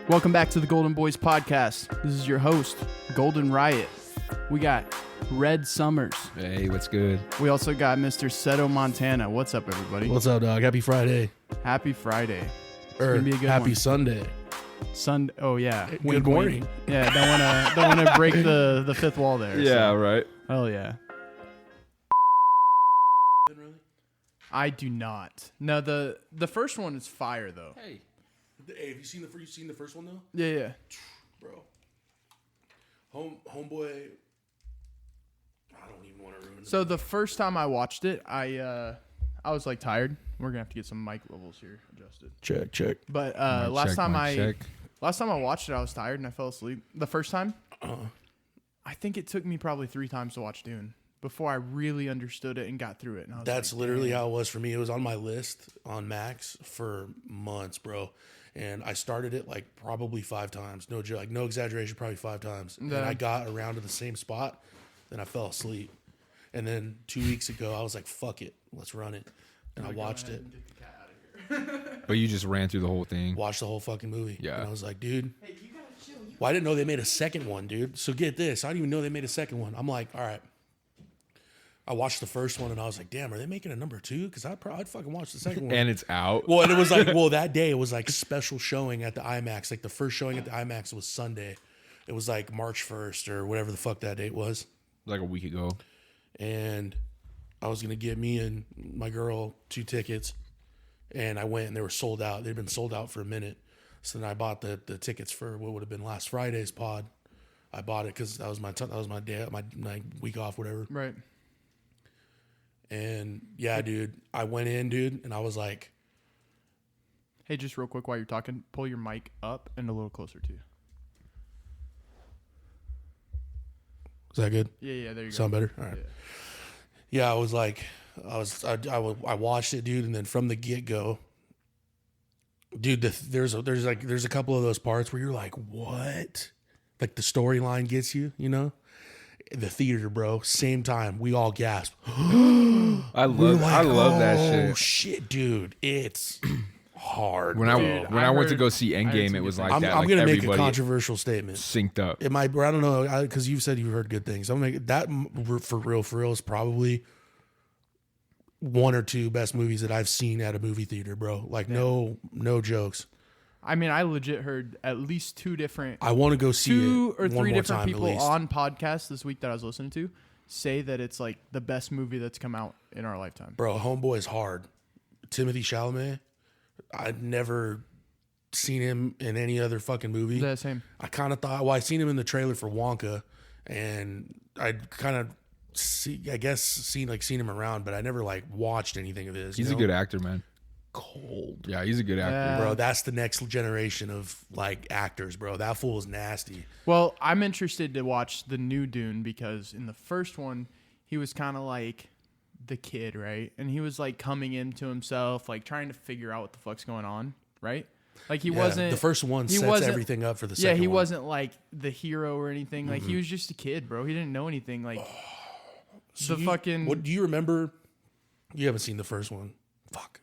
Welcome back to the GoldenBoys podcast. This is your host, Golden Riot. We got Red Summers. Hey, what's good? We also got Mr. Seto Montana. What's up, everybody? What's up, dog? Happy Friday. Happy Friday. It's Or gonna be a good happy one. Sunday. Oh yeah. Good Wink, morning. wink. Yeah, don't wanna break the fifth wall there. Yeah, so. right. Oh yeah. I do not. No, the first one is fire though. Hey, have you seen the first one though? Yeah. Bro. Homeboy. I don't even want to ruin it. So the first time I watched it, I was like tired. We're gonna have to get some mic levels here adjusted. Check. But Mic last check, time mic I check. watched it, I was tired and I fell asleep. The first time, I think it took me probably 3 times to watch Dune before I really understood it and got through it. And I was That's like, literally damn. how it was for me. It was on my list on Max for months, bro. And I started it like probably 5 times. No joke, like no exaggeration, probably 5 times. And Yeah. I got around to the same spot, then I fell asleep. And then 2 weeks ago, I was like, fuck it, let's run it. And I watched it. But you just ran through the whole thing. Watched the whole fucking movie. Yeah. And I was like, dude. Well, I didn't know they made a second one, dude. So get this. I didn't even know they made a second one. I'm like, all right. I watched the first one and I was like, damn, are they making a number 2? Because I'd fucking watch the second one. And it's out. Well, and it was like, that day it was like special showing at the IMAX. Like the first showing at the IMAX was Sunday. It was like March 1st or whatever the fuck that date was. Like a week ago. And I was going to get me and my girl 2 tickets. And I went and they were sold out. They'd been sold out for a minute. So then I bought the tickets for what would have been last Friday's pod. I bought it because that was my day, my week off, whatever. Right. And yeah, dude, I went in, dude, and I was like, Hey, just real quick while you're talking, pull your mic up and a little closer to you. is that good? Yeah, there you go. Sound better? All right. Yeah, I was like, I watched it, dude, and then from the get go, dude, there's a couple of those parts where you're like, what? Like the storyline gets you, you know? The theater, bro. Same time, we all gasped. I love that shit. Oh shit, dude, it's hard. When I went to go see Endgame, it was like I'm that. I'm like gonna make a everybody controversial statement. synced up. It might, I don't know, because you've said you've heard good things. I'm gonna make that for real is probably 1 or 2 best movies that I've seen at a movie theater, bro. Like no jokes. I mean, I legit heard at least 2 different I want to go see 2 it or 3 one more different time, at people least. on podcasts this week that I was listening to say that it's like the best movie that's come out in our lifetime. Bro, Homeboy is hard. Timothy Chalamet, I'd never seen him in any other fucking movie. The same. I kind of thought, I seen him in the trailer for Wonka, and I'd kind of seen him around, but I never like watched anything of his. He's a good actor, man. Cold. Yeah, he's a good actor. Bro, that's the next generation of like actors, bro. That fool is nasty. Well, I'm interested to watch the new Dune because in the first one, he was kind of like the kid, right? And he was like coming into himself, like trying to figure out what the fuck's going on, right? Like he wasn't. The first one sets everything up for the second one. Yeah, he wasn't like the hero or anything. Like he was just a kid, bro. He didn't know anything. Like What do you remember? You haven't seen the first one. Fuck.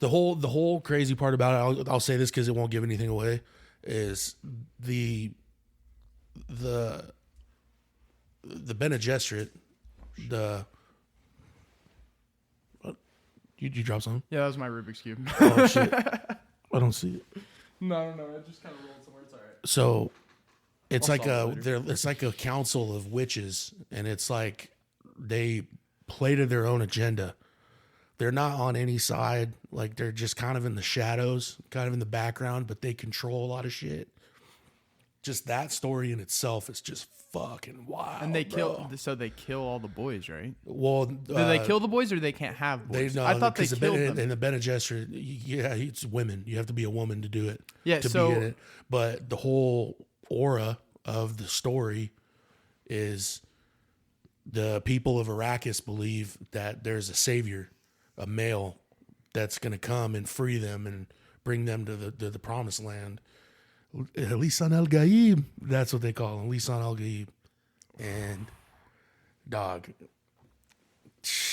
The whole crazy part about it, I'll say this because it won't give anything away, is the Bene Gesserit, what? You drop something? Yeah, that was my Rubik's Cube. Oh shit. I don't see it. No, it just kind of rolled somewhere. It's all right. So it's I'll like solve it it's like a council of witches, and it's like they play to their own agenda. They're not on any side. Like they're just kind of in the shadows, kind of in the background, but they control a lot of shit. Just that story in itself is just fucking wild. And they bro. they kill all the boys, right? Well, Do they kill the boys or they can't have boys? I thought they killed them. In the Bene Gesserit, yeah, it's women. You have to be a woman to do it. Yeah, to so be in it. But the whole aura of the story is the people of Arrakis believe that there's a savior, a male, that's going to come and free them and bring them to the promised land. Lisan al Gaib, that's what they call him, Lisan al Gaib. And dog,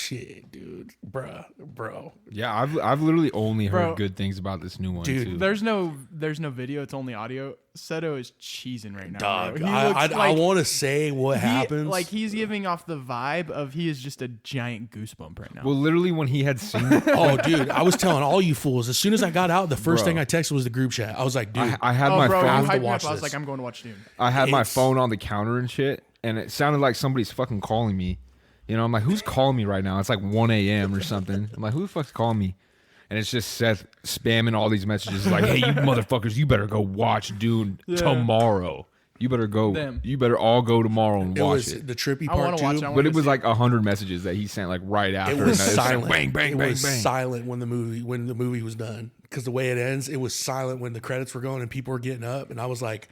Shit, dude, bro. Yeah, I've literally only heard Bro. good things about this new one, Dude, too. There's no video. It's only audio. Seto is cheesing right now, Dog, bro. He I looks want to say what happens. Like he's giving off the vibe of he is just a giant goosebump right now. Well, literally, when he had seen Oh, dude, I was telling all you fools. As soon as I got out, the first Bro. thing I texted was the group chat. I was like, dude, I had oh, my bro, you phone. have to hyped me watch up. I was this. like, I'm going to watch Dune. I had my It's- phone on the counter and shit, and it sounded like somebody's fucking calling me. You know, I'm like, who's calling me right now? It's like 1 a.m. or something. I'm like, who the fuck's calling me? And it's just Seth spamming all these messages like, hey, you motherfuckers, you better go watch Dune tomorrow. You better go. Damn. You better all go tomorrow and it watch was it. the trippy I part wanna watch too. it. I But wanna it was see like 100 messages that he sent like right after. It and was it's like, silent. bang, bang, it bang, was bang. silent when the movie was done. Because the way it ends, it was silent when the credits were going and people were getting up, and I was like,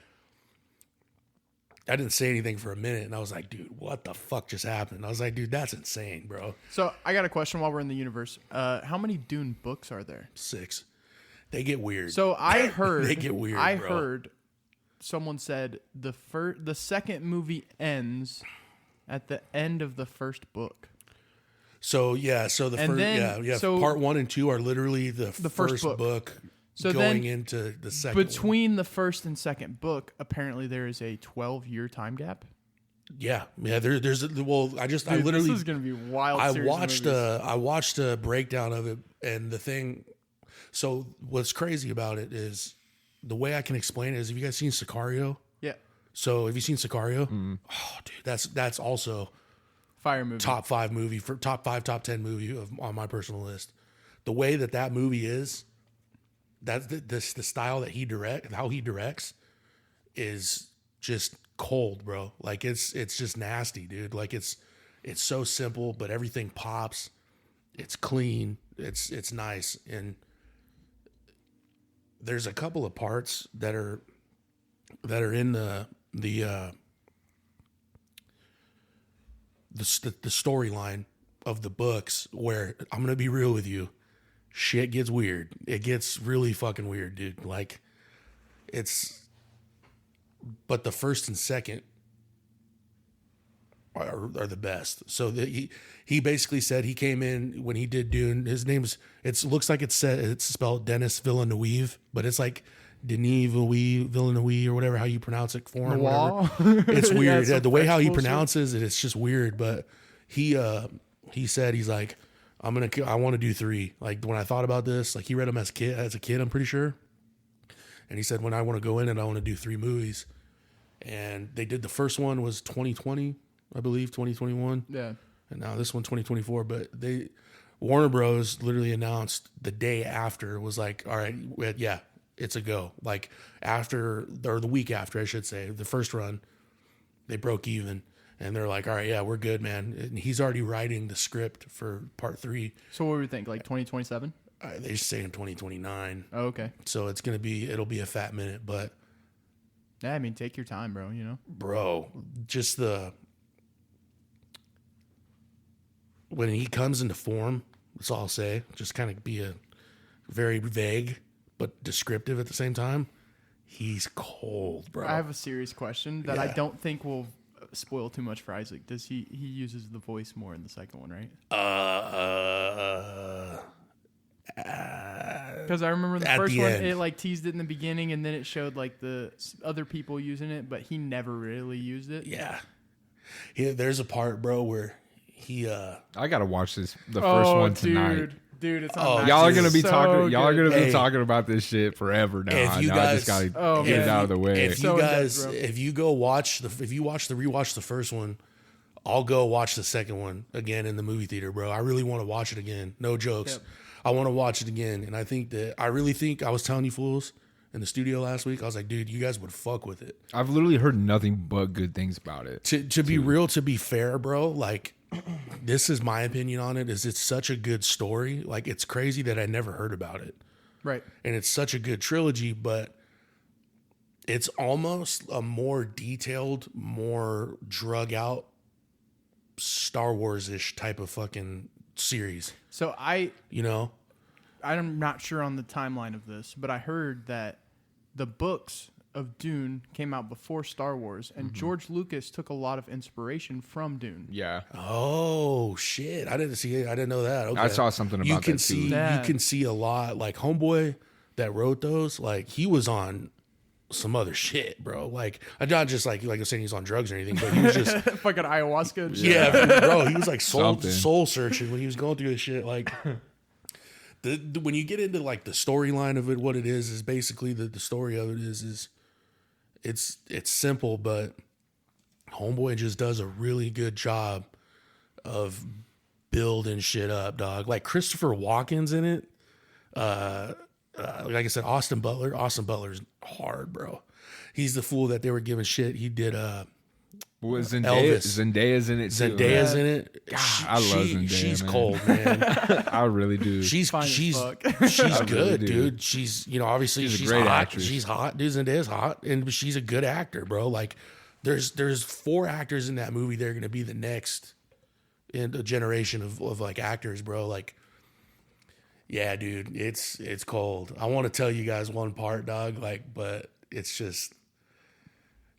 I didn't say anything for a minute, and I was like, dude, what the fuck just happened? I was like, dude, that's insane, bro. So I got a question while we're in the universe. How many Dune books are there? 6. They get weird. So I heard They get weird, I bro. heard someone said the second movie ends at the end of the first book. So the And first then- so- part 1 and 2 are literally the first first book. book So going then, into the second one. Between the first and second book, apparently there is a 12-year time gap. Yeah. There's I Dude, literally this is gonna be wild. I series of watched movies. I watched a breakdown of it, and the thing. So what's crazy about it is the way I can explain it is, have you guys seen Sicario? Yeah, So have you seen Sicario? Oh, dude, that's also fire movie. top 5 movie for top 5, top 10 movie on my personal list. The way that movie is, that's the style that how he directs is just cold, bro. Like it's just nasty, dude. Like it's so simple, but everything pops. It's clean. It's nice, and there's a couple of parts that are in the storyline of the books where, I'm gonna be real with you, shit gets weird. It gets really fucking weird, dude. Like but the first and second are the best. So he basically said he came in when he did Dune. His name's looks like it's spelled Denis Villeneuve, but it's like Denis Villeneuve or whatever how you pronounce it for him. Noir? Whatever. It's Yeah, weird. some The way French how he bullshit. pronounces it, it's just weird. But he said he's like, I want to do 3. Like when I thought about this, like he read them as a kid, I'm pretty sure. And he said, when I want to go in and I want to do 3 movies. And they did, the first one was 2020, I believe, 2021. Yeah. And now this one, 2024. But Warner Bros. Literally announced the day after, was like, all right, yeah, it's a go. Like after, or the week after, I should say, the first run, they broke even. And they're like, all right, yeah, we're good, man. And he's already writing the script for part 3. So what do we think? Like 2027? They're saying 2029. Oh, okay. So it'll be a fat minute. But Yeah, I mean, take your time, bro. You know. bro, just when he comes into form, that's all I'll say. Just kind of be a very vague but descriptive at the same time. He's cold, bro. I have a serious question that I Yeah. don't think will spoil too much for Isaac. Does he uses the voice more in the second one, right? Because I remember the At first the one, end. it like teased it in the beginning, and then it showed like the other people using it, but he never really used it. Yeah. There's a part, bro, where he I gotta watch the first one tonight. Dude, it's on Oh, Max. Y'all are It's gonna be so talking. Y'all are good. gonna be Hey. talking about this shit forever now. If you I guys- just gotta Oh, get it man. out of the way. if So you in depth, guys bro. if you rewatch the first one, I'll go watch the second one again in the movie theater, bro. I really want to watch it again. No jokes. Yep. I want to watch it again, and I really think I was telling you fools in the studio last week. I was like, dude, you guys would fuck with it. I've literally heard nothing but good things about it. To be real, to be fair, bro, like this is my opinion on it, is it's such a good story. Like it's crazy that I never heard about it. Right. And it's such a good trilogy, but it's almost a more detailed, more drug out Star Wars-ish type of fucking series, So you know? I'm not sure on the timeline of this, but I heard that the books of Dune came out before Star Wars, and George Lucas took a lot of inspiration from Dune. Yeah. Oh shit! I didn't know that. Okay. I saw something about that too. You can see a lot. Like Homeboy that wrote those. Like he was on some other shit, bro. Like I'm not just like I was saying he's on drugs or anything, but he was just Fucking ayahuasca and shit. yeah, bro. He was like Something. soul searching when he was going through this shit. Like when you get into like the storyline of it, what it is basically the story of it is it's simple, but Homeboy just does a really good job of building shit up, dog. Like Christopher Walken's in it. Like I said, Austin Butler's hard, bro. He's the fool that they were giving shit. He did Was Elvis. Zendaya's in it too. Zendaya's in it. God, I love Zendaya. She's man. cold, man. I really do. She's Fine as she's fuck. she's I good, really do. dude. She's obviously She's a she's great hot. actress. She's hot, dude. Zendaya's hot, and she's a good actor, bro. Like there's 4 actors in that movie. They're gonna be the next in a generation of like actors, bro. Like, yeah, dude, it's cold. I want to tell you guys one part, dog. Like, but it's just,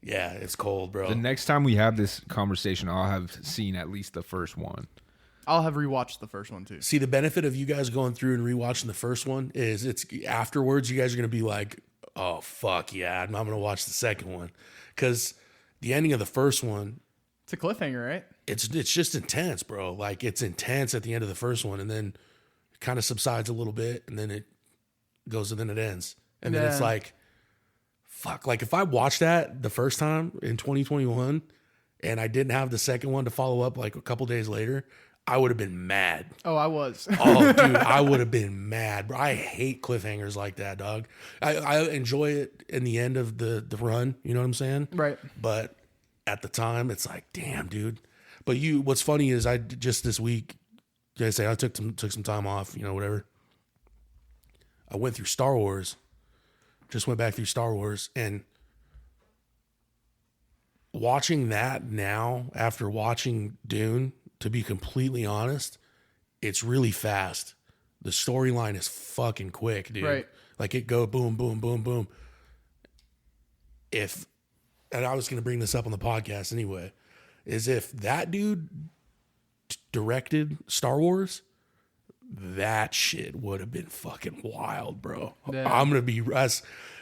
yeah, it's cold, bro. The next time we have this conversation, I'll have seen at least the first one. I'll have rewatched the first one too. See, the benefit of you guys going through and rewatching the first one is it's afterwards you guys are gonna be like, oh fuck yeah, I'm gonna watch the second one, because the ending of the first one, It's a cliffhanger, right? it's just intense, bro. Like it's intense at the end of the first one, and then it kind of subsides a little bit, and then it goes and then it ends, and then it's Yeah. like, fuck. Like if I watched that the first time in 2021, and I didn't have the second one to follow up like a couple days later, I would have been mad. Oh, I was. Oh, dude, I would have been mad, bro. I hate cliffhangers like that, dog. I enjoy it in the end of the run. You know what I'm saying? Right. But at the time, it's like, damn, dude. But what's funny is I just this week, I say I took some time off, whatever. I went through Star Wars, just went back through Star Wars, and watching that now after watching Dune, to be completely honest, it's really fast. The storyline is fucking quick, dude. Right. Like it go boom, boom, boom, boom. And I was going to bring this up on the podcast anyway, is if that dude directed Star Wars, that shit would have been fucking wild, bro. Yeah. I'm going to be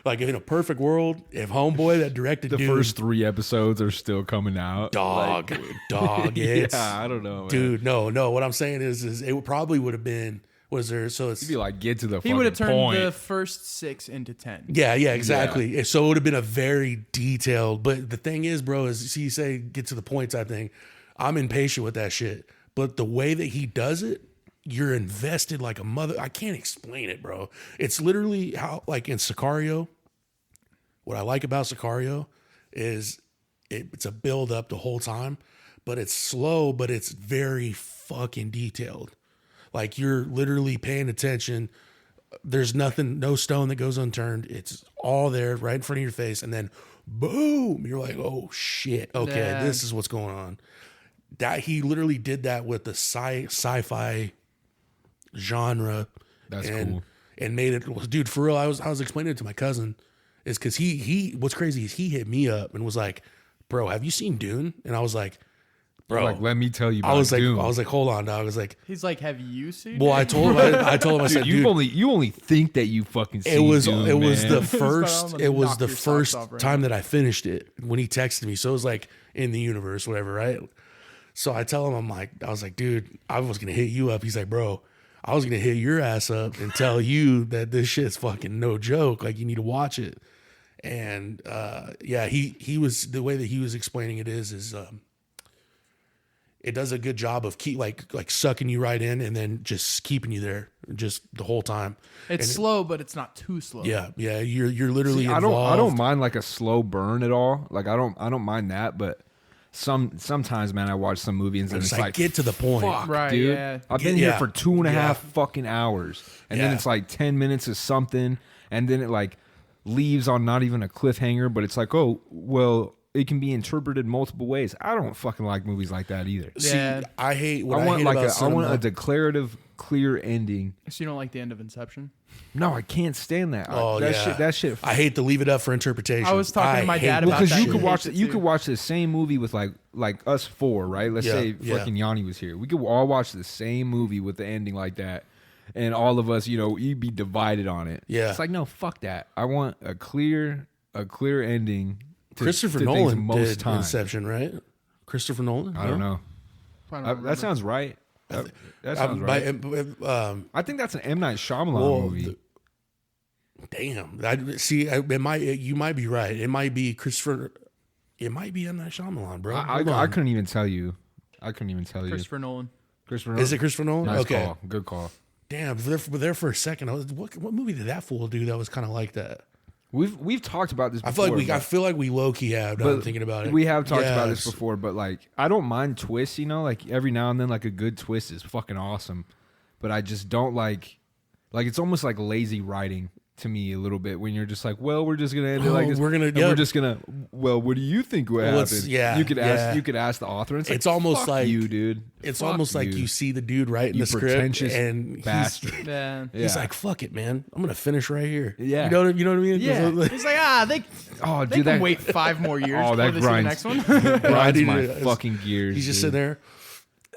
like in a perfect world, if Homeboy that directed The Dune, first 3 episodes are still coming out. dog, it's, Yeah, I don't know, man. dude, no. What I'm saying is it probably would have been, was there, so it's, You'd be like, get to the He would have fucking turned point. the first 6 into 10. yeah, exactly. So it would have been a very detailed, but the thing is, bro, is see, you say get to the point type thing. I'm impatient with that shit, but the way that he does it, you're invested like a mother. I can't explain it, bro. It's literally how, like in Sicario, what I like about Sicario is it's a build up the whole time, but it's slow, but it's very fucking detailed. Like you're literally paying attention. There's nothing, no stone that goes unturned. It's all there right in front of your face. And then boom, you're like, oh shit. Okay, Yeah. this is what's going on. That he literally did that with the sci-fi genre. That's and, cool. And made it, dude, for real. I was explaining it to my cousin, is because he what's crazy is he hit me up and was like, bro, have you seen Dune? And I was like, bro, Like, let me tell you about I was Dune. like, hold on, dog. I was like, He's like, have you seen well, it? I told him, I Dude, said, you dude, only think that you fucking see it was Dune, it was man. the I'm first gonna it was knock the your socks first off right time that I finished it when he texted me. So it was like in the universe, whatever, right? So I tell him, I was like, dude, I was gonna hit you up. He's like, bro, I was gonna hit your ass up and tell you that this shit's fucking no joke. Like you need to watch it. And yeah, he was, the way that he was explaining it is it does a good job of keep like sucking you right in and then just keeping you there just the whole time. It's And slow, but it's not too slow. yeah, you're literally I involved. don't mind like a slow burn at all. Like I don't mind that, but sometimes, man, I watch some movies and It's it's like, like, get to the point. fuck, Right, dude. yeah. I've been here Yeah. for 2.5 Yeah. fucking hours, and then Yeah. it's like 10 minutes of something, and then it like leaves on not even a cliffhanger, but it's like, oh well, it can be interpreted multiple ways. I don't fucking like movies like that either. See, Yeah. I hate I want hate like about I want cinema. a declarative clear ending. So you don't like the end of Inception? No, I can't stand that. Oh, that yeah. shit. That shit. I hate to leave it up for interpretation. I was talking to my hate dad that about Because that you shit. could He watch hates it you too. could watch the same movie with like us four, right? Let's say Yeah. fucking Yanni was here. We could all watch the same movie with the ending like that, and all of us, you'd be divided on it. Yeah. It's like, no, fuck that. I want a clear ending. Christopher to things Nolan most did times. Inception, right? Christopher Nolan? I don't know. I don't That remember. sounds right. That sounds right. I think that's an M. Night Shyamalan Well, movie. Damn. You might be right. It might be Christopher. It might be M. Night Shyamalan, bro. Hold I on. couldn't even tell you. Christopher Nolan. Christopher Is it Christopher Nolan? Nice Okay. call. Good call. Damn. There for a second. I was, what movie did that fool do that was kind of like that? We've talked about this I before. feel like we low key have. Now I'm thinking about it. We have talked about this Yes. before, but like I don't mind twists, like every now and then like a good twist is fucking awesome. But I just don't like it's almost like lazy writing to me a little bit when you're just like, well, we're just gonna end it like this. We're just gonna well, what do you think would happen? yeah, you could yeah. ask the author. And It's almost fuck like you, dude. It's Fuck almost like you see the dude writing you the script pretentious and bastard. Yeah. he's Yeah. like, "Fuck it, man. I'm gonna finish right here." Yeah. you know what I mean? Yeah. He's like, they Oh, they dude, can that wait 5 more years Oh, before that they see the grinds. next one. grinds Dude, my it's- fucking gears. He's just dude. sitting there.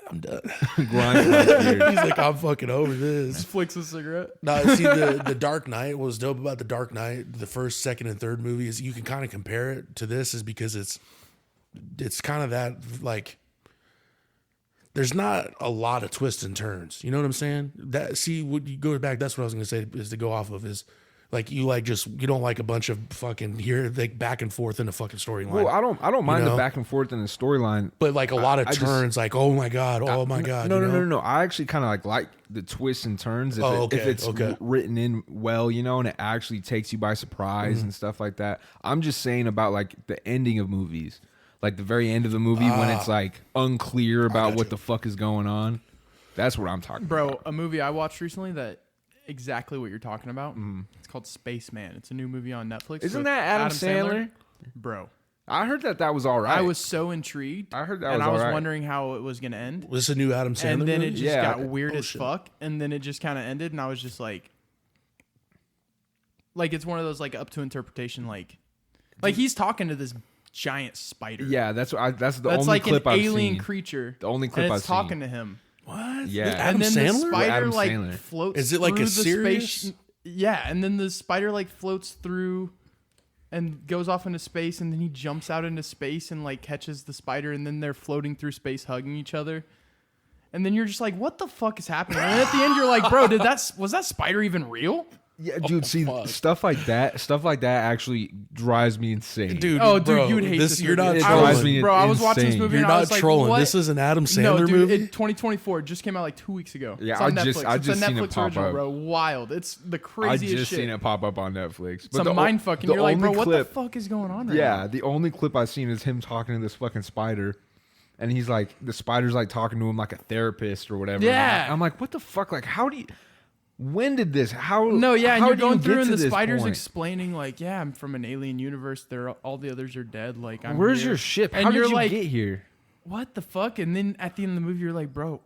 I'm done. Grinds my gears. He's like, I'm fucking over this. Flicks a cigarette. No, see the Dark Knight. What was dope about the Dark Knight, the first, second, and third movie is you can kind of compare it to this, is because it's kind of that, like, there's not a lot of twists and turns. You know what I'm saying? What you go back. That's what I was gonna say, is to go off of is. Like you don't like a bunch of fucking back and forth in the fucking storyline. Well, I don't mind know? the back and forth in the storyline. But like a lot of I just- turns, like oh my god. No, you know? no. I actually kind of like the twists and turns if, if it's okay. written in well, and it actually takes you by surprise and stuff like that. I'm just saying about like the ending of movies, like the very end of the movie when it's like unclear about what the fuck is going on. That's what I'm talking about. Bro, a movie I watched recently that exactly what you're talking about. It's called Spaceman. It's a new movie on Netflix. Isn't with that Adam Sandler? Bro, I heard that was all right. I was so intrigued. I heard that and was I was all right. wondering how it was going to end. Was this a new Adam Sandler? And then movie? it just Yeah. got weird as shit. fuck. And then it just kind of ended. And I was just like it's one of those like up to interpretation. Like he's talking to this giant spider. Yeah, that's the That's only like clip an I've alien seen. creature. The only clip and I've it's seen. talking to him. What? Yeah. With And Adam then Sandler? the spider Adam like Sandler. floats. Is it like through a the serious? space? Yeah, and then the spider like floats through and goes off into space, and then he jumps out into space and like catches the spider, and then they're floating through space, hugging each other. And then you're just like, what the fuck is happening? And at the end, you're like, bro, was that spider even real? Yeah, dude. See, fuck. stuff like that actually drives me insane. Dude, Oh, dude, bro, you would hate this. You're movie. not It I was, drives trolling. me bro, I was watching this insane. movie You're and I not was like, trolling. what? This is an Adam Sandler No, dude, movie. 2024. It just came out like 2 weeks ago. Yeah, it's on I Netflix. just it's a seen it Netflix pop original, up. bro. Wild. It's the I craziest just shit. seen it pop up on Netflix. It's a mind fucking. You're like, bro, what the fuck is going on right Yeah, now? the only clip I've seen is him talking to this fucking spider, and he's like, the spider's like talking to him like a therapist or whatever. Yeah. I'm like, what the fuck? Like, how do you? When did this? How? No, yeah, and how you're do you going get through, and to the this spider's point? explaining, like, yeah, I'm from an alien universe. All the others are dead. Like, I'm Where's here. your ship? And How you're did you like, get here? what the fuck? And then at the end of the movie, you're like, bro,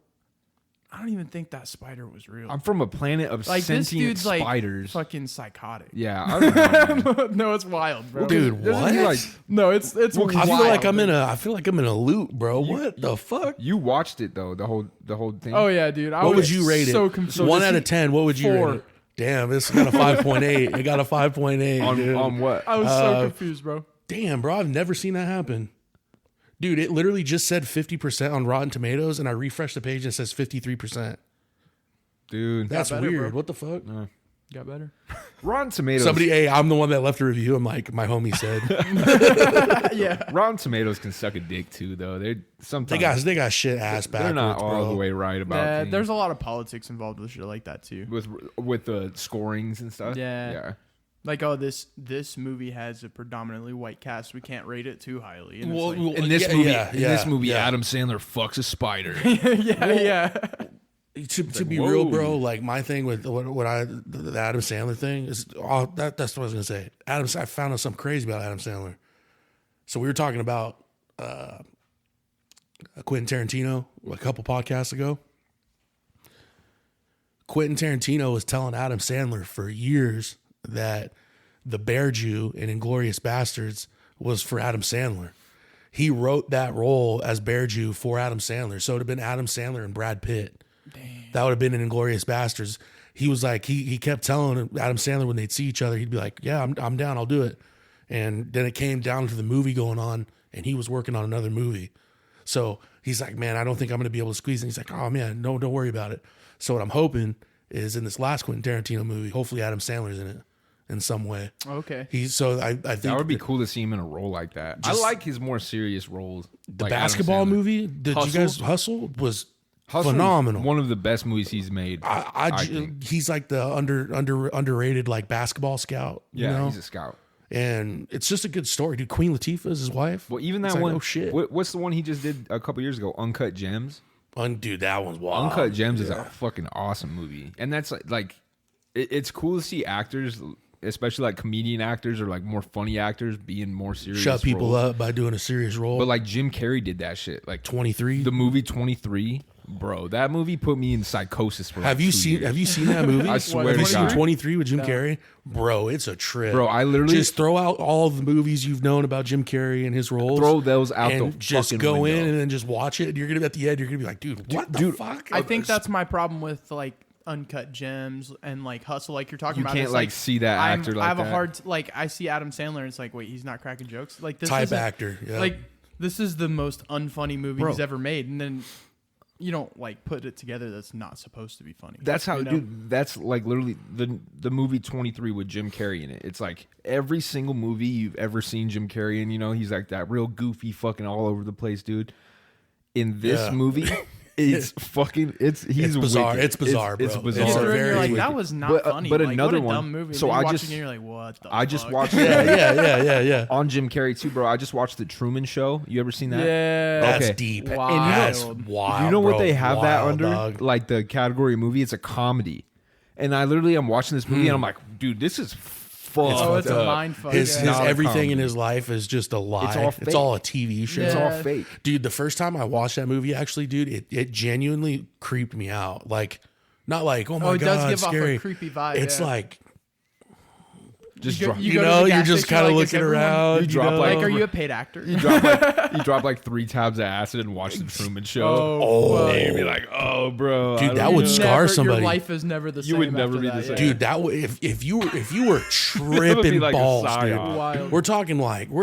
I don't even think that spider was real. I'm from a planet of like, this sentient dude's like spiders. fucking psychotic. Yeah, I don't know. Man. No, it's wild, bro. Dude, Doesn't what? he, like, No, it's Well, 'cause I wild. feel like I'm in a loop, bro. What the fuck? you watched it though, the whole thing. Oh yeah, dude. I What would was you rate it? so confused. 1 out of 10. What would you 4. rate it? Damn, this got a 5.8. It got a 5.8. dude. on what? I was so confused, bro. Damn, bro, I've never seen that happen. Dude, it literally just said 50% on Rotten Tomatoes, and I refreshed the page and it says 53%. Dude, That's better, weird. bro. What the fuck? Got better. Rotten Tomatoes. Hey, I'm the one that left a review, and like my homie said, Yeah. Rotten Tomatoes can suck a dick too, though. They sometimes they got shit ass backwards. they're not all bro. the way right about Yeah, things. there's a lot of politics involved with shit like that too. with the scorings and stuff. Yeah. yeah. Like, oh, this movie has a predominantly white cast. We can't rate it too highly. And it's Well, like, well, In this yeah, movie, yeah. Adam Sandler fucks a spider. yeah. To be whoa. real, bro, like my thing with the Adam Sandler thing is that's what I was gonna say. I found out something crazy about Adam Sandler. So we were talking about Quentin Tarantino a couple podcasts ago. Quentin Tarantino was telling Adam Sandler for years that the Bear Jew in Inglourious Bastards was for Adam Sandler. He wrote that role as Bear Jew for Adam Sandler. So it would have been Adam Sandler and Brad Pitt. Damn. That would have been in Inglourious Bastards. He was like, he kept telling Adam Sandler when they'd see each other, he'd be like, yeah, I'm down, I'll do it. And then it came down to the movie going on, and he was working on another movie. So he's like, man, I don't think I'm going to be able to squeeze it. He's like, oh man, no, don't worry about it. So what I'm hoping is in this last Quentin Tarantino movie, hopefully Adam Sandler's in it in some way. Okay. I think that would be cool to see him in a role like that. I like his more serious roles. The basketball movie, did you guys Hustle was phenomenal. One of the best movies he's made. I think. He's like the underrated like basketball scout. Yeah, you know? he's a scout. And it's just a good story, dude. Queen Latifah is his wife. Well, even that one. Oh shit! What's the one he just did a couple years ago? Uncut Gems. Dude, that one's wild. Uncut Gems is a fucking awesome movie, and that's like it's cool to see actors, especially like comedian actors or like more funny actors, being more serious. Shut people roles. up by doing a serious role. But like Jim Carrey did that shit. Like 23, the movie 23. Bro, that movie put me in psychosis for. Have you seen that movie? I swear have to you seen God. 23 with Jim Carrey? Bro, it's a trip. Bro, I literally just throw out all the movies you've known about Jim Carrey and his roles. Throw those out and the just fucking go window. in and then just watch it. And you're gonna be at the end. You're gonna be like, dude, what the fuck? I think that's my problem with like Uncut Gems and like Hustle, like you're talking You about. can't It's like see that actor like I have that. a hard like I see Adam Sandler and it's like, wait, he's not cracking jokes. Like this type isn't- actor. Yeah. Like this is the most unfunny movie Bro. he's ever made, and then you don't like put it together that's not supposed to be funny. That's how, you know? dude. That's like literally the movie 23 with Jim Carrey in it. It's like every single movie you've ever seen Jim Carrey in. You know, he's like that real goofy, fucking all over the place, dude. In this movie, it's fucking. He's bizarre. wicked. It's bizarre, bro. It's It's bizarre. You get through it and very you're like, wicked. that was not But, funny. but like, another what a one. dumb movie. So And then I you watch just, it and you're like, what the I just fuck? watched. yeah. On Jim Carrey too, bro. I just watched the Truman Show. You ever seen that? Yeah, That's Okay. deep. Wild. And that's Wild. wild. You know what bro. they have that Wild, under? dog. Like the category movie, it's a comedy. And I literally am watching this movie and I'm like, dude, this is fucked Oh, it's up. a mind fuck. His yeah. not a everything in comedy. his life is just a lie. It's all It's fake. all a TV show. It's Yeah. all fake. Dude, the first time I watched that movie, actually, dude, it genuinely creeped me out. Like, not like, oh my it god, does give it's off a scary. creepy vibe, It's yeah. like, Just You go- drop, you you go to know, the you're gas just station, kind of like, is looking everyone- around. You drop, know? like, Like, are you a paid actor? you drop like 3 tabs of acid and watch the Truman Show. Oh, And you'd be like, oh, bro, Dude, I that don't would know. scar somebody. Your life is never the same. You would never after be the that, same. yeah. Dude, that if you were be tripping like a balls, dude. psyop. Wild. We're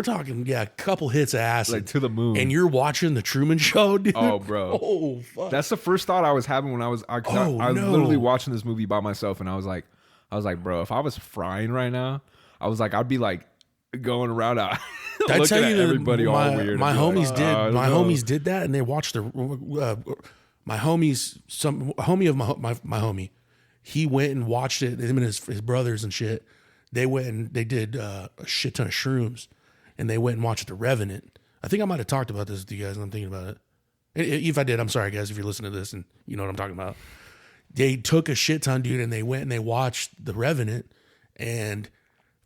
talking a couple hits of acid, Like to the moon. and you're watching the Truman Show, dude. Oh, bro. Oh, fuck. That's the first thought I was having when I was I was no. literally watching this movie by myself, and I was like, bro, if I was frying right now, I was like, I'd be like going around out Did I looking tell at you that everybody all my, weird. my and be homies like, did. I don't My know. homies did that, and they watched the. My homies, some homie of my homie, he went and watched it. Him and his brothers and shit. They went and they did a shit ton of shrooms, and they went and watched The Revenant. I think I might have talked about this with you guys, and I'm thinking about it. If I did, I'm sorry, guys, if you're listening to this and you know what I'm talking about. They took a shit ton, dude, and they went and they watched The Revenant, and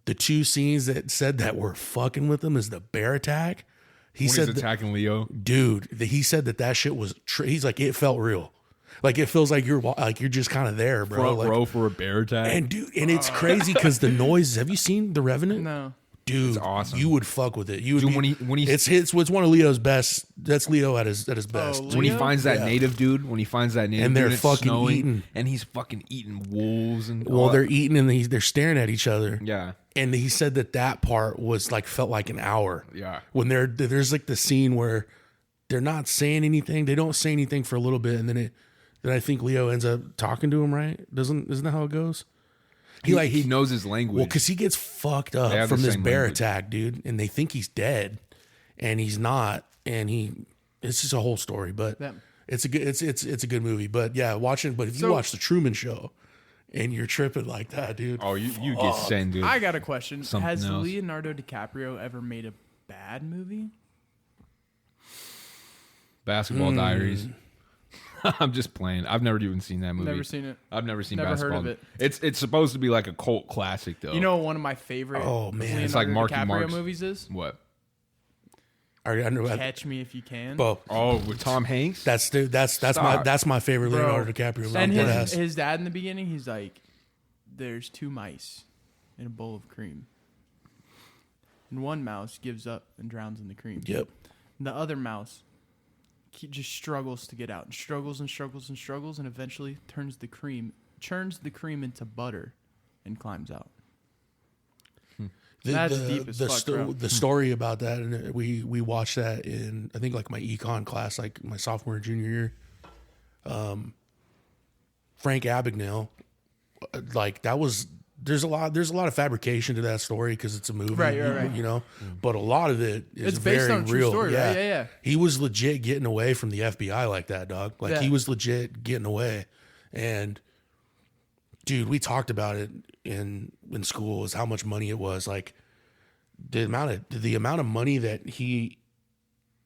the 2 scenes that said that were fucking with them is the bear attack. He When said, he's attacking Leo. dude, he said that shit was. He's like, it felt real, like it feels like you're just kind of there, bro. Front Like, row for a bear attack. and dude, and it's crazy because the noises. Have you seen The Revenant? No. Dude, awesome. You would fuck with it. You would Dude, be- when he- it's one of Leo's best. That's Leo at his best. Leo? when he finds that Yeah. native dude, And they're dude, it's fucking snowing, eating. and he's fucking eating wolves and Well, they're eating and they're staring at each other. yeah. And he said that part was like felt like an hour. Yeah. When there's like the scene where they're not saying anything. They don't say anything for a little bit, and then I think Leo ends up talking to him. Right? Isn't that how it goes? He knows his language. Well, because he gets fucked They up have from the this same bear language. attack, dude, and they think he's dead, and he's not, and it's just a whole story, but Yeah. it's a good movie. But yeah, watching. But if you So- watch the Truman Show, and you're tripping like that, dude. oh, you get sent, dude. I got a question. Something Has else. Leonardo DiCaprio ever made a bad movie? Basketball Diaries. I'm just playing. I've never even seen that movie. Never seen it. I've never seen Never heard Basketball. of it. It's supposed to be like a cult classic though. You know, one of my favorite Oh, man. Leonardo It's like Marky DiCaprio Mark's. movies is what? I know. Catch Me If You Can. Well, Oh, with Tom Hanks. that's Stop. my favorite Bro. Leonardo DiCaprio. And Deadass. his dad in the beginning, he's like, there's 2 mice in a bowl of cream. And one mouse gives up and drowns in the cream. Yep. And the other mouse just struggles to get out and struggles and struggles and struggles and eventually churns the cream into butter and climbs out. That's deep as fuck, bro. The story about that, and we watched that in, I think, like my econ class, like my sophomore and junior year. Frank Abagnale, like that was. There's a lot of fabrication to that story because it's a movie, Right. you know. But a lot of it is It's based very on a true real. story, right? Yeah. He was legit getting away from the FBI like that, dog. Like he was legit getting away, and dude, we talked about it in school is how much money it was. Like the amount of money that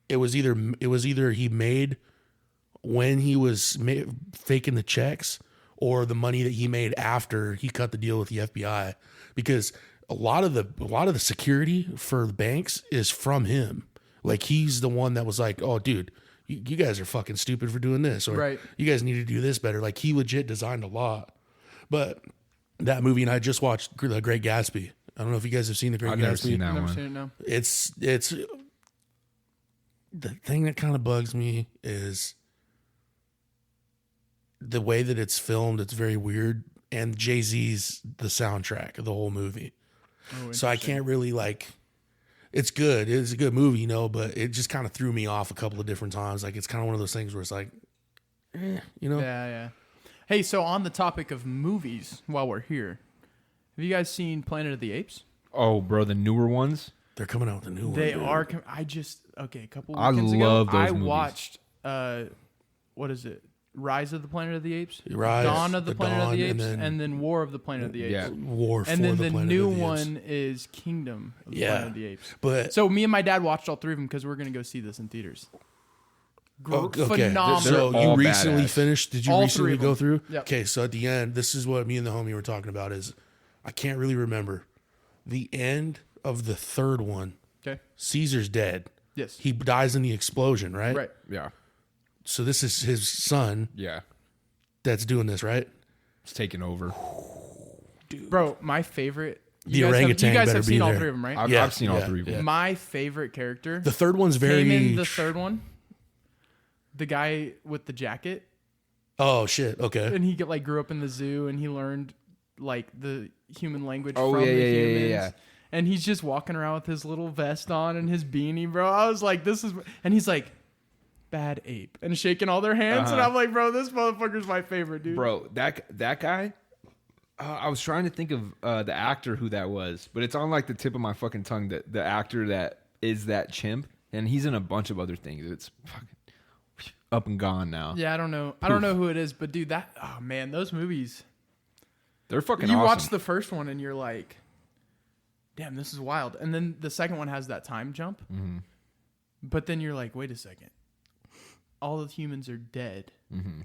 it was either he made when he was faking the checks, or the money that he made after he cut the deal with the FBI, because a lot of the security for the banks is from him. Like he's the one that was like, oh dude, you guys are fucking stupid for doing this, or Right. you guys need to do this better. Like he legit designed a lot. But that movie, and I just watched The Great Gatsby. I don't know if you guys have seen The Great I've Gatsby. never seen that Never one. seen it now. It's the thing that kind of bugs me is the way that it's filmed. It's very weird, and Jay-Z's the soundtrack of the whole movie. Oh, So I can't really like. It's good. It's a good movie, you know, but it just kind of threw me off a couple of different times. Like it's kind of one of those things where it's like, you know. Yeah. Hey, so on the topic of movies, while we're here, have you guys seen Planet of the Apes? Oh, bro, the newer ones. They're coming out with a new one. They dude. are. A couple I weekends love ago, those I movies. watched. What is it? Rise of the Planet of the Apes, Rise, Dawn of the Planet of the Dawn, Apes, and and then- then War of the Planet of the Apes. Yeah. War for And then the the Planet new of the Apes. one is Kingdom of the Yeah. Planet of the Apes. But So me and my dad watched all 3 of them because we're gonna go see this in theaters. okay. Phenomenal. So They're you all recently badass. finished? Did you All 3 recently of go them. through? Yep. Okay, so at the end, this is what me and the homie were talking about. Is I can't really remember the end of the third one. Okay. Caesar's dead. Yes. He dies in the explosion, right? Right. Yeah. So this is his son Yeah. that's doing this, right? It's taken over. Bro, my favorite. The You orangutan guys better have be seen all there. 3 of them, right? I've seen all 3 of them. yeah. My favorite character The third one's very. came in the third one. The guy with the jacket, Oh shit! Okay. and he grew up in the zoo, and he learned like the human language Oh, from yeah, the yeah, yeah, humans. yeah. And he's just walking around with his little vest on and his beanie, bro. I was like, this is, and he's like, bad ape, and shaking all their hands, and Uh-huh. I'm like, bro, this motherfucker's my favorite, dude. Bro, that guy. I was trying to think of the actor who that was, but it's on like the tip of my fucking tongue. That the actor that is that chimp, and he's in a bunch of other things. It's fucking up and gone now. Yeah, I don't know. I don't know who it is, but dude, oh man, those movies. They're fucking You awesome. watch the first one and you're like, damn, this is wild. And then the second one has that time jump. Mm-hmm. But then you're like, wait a second. All the humans are dead Mm-hmm.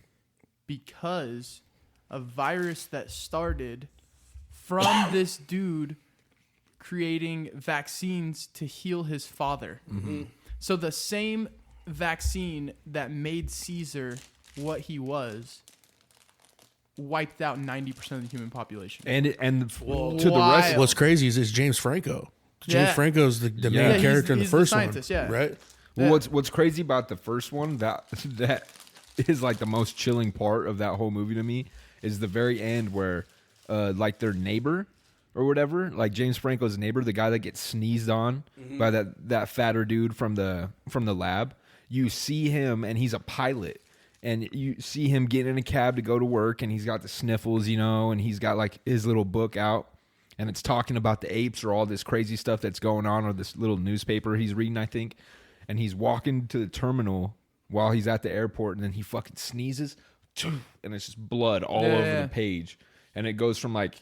because a virus that started from this dude creating vaccines to heal his father. Mm-hmm. So the same vaccine that made Caesar what he was wiped out 90% of the human population. and to the wild. rest. What's crazy is it's James Franco. James Yeah. Franco's the Yeah, main he's- character in the he's the first scientist, one, yeah. right? Well, Yeah. what's crazy about the first one that is like the most chilling part of that whole movie to me is the very end where like their neighbor or whatever, like James Franco's neighbor, the guy that gets sneezed on by that fatter dude from the lab. You see him and he's a pilot, and you see him get in a cab to go to work, and he's got the sniffles, you know, and he's got like his little book out, and it's talking about the apes or all this crazy stuff that's going on, or this little newspaper he's reading, I think. And he's walking to the terminal while he's at the airport, and then he fucking sneezes, and it's just blood all over Yeah. the page. And it goes from like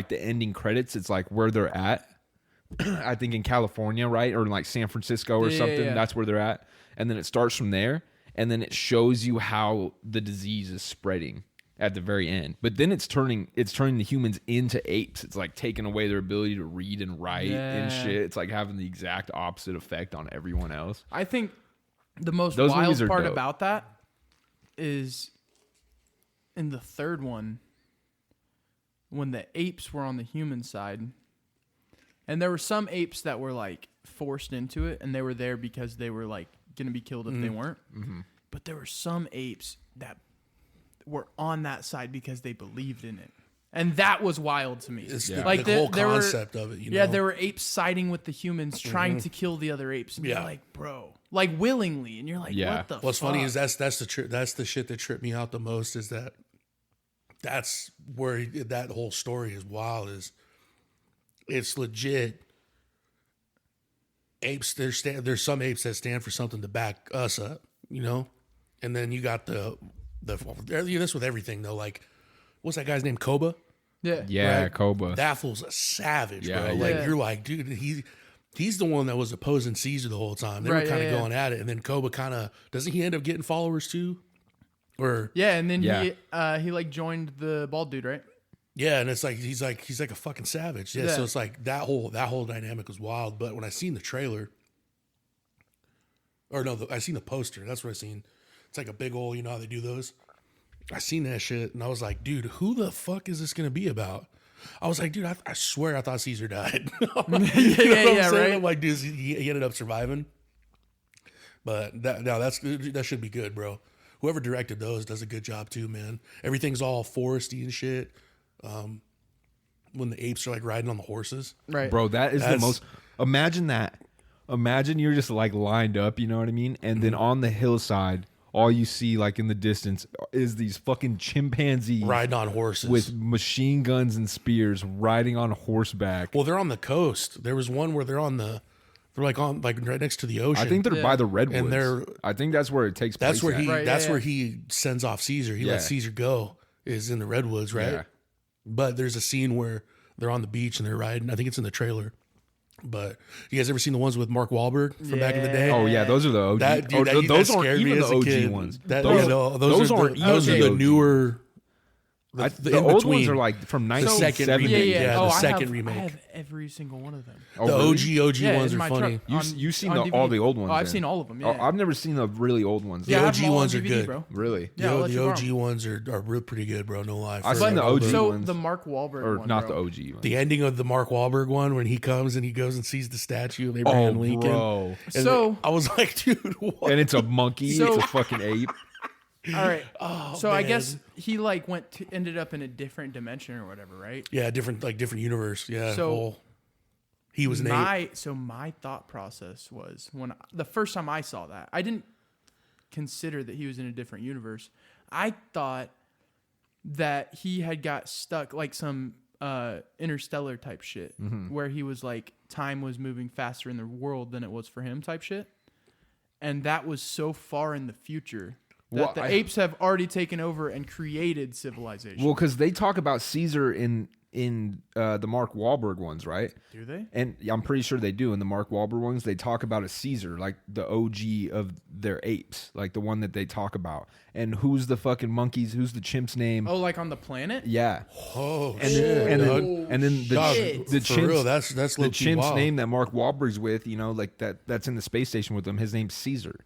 the ending credits, it's like where they're at. I think in California, right? Or in like San Francisco or Yeah, something. yeah. That's where they're at. And then it starts from there, and then it shows you how the disease is spreading. at the very end. But then it's turning the humans into apes. It's like taking away their ability to read and write and shit. It's like having the exact opposite effect on everyone else. I think the most Those wild movies are part dope. about that is in the third one when the apes were on the human side. And there were some apes that were like forced into it, and they were there because they were like going to be killed if they weren't. Mm-hmm. But there were some apes that were on that side because they believed in it. And that was wild to me. It's Like the whole there were- concept of it. You know? Yeah, there were apes siding with the humans, trying to kill the other apes. And you're like, bro, like willingly, and you're like, Yeah. what the? What's fuck? funny is that's the shit that tripped me out the most is that's where that whole story is wild. Is it's legit. Apes, there's some apes that stand for something to back us up, you know, and then you got the this with everything though. Like, what's that guy's name? Koba. Yeah, Right? Koba. That fool's a savage, Yeah, bro. yeah. Like Yeah. you're like, dude, he's the one that was opposing Caesar the whole time. They were Right, kind of yeah, going at it, and then Koba kind of doesn't he end up getting followers too, or Yeah, and then Yeah. he like joined the bald dude, right? yeah, and it's like he's like a fucking savage. Yeah, Yeah. so it's like that whole dynamic was wild. But when I seen the trailer, or no, I seen the poster. That's what I seen. It's like a big old, you know how they do those. I seen that shit, and I was like, dude, who the fuck is this gonna be about? I was like, dude, I swear I thought Caesar died. You know what I'm saying? right. I'm like, dude, he ended up surviving. But that should be good, bro. Whoever directed those does a good job too, man. Everything's all foresty and shit. When the apes are like riding on the horses. Right, Bro, that is the That's- most. Imagine that. Imagine you're just like lined up, you know what I mean? And then on the hillside, all you see like in the distance is these fucking chimpanzees Riding on horses. with machine guns and spears riding on horseback. Well, they're on the coast. There was one where they're like right next to the ocean. I think they're by the redwoods. And they're- I think that's where it takes that's place. where he at. Right, that's yeah, where yeah. he sends off Caesar. He Yeah. lets Caesar go. Is in the redwoods, right? Yeah. But there's a scene where they're on the beach and they're riding. I think it's in the trailer. But you guys ever seen the ones with Mark Wahlberg from back in the day? Oh yeah, those are the OG. That, dude, oh, that those scared aren't me even as the a OG kid. ones. That, those, yeah, no, those aren't even those are the OG. newer. The in old between. ones are like from The second 1970. remake. Yeah. Yeah, Oh, the I second have, remake. I have every single one of them. Oh, The really? OG Yeah, ones in are my funny. truck. You've seen on all DVD. the old ones. Oh, I've then. seen all of them. Oh, Yeah, I've never seen the really old ones. Yeah, I the have OG them all on ones are DVD, good. bro. Really? Yeah, I'll let the you borrow OG 'em. ones are real pretty good, bro. No lie. I've For seen the OG So ones. the Mark Wahlberg Or one, not bro. the OG ones. The ending of the Mark Wahlberg one when he comes and he goes and sees the statue of Oh, Abraham Lincoln. bro. And So- I was like, dude, what? And it's a monkey. So- it's a fucking ape. All right. So I man. guess he like ended up in a different dimension or whatever, right? Yeah, different universe. Yeah. So- whole- he was an ape. My thought process was the first time I saw that, I didn't consider that he was in a different universe. I thought that he had got stuck like some interstellar type shit where he was like time was moving faster in the world than it was for him type shit. And that was so far in the future that Well, the apes have already taken over and created civilization. Well, because they talk about Caesar in the Mark Wahlberg ones, right? Do they? And I'm pretty sure they do. In the Mark Wahlberg ones, they talk about a Caesar, like the OG of their apes, like the one that they talk about. And who's the fucking monkeys? Who's the chimp's name? Oh, like on the planet? Yeah. Oh And shit! then, and dog. then, and then the Dog, the for real, that's the low-key chimp's wild. name that Mark Wahlberg's with, you know, like that's in the space station with him. His name's Caesar.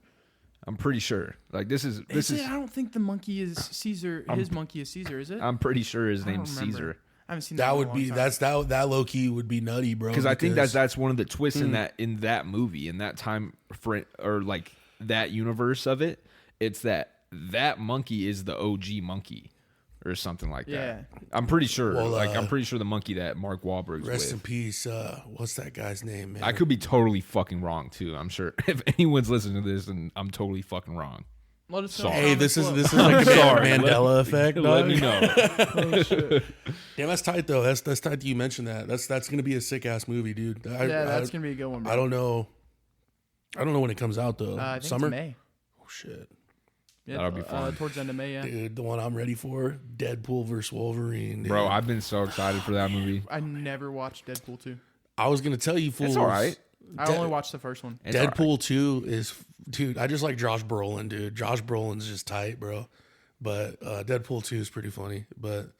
I'm pretty sure. Like this is I don't think the monkey is Caesar. His monkey is Caesar, is it? I'm pretty sure his I don't name's remember. Caesar. I haven't seen That in a would long be time. that low key would be nutty, bro. Because I think that's one of the twists in that movie, in that time frame, or like that universe of it. It's that monkey is the OG monkey or something like that. Yeah. I'm pretty sure. Well, I'm pretty sure the monkey that Mark Wahlberg's rest in with. peace. What's that guy's name, man? I could be totally fucking wrong too. I'm sure if anyone's listening to this, and I'm totally fucking wrong. Let us know. Sorry. Hey, Comment this is below. this is like a Sorry. Mandela effect. Let dog. me know. Damn, that's tight though. That's tight that you mentioned that. That's gonna be a sick ass movie, dude. Yeah, that's gonna be a good one. Bro. I don't know. I don't know when it comes out though. I think Summer. it's May. Oh shit, Yeah, That'll be fun. Towards the end of May. Yeah. dude. The one I'm ready for: Deadpool versus Wolverine. Dude. Bro, I've been so excited for that movie. I never watched Deadpool 2. I was gonna tell you, fools. It's all right. I only watched the first one. It's all right. Deadpool 2 is, dude, I just like Josh Brolin, dude. Josh Brolin's just tight, bro. But Deadpool 2 is pretty funny. But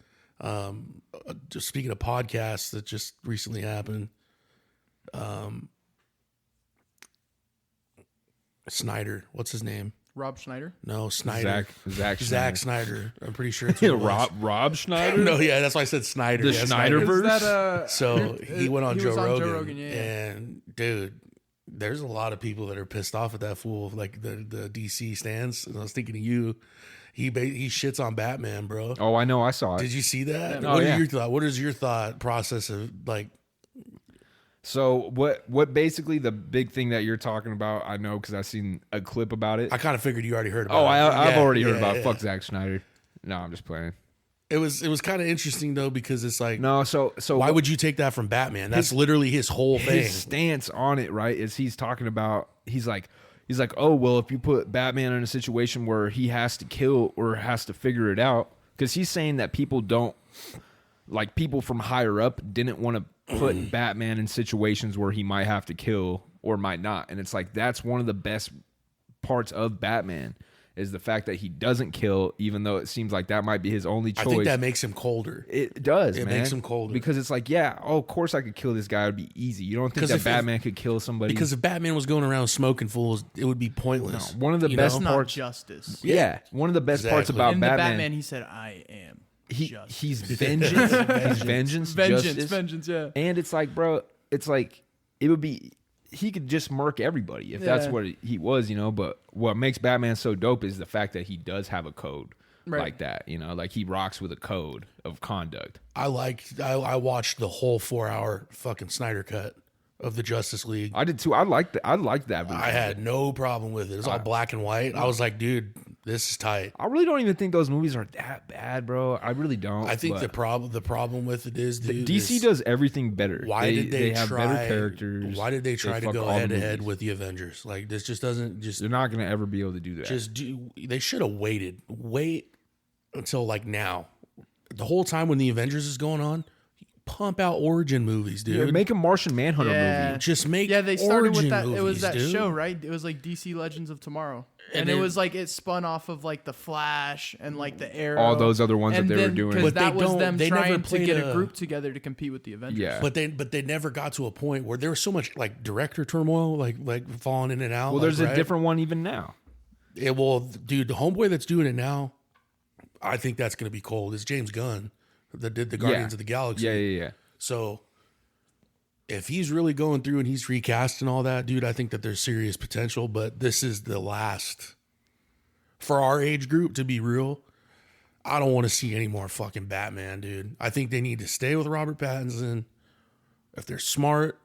just speaking of podcasts that just recently happened, Snyder, what's his name? Rob Schneider. No, Snyder. Zack Snyder. I'm pretty sure it's what it was. Rob Schneider. No, yeah, that's why I said Snyder. The Yeah, Schneiderverse? Is that, So he went on he Joe was on Rogan, Joe Rogan, yeah. and dude, there's a lot of people that are pissed off at that fool, like the DC stands. And I was thinking of you. He shits on Batman, bro. Oh, I know. I saw it. Did you see that? Oh, What are yeah. your thought? What is your thought process of like? So what basically the big thing that you're talking about, I know because I've seen a clip about it. I kind of figured you already heard about. Oh, it. I've Yeah, already heard yeah, about yeah. fuck Zack Snyder. No, I'm just playing. It was kind of interesting though because it's like, No, so why would you take that from Batman? That's literally his whole thing. his stance on it, right, is he's talking about he's like, oh, well, if you put Batman in a situation where he has to kill or has to figure it out, because he's saying that people from higher up didn't want to put Batman in situations where he might have to kill or might not. And it's like, that's one of the best parts of Batman is the fact that he doesn't kill, even though it seems like that might be his only choice. I think that makes him colder. It does, It man. makes him colder. Because it's like, yeah, of course I could kill this guy. It would be easy. You don't think 'Cause that if- Batman could kill somebody? Because if Batman was going around smoking fools, it would be pointless. One of the You best know? Not parts. justice. Yeah, one of the best parts Exactly. about In the Batman. Batman, he said, "I am justice." He's vengeance. He's vengeance. Justice. vengeance. Yeah. And it's like, bro, it's like it would be. He could just murk everybody if that's Yeah. what he was, you know. But what makes Batman so dope is the fact that he does have a code Right. like that, you know, like he rocks with a code of conduct. I watched the whole 4-hour fucking Snyder cut of the Justice League. I did too. I liked that. I liked that movie. I had no problem with it. It was all black and white. I was like, dude, this is tight. I really don't even think those movies are that bad, bro. I really don't. I think but the problem with it is, dude, DC is does everything better. why did they have try, better characters? Why did they try to fuck go all the head to head movies. with the Avengers? Like this just doesn't just They're not gonna ever be able to do that. just do. They should have waited. Wait until like now. The whole time when the Avengers is going on, pump out origin movies, dude. Yeah, make a Martian Manhunter Yeah. movie. Just make Yeah, they started with origin that. Movies, It was that dude. show, right? It was like DC Legends of Tomorrow, and it then- was like it spun off of like the Flash and like the Arrow, All those other ones that and they were then- doing. Because But that they was don't- them they never trying to played get a- a group together to compete with the Avengers. Yeah. But they never got to a point where there was so much like director turmoil, like falling in and out. Well, like, there's right? a different one even now. Yeah, well, dude, the homeboy that's doing it now, I think that's going to be cold. It's James Gunn that did the Guardians of the Galaxy. Yeah. So if he's really going through and he's recasting all that, dude, I think that there's serious potential. But this is the last for our age group, to be real. I don't want to see any more fucking Batman, dude. I think they need to stay with Robert Pattinson. If they're smart,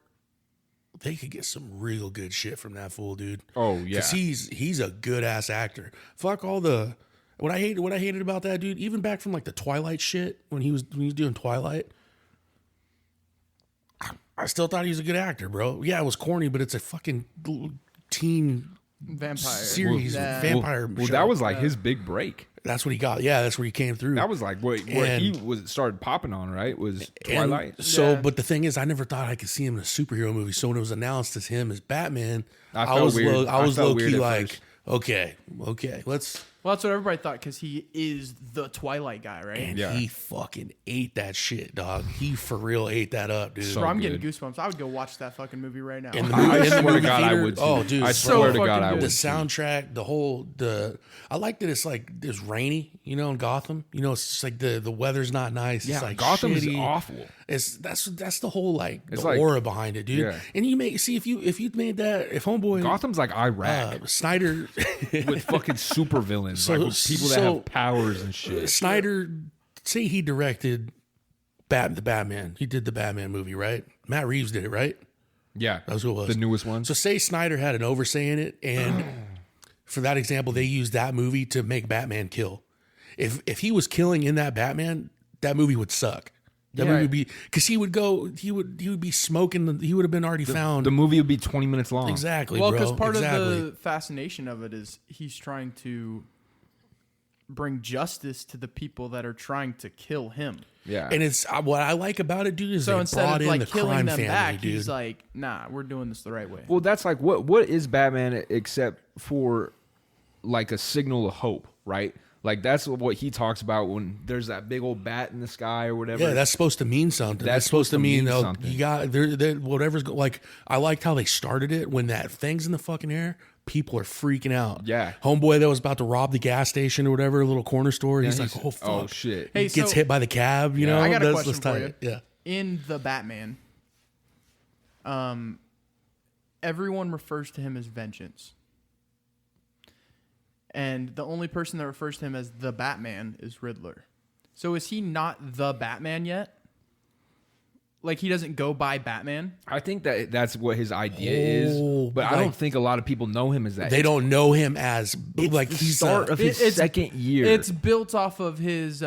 they could get some real good shit from that fool, dude. Oh, yeah. Because he's a good ass actor. Fuck all the what I hated about that dude, even back from like the Twilight shit when he was doing Twilight. I still thought he was a good actor, bro. Yeah, it was corny, but it's a fucking teen Vampire series, Yeah. vampire. Well, show. that was like his big break. That's what he got. Yeah, that's where he came through. That was like what he was started popping on, right? Was And Twilight. so, Yeah. but the thing is, I never thought I could see him in a superhero movie. So when it was announced as him as Batman, I I felt was weird. I I was felt low weird key at like, first. okay, let's. Well, that's what everybody thought because he is the Twilight guy, right? And Yeah. he fucking ate that shit, dog. He for real ate that up, dude. So Bro, I'm getting good. goosebumps. I would go watch that fucking movie right now. In the I movie, in the swear to movie God, I theater, would. oh, too. dude, I so swear to God, fucking I good. would. the too. soundtrack, I like that it's like it's rainy, you know, in Gotham. You know, it's just like the weather's not nice. Yeah, it's like Gotham is shitty. awful. That's the whole like It's the like- aura behind it, dude. Yeah. And you make see if you made that if homeboy Gotham's like Iraq Snyder with fucking super villains, So- like with people that so- have powers and shit. Snyder, say he directed the Batman. He did the Batman movie, right? Matt Reeves did it, right? Yeah, That's who it was. the newest one. So say Snyder had an oversight in it, and for that example, they used that movie to make Batman kill. If he was killing in that Batman, that movie would suck. That Yeah. movie would be because he would be smoking. He would have been already found. The movie would be 20 minutes long. Exactly, well, bro. because part exactly. of the fascination of it is he's trying to bring justice to the people that are trying to kill him. Yeah, And it's what I like about it, dude, is So they instead brought of in the like killing crime them family, back, dude. he's like, "Nah, we're doing this the right way." well, that's like what is Batman except for like a signal of hope, right? Like that's what he talks about when there's that big old bat in the sky or whatever. Yeah, that's supposed to mean something. That's supposed to mean something. You got there. Whatever's like. I liked how they started it when that thing's in the fucking air. People are freaking out. Yeah. Homeboy that was about to rob the gas station or whatever, a little corner store. He's like, oh fuck, oh shit. Hey, he gets hit by the cab. You know, I got a question for you. Yeah. In the Batman, everyone refers to him as Vengeance. And the only person that refers to him as the Batman is Riddler. So is he not the Batman yet? Like, he doesn't go by Batman? I think that's what his idea is, but I don't think a lot of people know him as that. They don't know him as like the he's start of his second year. It's built off of his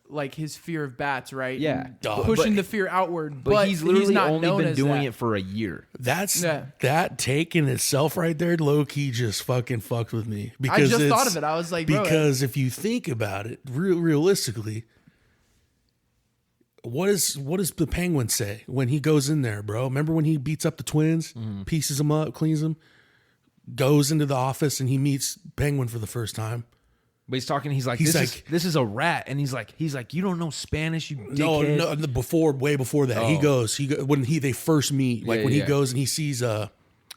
like his fear of bats, right? Yeah. And pushing the fear outward. But he's literally not only known been as doing that. it for a year. That take in itself right there, low key just fucking fucked with me. I just thought of it. I was like, bro, because if you think about it, realistically, what does the Penguin say when he goes in there, bro? Remember when he beats up the twins, pieces them up, cleans them, goes into the office and he meets Penguin for the first time. But he's talking. He's like, this is a rat, and he's like, you don't know Spanish, you dickhead. No, way before that, he goes when they first meet, like when he goes and he sees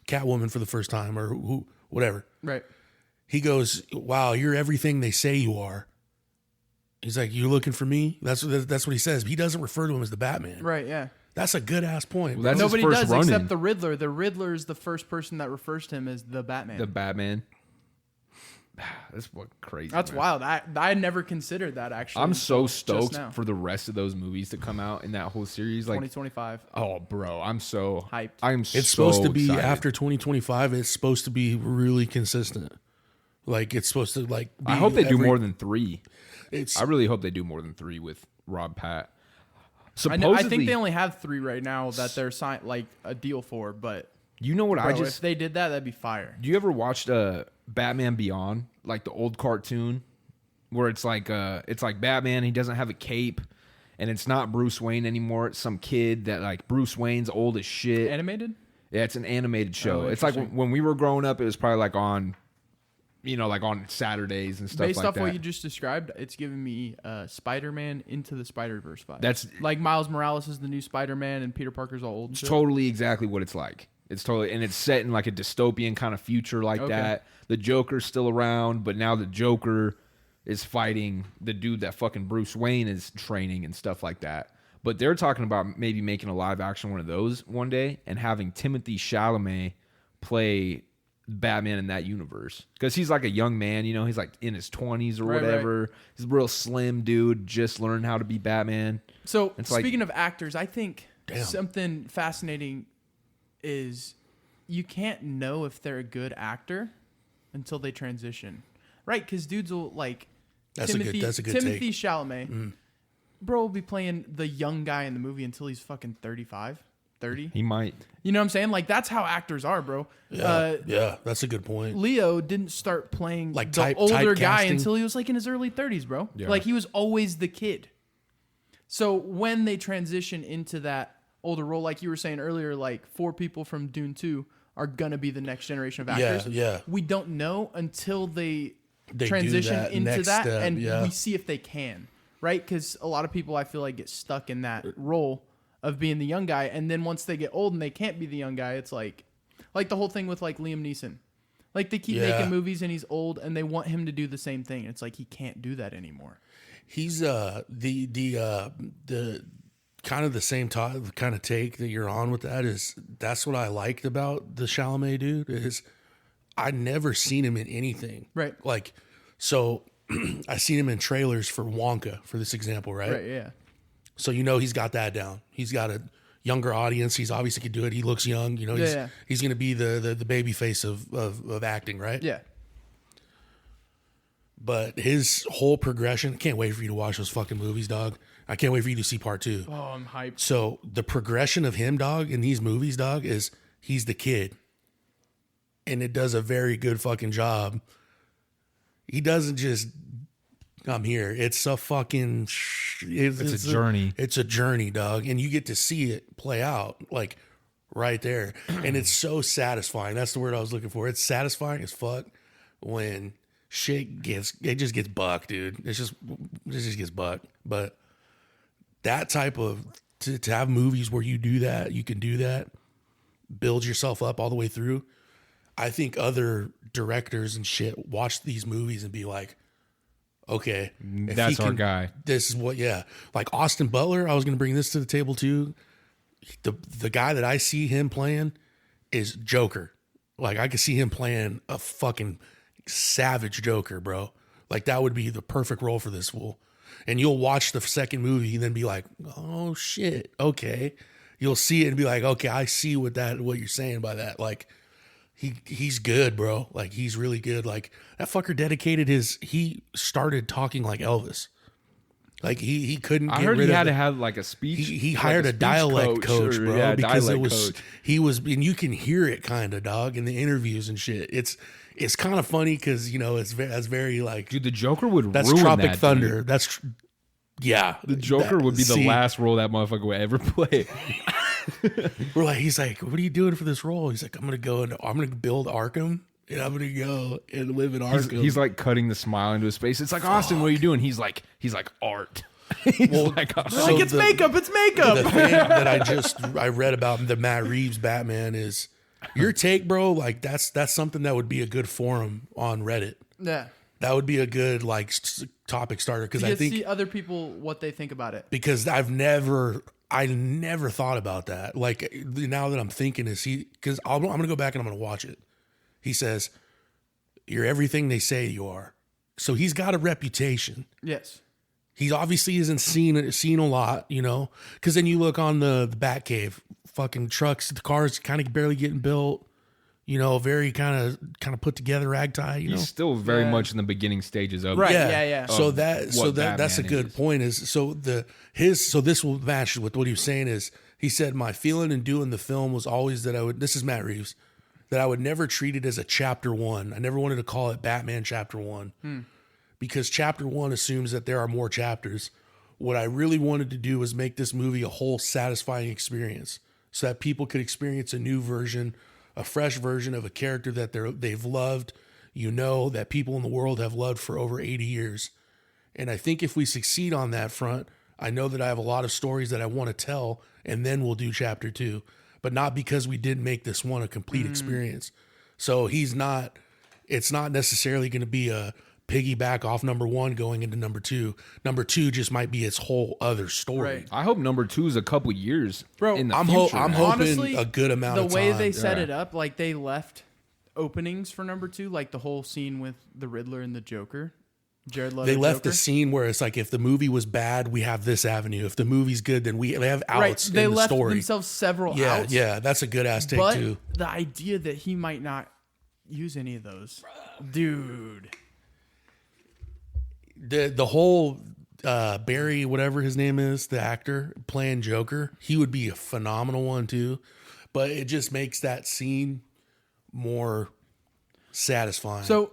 Catwoman for the first time or who, whatever. right. He goes, "Wow, you're everything they say you are." He's like, "You looking for me?" That's what he says. But he doesn't refer to him as the Batman. Right, yeah. That's a good ass point. Well, that's Nobody his first does run-in. except the Riddler. The Riddler is the first person that refers to him as the Batman. The Batman. That's what crazy. That's man. wild. I never considered that, actually. I'm so just stoked now. for the rest of those movies to come out in that whole series. Like, 2025. oh, bro, I'm so Hyped. It's supposed to be after 2025. It's supposed to be really consistent. Like it's supposed to like. Be I hope they do more than 3. It's I really hope they do more than 3 with Rob Pat. I think they only have 3 right now that they're signed like a deal for. But you know what? bro, if they did that, that'd be fire. Do you ever watched Batman Beyond, like the old cartoon, where it's like Batman, he doesn't have a cape, and it's not Bruce Wayne anymore. It's some kid that like Bruce Wayne's old as shit. Animated? Yeah, it's an animated show. Oh, it's like when we were growing up, it was probably like on, like on Saturdays and stuff Based like off that. what you just described, it's giving me Spider-Man Into the Spider-Verse vibe. That's like Miles Morales is the new Spider-Man and Peter Parker's all old. It's totally exactly what it's like. It's totally, and it's set in like a dystopian kind of future like that. The Joker's still around, but now the Joker is fighting the dude that fucking Bruce Wayne is training and stuff like that. But they're talking about maybe making a live action one of those one day and having Timothée Chalamet play Batman in that universe. Because he's like a young man, he's like in his 20s or whatever. Right. He's a real slim dude, just learned how to be Batman. So speaking of actors, I think something fascinating is you can't know if they're a good actor until they transition, right? Because dudes will like Timothée Chalamet, bro, will be playing the young guy in the movie until he's fucking 35, 30. He might. You know what I'm saying? Like that's how actors are, bro. Yeah, that's a good point. Leo didn't start playing like the older guy typecasting until he was like in his early 30s, bro. Yeah. Like he was always the kid. So when they transition into that older role, like you were saying earlier, like 4 people from Dune 2 are gonna be the next generation of actors. Yeah. We don't know until they do transition that into next that, step, and we see if they can, right? Because a lot of people I feel like get stuck in that role of being the young guy, and then once they get old and they can't be the young guy, it's like the whole thing with like Liam Neeson. Like they keep making movies and he's old, and they want him to do the same thing. It's like he can't do that anymore. He's the kind of the same kind of take that you're on with that is that's what I liked about the Chalamet dude is I never seen him in anything. Right. Like, so I seen him in trailers for Wonka for this example, right? Right, yeah. So, he's got that down. He's got a younger audience. He's obviously could do it. He looks young, he's going to be the baby face of acting, right? Yeah. But his whole progression, I can't wait for you to watch those fucking movies, dog. I can't wait for you to see part 2. Oh, I'm hyped. So the progression of him, dog, in these movies, dog, is he's the kid. And it does a very good fucking job. He doesn't just, I'm here. It's a fucking, it's a journey. It's a journey, dog. And you get to see it play out, like, right there. And it's so satisfying. That's the word I was looking for. It's satisfying as fuck when it just gets buck, dude. It just gets buck. But that type of to have movies where you do that, you can do that, build yourself up all the way through. I think other directors and shit watch these movies and be like, okay, That's our guy. This is what, yeah. Like Austin Butler, I was going to bring this to the table too. The guy that I see him playing is Joker. Like I could see him playing a fucking savage Joker, bro. Like that would be the perfect role for this fool. And you'll watch the second movie and then be like, oh shit, okay. You'll see it and be like, okay, I see what you're saying by that. Like he's good, bro. Like he's really good. Like that fucker he started talking like Elvis. Like he couldn't. I heard he had to have like a speech. He hired a dialect coach, bro, yeah, because coach. He was, and you can hear it kind of, dog, in the interviews and shit. It's kind of funny because that's very like, dude, the Joker would that's ruin Tropic that, Thunder. Dude. That's yeah, the Joker would be the last role that motherfucker would ever play. He's like, what are you doing for this role? He's like, I'm gonna build Arkham. And I'm gonna go and live in Arkham. He's like cutting the smile into his face. It's like, Austin, what are you doing? He's like art. It's makeup. It's makeup. The thing that I read about the Matt Reeves Batman is your take, bro. Like that's something that would be a good forum on Reddit. Yeah, that would be a good like topic starter because I think see other people what they think about it. Because I never thought about that. Like now that I'm thinking, because I'm gonna go back and I'm gonna watch it. He says, "You're everything they say you are." So he's got a reputation. Yes. He obviously isn't seen a lot, you know, because then you look on the Batcave, fucking trucks, the cars kind of barely getting built, you know, very kind of put together ragtag. He's still very much in the beginning stages of right. it. Yeah. So that's a good point. So this will match with what he was saying is he said my feeling in doing the film was always that this is Matt Reeves, that I would never treat it as a chapter one. I never wanted to call it Batman chapter one. Because chapter one assumes that there are more chapters. What I really wanted to do was make this movie a whole satisfying experience so that people could experience a new version, a fresh version of a character that they've loved, that people in the world have loved for over 80 years. And I think if we succeed on that front, I know that I have a lot of stories that I want to tell, and then we'll do chapter two, but not because we didn't make this one a complete experience. So it's not necessarily going to be a piggyback off number one going into number two. Number two just might be its whole other story. Right. I hope number two is a couple years, bro. In the I'm future, hoping honestly, a good amount of time. The way they set it up, like they left openings for number two, like the whole scene with the Riddler and the Joker. Jared Leto. They left Joker. the scene where it's like if the movie was bad, we have this avenue. If the movie's good, then they have outs They in the left story. themselves several outs. Yeah, that's a good ass take but too. the idea that he might not use any of those, dude. The whole Barry, whatever his name is, the actor playing Joker, he would be a phenomenal one too. But it just makes that scene more satisfying. So,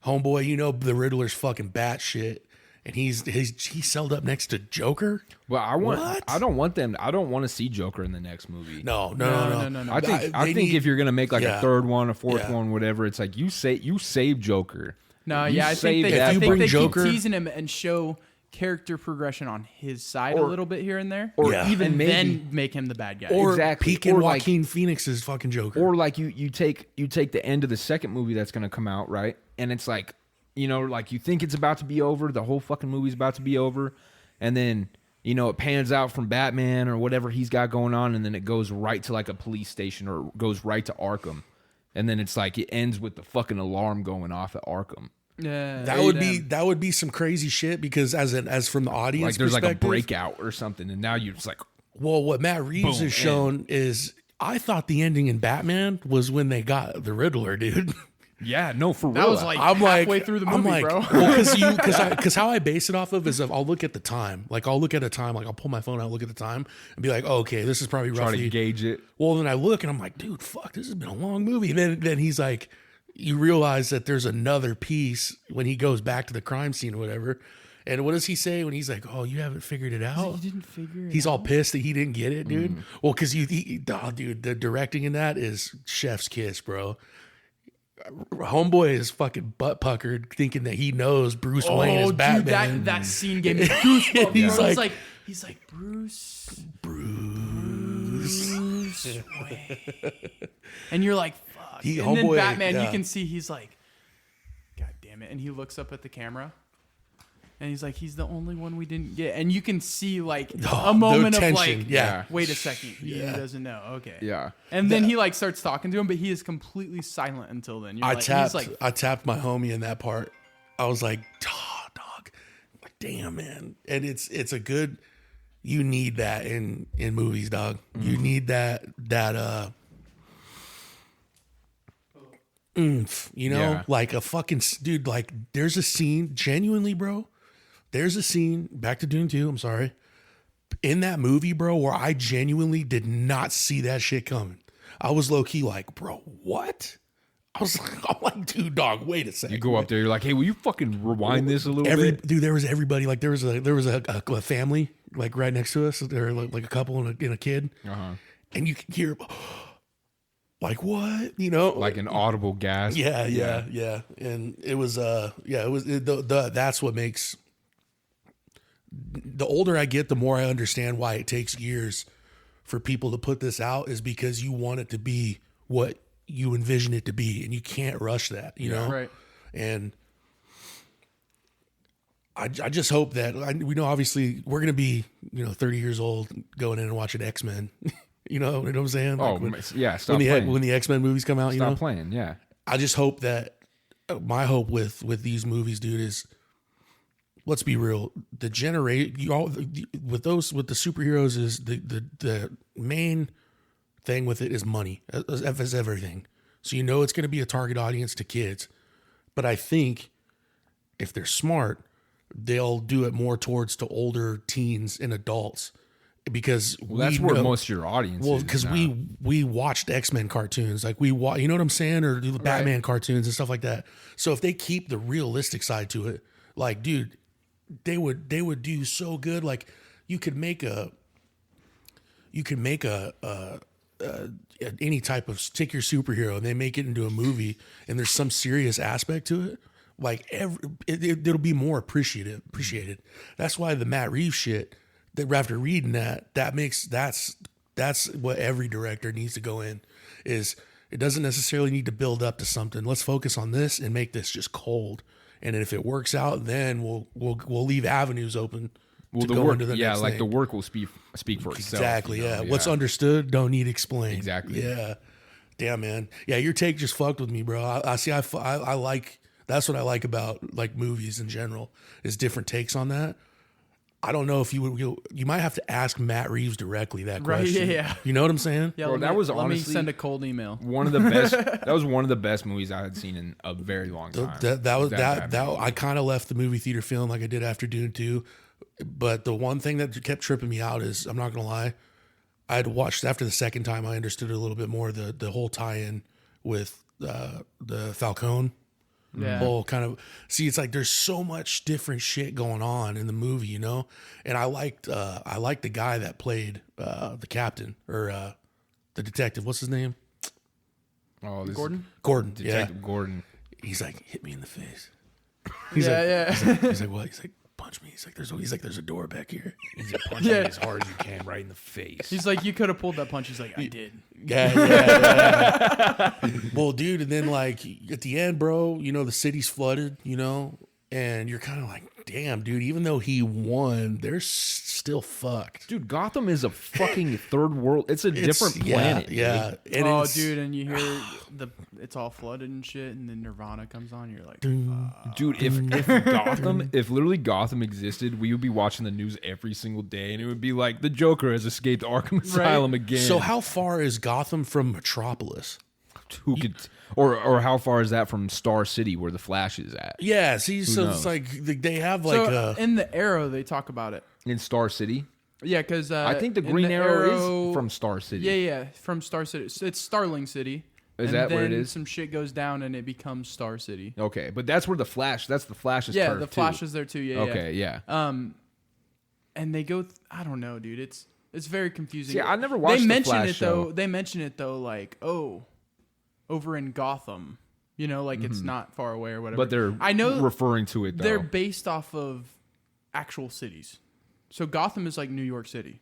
homeboy, the Riddler's fucking batshit, and he's celled up next to Joker. Well, I don't want to see Joker in the next movie. No. I think if you're gonna make like a third one, a fourth one, whatever, it's like you save Joker. No, You I think save that. they Joker, keep teasing him and show character progression on his side a little bit here and there, or even maybe then make him the bad guy. or Exactly. peeking Or like- Joaquin Phoenix's fucking Joker. Or like you take the end of the second movie that's gonna come out, right? And it's like, like you think it's about to be over, the whole fucking movie's about to be over, and then it pans out from Batman or whatever he's got going on, and then it goes right to like a police station or goes right to Arkham, and then it's like it ends with the fucking alarm going off at Arkham. Yeah, that would be some crazy shit because as from the audience Like there's like a perspective, breakout or something, and now you're just like, well, what Matt Reeves Boom, has shown is I thought the ending in Batman was when they got the Riddler, dude. yeah, no, for real. That was like halfway through the movie, bro. Because how I base it off of is I'll look at the time. Like I'll look at a time, like I'll pull my phone out, look at the time, and be like, oh, okay, this is probably try roughly to gauge it. Well, then I look and I'm like, dude, fuck, this has been a long movie. And then he's like, you realize that there's another piece when he goes back to the crime scene or whatever. And what does he say when he's like, oh, you haven't figured it out? He didn't figure it He's out. all pissed that he didn't get it, dude. Well, because dude, the directing in that is chef's kiss, bro. Homeboy is fucking butt puckered, thinking that he knows Bruce Wayne is Batman. Dude, that scene gave me goosebumps. He's like Bruce Wayne, and you're like, fuck. And then Batman, you can see he's like, God damn it, and he looks up at the camera. And he's like, he's the only one we didn't get. And you can see like a moment of like, wait a second. He doesn't know. Okay. Yeah. And then he like starts talking to him, but he is completely silent until then. I tapped my homie in that part. I was like, dog. Like, damn, man. And it's a good, you need that in movies, dog. You need that oomph, like a fucking dude. Like there's a scene, genuinely, bro. There's a scene, back to Dune 2, I'm sorry, in that movie, bro, where I genuinely did not see that shit coming. I was low-key like, bro, what? I'm like, dude, dog, wait a second. You go up there, you're like, hey, will you fucking rewind this a little bit? Dude, there was everybody, like there was a family, like right next to us. There were like a couple and a kid. Uh-huh. And you can hear, like, what? Like an audible gasp. Yeah. And it was, that's what makes... The older I get, the more I understand why it takes years for people to put this out, is because you want it to be what you envision it to be, and you can't rush that, know? Right. And I just hope that we know, obviously we're going to be, 30 years old going in and watching X-Men, you know what I'm saying? Like when the X-Men movies come out, stop playing. Yeah. I just hope that my hope with these movies, dude, is, let's be real. With the superheroes is the main thing with it is money, as everything. So it's going to be a target audience to kids, but I think if they're smart, they'll do it more towards to older teens and adults, because that's where most of your audience. Well, because we watched X-Men cartoons, like you know what I'm saying, or the Batman cartoons and stuff like that. So if they keep the realistic side to it, like, dude. They would do so good. Like you could make any type of, take your superhero and they make it into a movie, and there's some serious aspect to it. Like it'll be more appreciated. That's why the Matt Reeves shit, that after reading that's what every director needs to go in, is it doesn't necessarily need to build up to something. Let's focus on this and make this just cold. And if it works out, then we'll leave avenues open to go into the next thing. The work will speak for itself. Exactly, yeah. What's understood don't need explained. Exactly. Yeah. Damn, man. Yeah, your take just fucked with me, bro. I like, that's what I like about like movies in general, is different takes on that. I don't know if you might have to ask Matt Reeves directly that question. Yeah. You know what I'm saying? Yeah, bro, let me send a cold email. One of the best. That was one of the best movies I had seen in a very long time. I kind of left the movie theater feeling like I did after Dune 2. But the one thing that kept tripping me out is, I'm not gonna lie, I had watched after the second time, I understood a little bit more the whole tie-in with the Falcone. Yeah. Whole kind of, see, it's like there's so much different shit going on in the movie, and I liked the guy that played the captain, or the detective. What's his name? Oh, Gordon. Detective Gordon. He's like, hit me in the face. He's He's like, what? He's like, punch me. He's like, there's a door back here. He's like, punch me as hard as you can, right in the face. He's like, you could have pulled that punch. He's like, I did. Yeah. Well, dude, and then like at the end, bro, the city's flooded, and you're kind of like, damn, dude, even though he won, they're still fucked. Dude, Gotham is a fucking third world. It's a different planet. Yeah. And dude, and you hear it's all flooded and shit, and then Nirvana comes on, you're like, dude, if literally Gotham existed, we would be watching the news every single day, and it would be like, the Joker has escaped Arkham Asylum again. So how far is Gotham from Metropolis? Who could, or how far is that from Star City, where the Flash is at? Yeah, see, so it's like they have like in the Arrow they talk about it in Star City. Yeah, because I think the Green Arrow is from Star City. Yeah, from Star City. It's Starling City. Is that where it is? Some shit goes down and it becomes Star City. Okay, but that's where the Flash. That's the Flash's turf, turf the Flash is there too. Yeah. Okay, yeah. And they go. I don't know, dude. It's very confusing. Yeah, I never watched. They the mention Flash it show. though. They mention it though, like, over in Gotham, You know, like it's not far away or whatever. But they're referring to it, though. They're based off of actual cities. So Gotham is like New York City.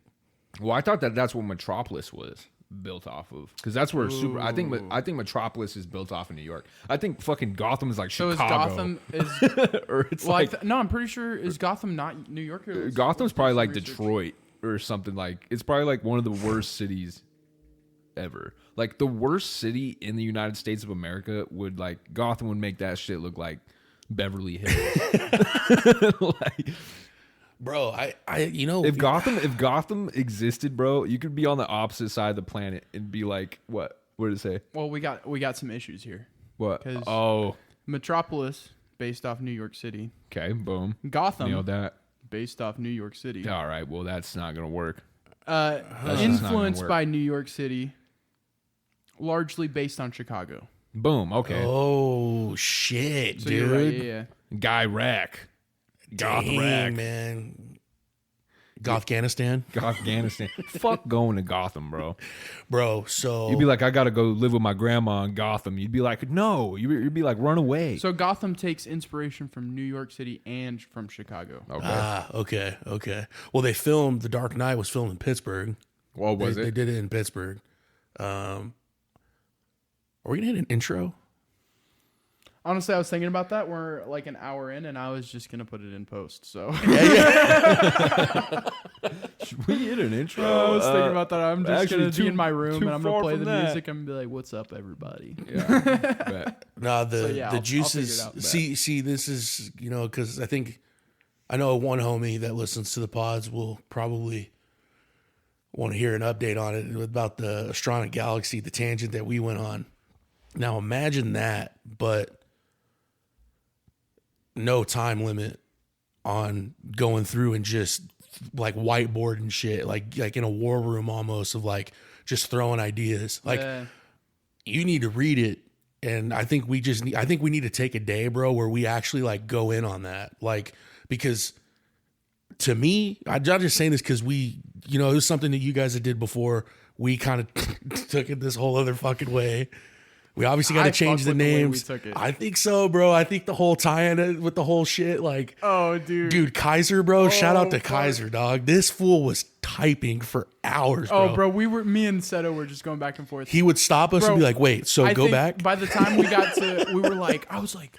Well, I thought that's what Metropolis was built off of, because that's where I think Metropolis is built off of New York. I think fucking Gotham is like So Chicago. is Gotham or it's well, like no, I'm pretty sure is Gotham not New York? Or Gotham's probably like Detroit or something. Like it's probably like one of the worst cities ever. Like the worst city in the United States of America would like Gotham would make that shit look like Beverly Hills. Like, bro, you know, if Gotham existed, bro, you could be on the opposite side of the planet and be like, what did it say? Well, we got some issues here. What? 'Cause Oh, Metropolis based off New York City. okay, boom, Gotham nailed that. based off New York City. All right, well that's not gonna work. Influenced just not gonna work. by New York City, largely based on Chicago. Boom, okay. Oh shit, So dude. you're right, yeah. Guy Rack. Goth Dang, Rack. man. Afghanistan, Afghanistan. Fuck going to Gotham, bro. bro. So You'd be like, I gotta go live with my grandma in Gotham. You'd be like, no. You'd be like, run away. So Gotham takes inspiration from New York City and from Chicago. Okay. okay. Well, they filmed The Dark Knight was filmed in Pittsburgh. What was They it? did it in Pittsburgh. Are we gonna hit an intro? Honestly, I was thinking about that. We're like an hour in, and I was just gonna put it in post. So Should we hit an intro? I was thinking about that. I'm just actually, gonna be in my room, too and I'm gonna far play from the that. music and be like, "What's up, everybody?" Yeah. Bet. No, So, yeah, the I'll juices. figure it out. See, this is because I know one homie that listens to the pods will probably want to hear an update on it about the Astronaut Galaxy, the tangent that we went on. Now imagine that, but no time limit on going through and just like whiteboard and shit, like in a war room almost, of like just throwing ideas. Like you need to read it, and I think we need to take a day, bro, where we actually like go in on that, like, because to me, I'm just saying this because it was something that you guys had did before. We kind of took it this whole other fucking way. We obviously got to change the names. The way we took it. I think so, bro. I think the whole tie-in with the whole shit, like, Oh, dude. Kaiser, bro. Shout out to fuck. Kaiser, dog. This fool was typing for hours, bro. Oh, bro. Me and Seto were just going back and forth. He would stop us Bro, and be like, "Wait, so I go think back." By the time we got to, I was like,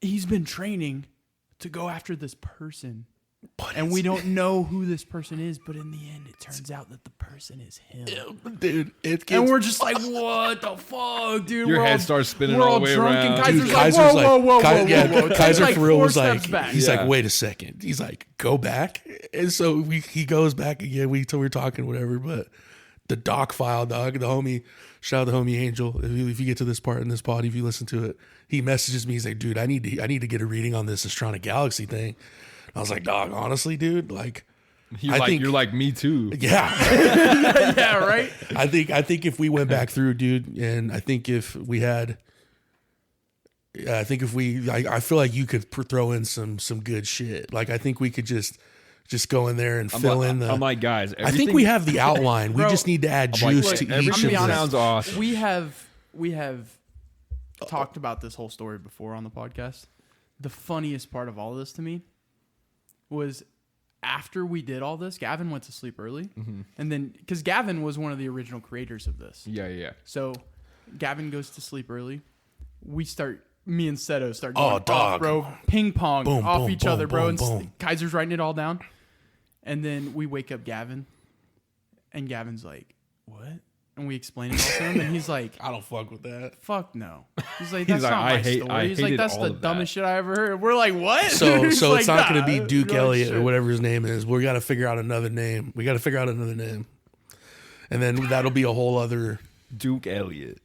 he's been training to go after this person. And we don't know who this person is, but in the end, it turns out that the person is him. Dude, And we're just like, what the fuck, dude? Your We're head all- starts spinning we're all the way drunk, around. And Kaiser's Dude, like, Kaiser's whoa. Take Kaiser like for real 4 was like, steps back. he's Yeah. like, "Wait a second." He's like, "Go back." And so he goes back again. We're talking whatever, but the doc file, dog, the homie, shout out the homie Angel. If you get to this part in this pod, if you listen to it, he messages me. He's like, "Dude, I need to get a reading on this Astronaut Galaxy thing." I was like, "Dog, honestly, dude, like." You're like me too. Yeah. Yeah, right? I think if we went back through, dude, and I think if we had, I feel like you could throw in some good shit. Like I think we could just go in there and fill in the. I'm like, guys, I think we have the outline. We Bro, just need to add I'm like, juice look, to everything each of them. sounds awesome. We have talked about this whole story before on the podcast. The funniest part of all of this to me was after we did all this, Gavin went to sleep early. And then, because Gavin was one of the original creators of this. Yeah. So Gavin goes to sleep early. Me and Seto start Oh, going dog. off, bro. Ping pong Boom, off boom, each boom, other, bro. boom, And boom. Kaiser's writing it all down. And then we wake up Gavin. And Gavin's like, what? And we explain it all to him. And he's like, I don't fuck with that. fuck no. He's like, that's like, not I my hate- story. I He's like, hated that's all the of dumbest shit I ever heard. We're like, what? So He's it's like, not going to nah. be Duke You're like, Elliott or shit. whatever his name is. We got to figure out another name. And then that'll be a whole other. Duke Elliott.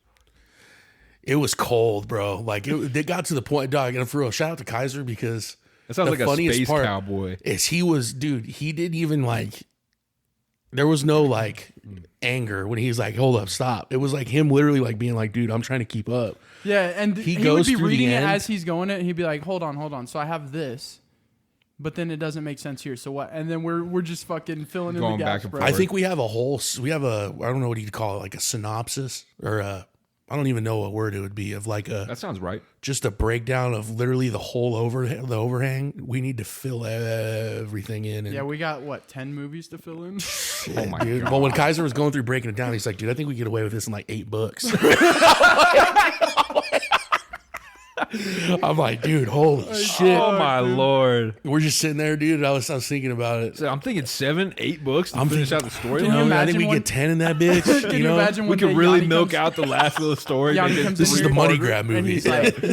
It was cold, bro. Like it got to the point, dog. And for real, shout out to Kaiser because That sounds the like a funniest space part cowboy. is he didn't even like. There was no like anger when he's like, "Hold up, stop." It was like him literally like being like, "Dude, I'm trying to keep up." Yeah, and He he goes would be through the reading it end. as he's going it. And he'd be like, hold on. So I have this, but then it doesn't make sense here. So what? And then we're just fucking filling in Going the back gaps, and bro. forth. I think we have a I don't know what you'd call it, like a synopsis or I don't even know what word it would be, of like That sounds right. just a breakdown of literally the whole the overhang. We need to fill everything in. And Yeah, we got what 10 movies to fill in. Oh my dude. god. Well, when Kaiser was going through breaking it down, he's like, dude, I think we get away with this in like 8 books. I'm like, dude, holy shit. Oh my lord. We're just sitting there, dude. And I was thinking about it. So I'm thinking 7, 8 books to finish out the story. Can you I imagine think we one- get 10 in that bitch. Can you imagine We one could day really Yanni milk comes- out the last little story. Yanni make it comes This in is here the money and grab movie. he's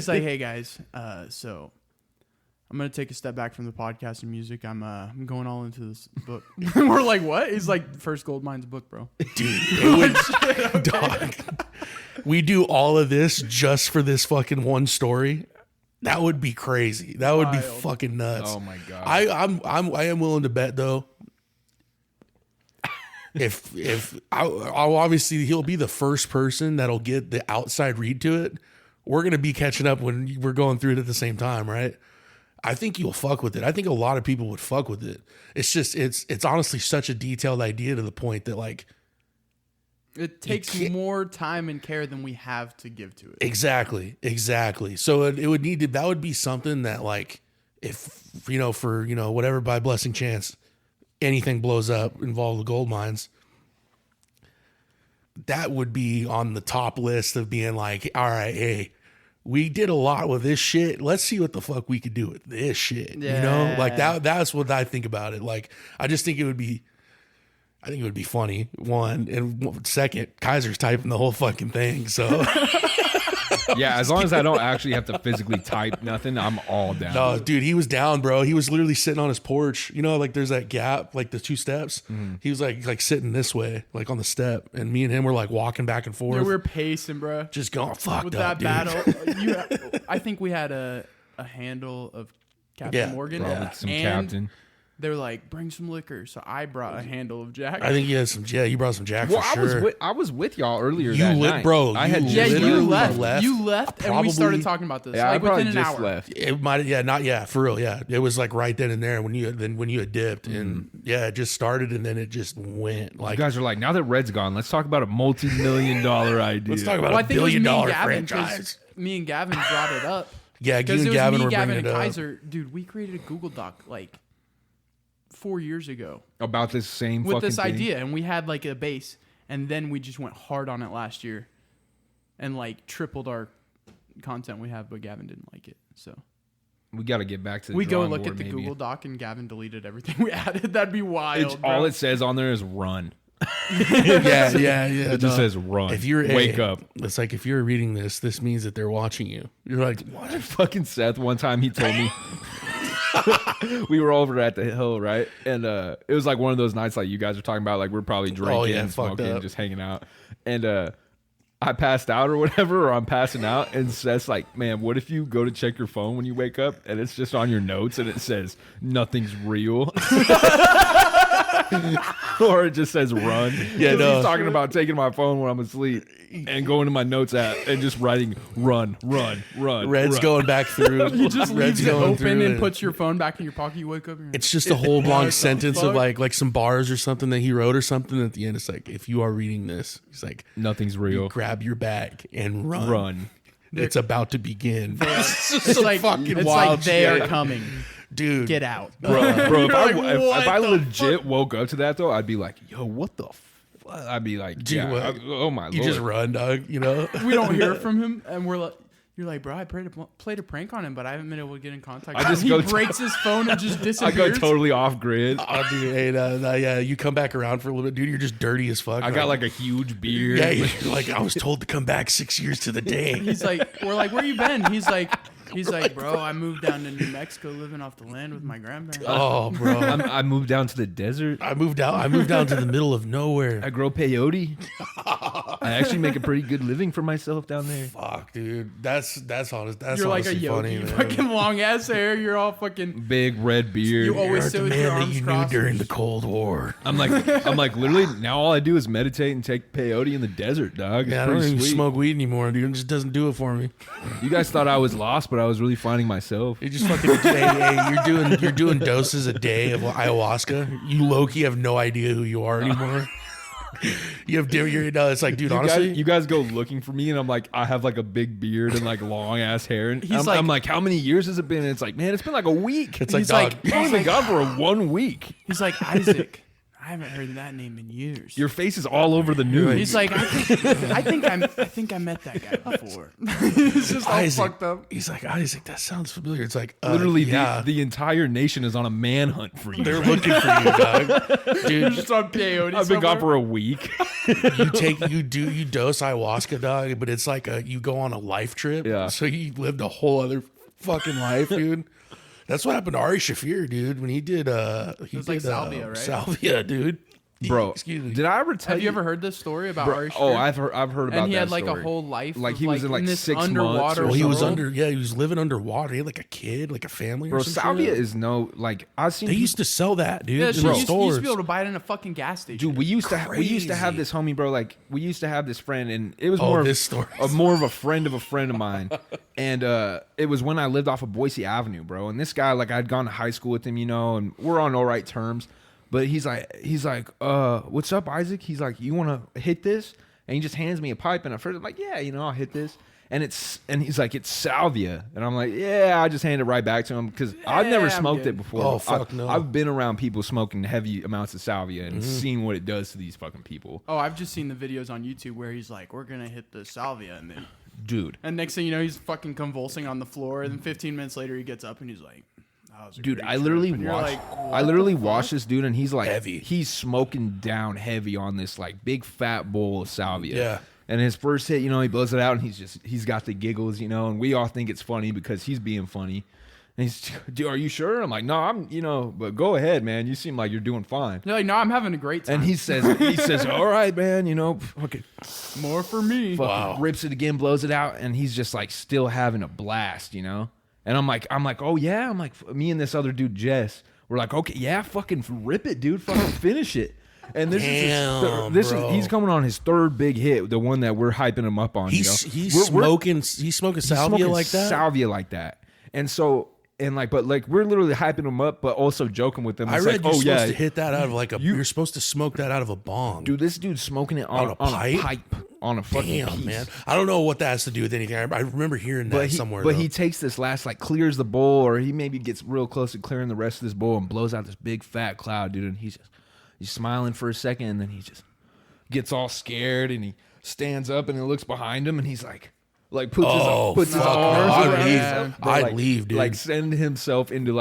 like, hey guys, so I'm gonna take a step back from the podcast and music. I'm going all into this book. We're like, what? He's like, first gold mine's book, bro. Dude, it would, dog. We do all of this just for this fucking one story. That would be crazy. That would be Wild. fucking nuts. Oh my god. I am willing to bet though. If I'll obviously he'll be the first person that'll get the outside read to it. We're gonna be catching up when we're going through it at the same time, right? I think you'll fuck with it. I think a lot of people would fuck with it. It's just it's honestly such a detailed idea to the point that like It takes can't- more time and care than we have to give to it. exactly. So it would need to that would be something that like if for whatever by blessing chance anything blows up involve the gold mines, that would be on the top list of being like, all right, hey, we did a lot with this shit. Let's see what the fuck we could do with this shit. Yeah. Like that's what I think about it. Like, I just think it would be funny. One, and second, Kaiser's typing the whole fucking thing. So Yeah, as long as I don't actually have to physically type nothing, I'm all down. no, dude, he was down, bro. He was literally sitting on his porch. Like there's that gap, like the 2 steps. He was like sitting this way, like on the step, and me and him were like walking back and forth, Yeah, we were pacing, bro. just going fucked With up, that dude. battle, I think we had a handle of Captain Yeah, Morgan. Probably some and captain. they were like, bring some liquor. So I brought a handle of Jack. I think he had some. Yeah, you brought some Jack Well, for sure. I was with y'all earlier You that lit- night. bro, I you had lit- yeah, just you literally left. left. You left, and we Probably- started talking about this. Yeah, I like probably within an just hour. left. It might, for real, yeah. It was like right then and there when you had dipped, and yeah, it just started, and then it just went You like. guys are like, now that Red's gone, let's talk about a multi-million-dollar idea. Let's talk about Well, I a think it was $1 me billion and Gavin, 'cause franchise. me and Gavin brought it up. Yeah, you Because and it was Gavin me, were Gavin, bringing and it up. Kaiser. Dude, we created a Google Doc like 4 years ago about this same with fucking this thing. idea, and we had like a base, and then we just went hard on it last year, and like tripled our content we have, but Gavin didn't like it. So We got to get back to the we go drawing look board, at the maybe. Google Doc, and Gavin deleted everything we added. That'd be wild. All bro. it says on there is run. yeah. It just says run. If you're Wake up. it's like if you're reading this means that they're watching you. You're like, what? Fucking Seth, one time he told me we were over at the hill, right? And it was like one of those nights like you guys are talking about, like we're probably drinking, yeah, fucked smoking, up. just hanging out. And I passed out or whatever, or I'm passing out, and Seth's like, man, what if you go to check your phone when you wake up and it's just on your notes and it says nothing's real? Or it just says run. Yeah, 'Cause no. he's talking about taking my phone when I'm asleep and going to my notes app and just writing run. Red's run. going back through. He just Red's leaves it going open through and puts your phone back in your pocket. You wake up. And you're It's just a whole What long the sentence of fuck? like some bars or something that he wrote or something. At the end, it's like, if you are reading this, he's like, Nothing's real. grab your bag and run. Run. It's about to begin. it's like fucking it's wild like they shit. are coming. Dude. Get out. Bro, if You're I, like, if what I the legit woke up to that though, I'd be like, yo, what the fuck? I'd be like, Dude, yeah, what? oh my You lord. just run, dog, you know? We don't hear from him, and we're like, you're like, bro, I played a prank on him, but I haven't been able to get in contact. I just he go breaks his phone and just I disappears. go totally off grid. Oh, dude, hey, yeah, you come back around for a little bit, dude. You're just dirty as fuck. I got like a huge beard. yeah, you're like, I was told to come back 6 years to the day. He's like, we're like, where you been? He's like, bro, I moved down to New Mexico, living off the land with my grandparents. Oh, bro, I moved down to the desert. I moved down to the middle of nowhere. I grow peyote. I actually make a pretty good living for myself down there. Fuck, dude, that's honest. That's You're like a honestly funny, yogi, man. fucking long ass hair. You're all fucking. Big red beard. You always You're sit the with your man that arms you knew crossed. during the Cold War. I'm like literally now all I do is meditate and take peyote in the desert, dog. It's Yeah, I don't pretty even sweet. smoke weed anymore, dude. It just doesn't do it for me. You guys thought I was lost, but I was really finding myself. You just fucking hey, you're doing doses a day of ayahuasca. You low-key have no idea who you are anymore. You have different. It's like, dude, You honestly, guys, you guys go looking for me, and I'm like, I have like a big beard and like long ass hair, and He's I'm like, how many years has it been? And it's like, man, it's been like a week. it's like, he's dog, like- You only been gone for 1 week. He's like, Isaac, I haven't heard that name in years. Your face is all over the news. He's like, I think I met that guy before. He's just all Isaac. fucked up. He's like, Isaac, that sounds familiar. It's like, literally yeah, the entire nation is on a manhunt for you. they're looking for you, dog. Dude, Just on peyote. I've been gone somewhere. for a week. you dose ayahuasca, dog, but it's like you go on a life trip. Yeah. So you lived a whole other fucking life, dude. That's what happened to Ari Shafir, dude, when he did was like salvia, right? Salvia, dude. Bro, Excuse me. did I ever tell Have you ever heard this story about Bro, Ari oh, Shaffir? I've heard about And he that had like story. a whole life. Like of, he was in like this 6 months. underwater. or Well, he was something. he was living underwater. He had like a kid, like a family Bro, or something. salvia is no like I've seen. They people- used to sell that, dude, Yeah, in so the you used to stores. be able to buy it in a fucking gas station. Dude, we used to have Crazy. this homie, bro. Like we used to have this friend, and it was Oh, more of, this story. more of a friend of mine. And it was when I lived off of Boise Avenue, bro. And this guy, like, I'd gone to high school with him, you know, and we're on all right terms. But he's like, what's up, Isaac? He's like, you want to hit this? And he just hands me a pipe, and at first I'm like, yeah, you know, I'll hit this. And he's like, it's salvia, and I'm like, yeah. I just hand it right back to him because I've never Yeah, I'm smoked good. it before. Oh, fuck no. I've been around people smoking heavy amounts of salvia and seen what it does to these fucking people. Oh, I've just seen the videos on YouTube where he's like, "We're gonna hit the salvia," and then, Dude, next thing you know, he's fucking convulsing on the floor. And then 15 minutes later, he gets up and he's like, "That was a dude, great I literally trip." And you're watched. like, I literally watched this dude, and he's like, Heavy. He's smoking down heavy on this like big fat bowl of salvia. Yeah. And his first hit, you know, he blows it out, and he's got the giggles, you know, and we all think it's funny because he's being funny. And he's, dude, are you sure? I'm like, no, I'm, you know, but go ahead, man. You seem like you're doing fine. You're like, "No, I'm having a great time." And he says, all right, man, you know, fucking more for me. fucking rips it again, blows it out, and he's just like still having a blast, you know. And I'm like, oh yeah, I'm like, me and this other dude Jess, we're like, okay, yeah, fucking rip it, dude, fucking finish it. And this Damn, is bro. he's coming on his third big hit, the one that we're hyping him up on. He's you know? he's smoking salvia smoking like that. salvia like that, and so. And like, but like, we're literally hyping him up, but also joking with him. I It's read like, you're oh supposed yeah, to hit that out of like you're supposed to smoke that out of a bong. dude, this dude's smoking it on a a pipe? pipe, on a fucking Damn, piece. man. I don't know what that has to do with anything. I remember hearing that somewhere. But though. he takes this last, like, clears the bowl, or he maybe gets real close to clearing the rest of this bowl and blows out this big fat cloud, dude. And he's smiling for a second, and then he just gets all scared, and he stands up and he looks behind him, and he's like puts his fuck arms no. I'd around leave. him. I'd Like- leave, dude. Like send himself into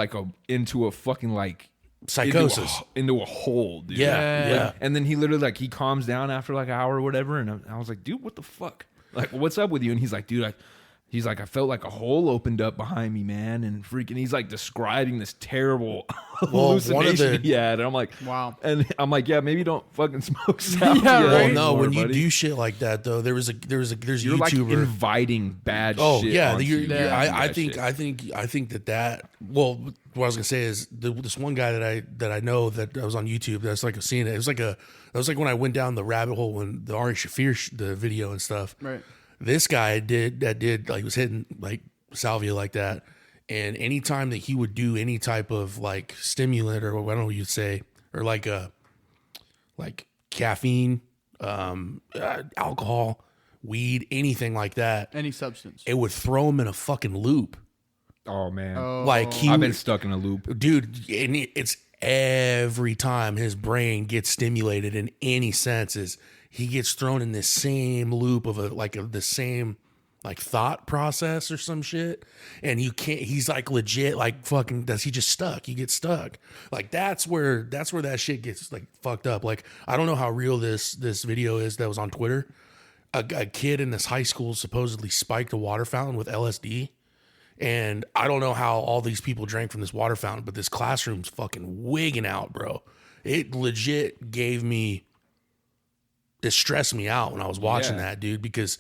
a fucking like Psychosis. into a hole, dude. Yeah. And then he literally like he calms down after like an hour or whatever, and I was like, dude, what the fuck? Like, what's up with you? And he's like, dude, he's like, I felt like a hole opened up behind me, man, and freaking. He's like describing this terrible hallucination he had, and I'm like, Wow. And I'm like, yeah, maybe don't fucking smoke salvia. Yeah, right. Well, anymore, no, when you buddy. do shit like that though, there's a you're like YouTuber. inviting bad Oh shit. yeah, onto you're, you. you're- Yeah, I that think shit. I think that. Well, what I was gonna say is this one guy that I know that was on YouTube. That's like seeing it. It was like when I went down the rabbit hole when the Ari Shafir the video and stuff. Right. This guy did like was hitting like salvia like that, and anytime that he would do any type of like stimulant or I don't know what you'd say or like caffeine, alcohol, weed, anything like that, Any substance. it would throw him in a fucking loop. Oh man, Like he I've would, been stuck in a loop. dude, and it's every time his brain gets stimulated in any senses, he gets thrown in this same loop of the same like thought process or some shit. And you can't, he's like legit, like fucking, does he just stuck? You get stuck. Like that's where that shit gets like fucked up. Like, I don't know how real this video is that was on Twitter. A kid in this high school supposedly spiked a water fountain with LSD. And I don't know how all these people drank from this water fountain, but this classroom's fucking wigging out, bro. It legit it stressed me out when I was watching Yeah. that, dude, because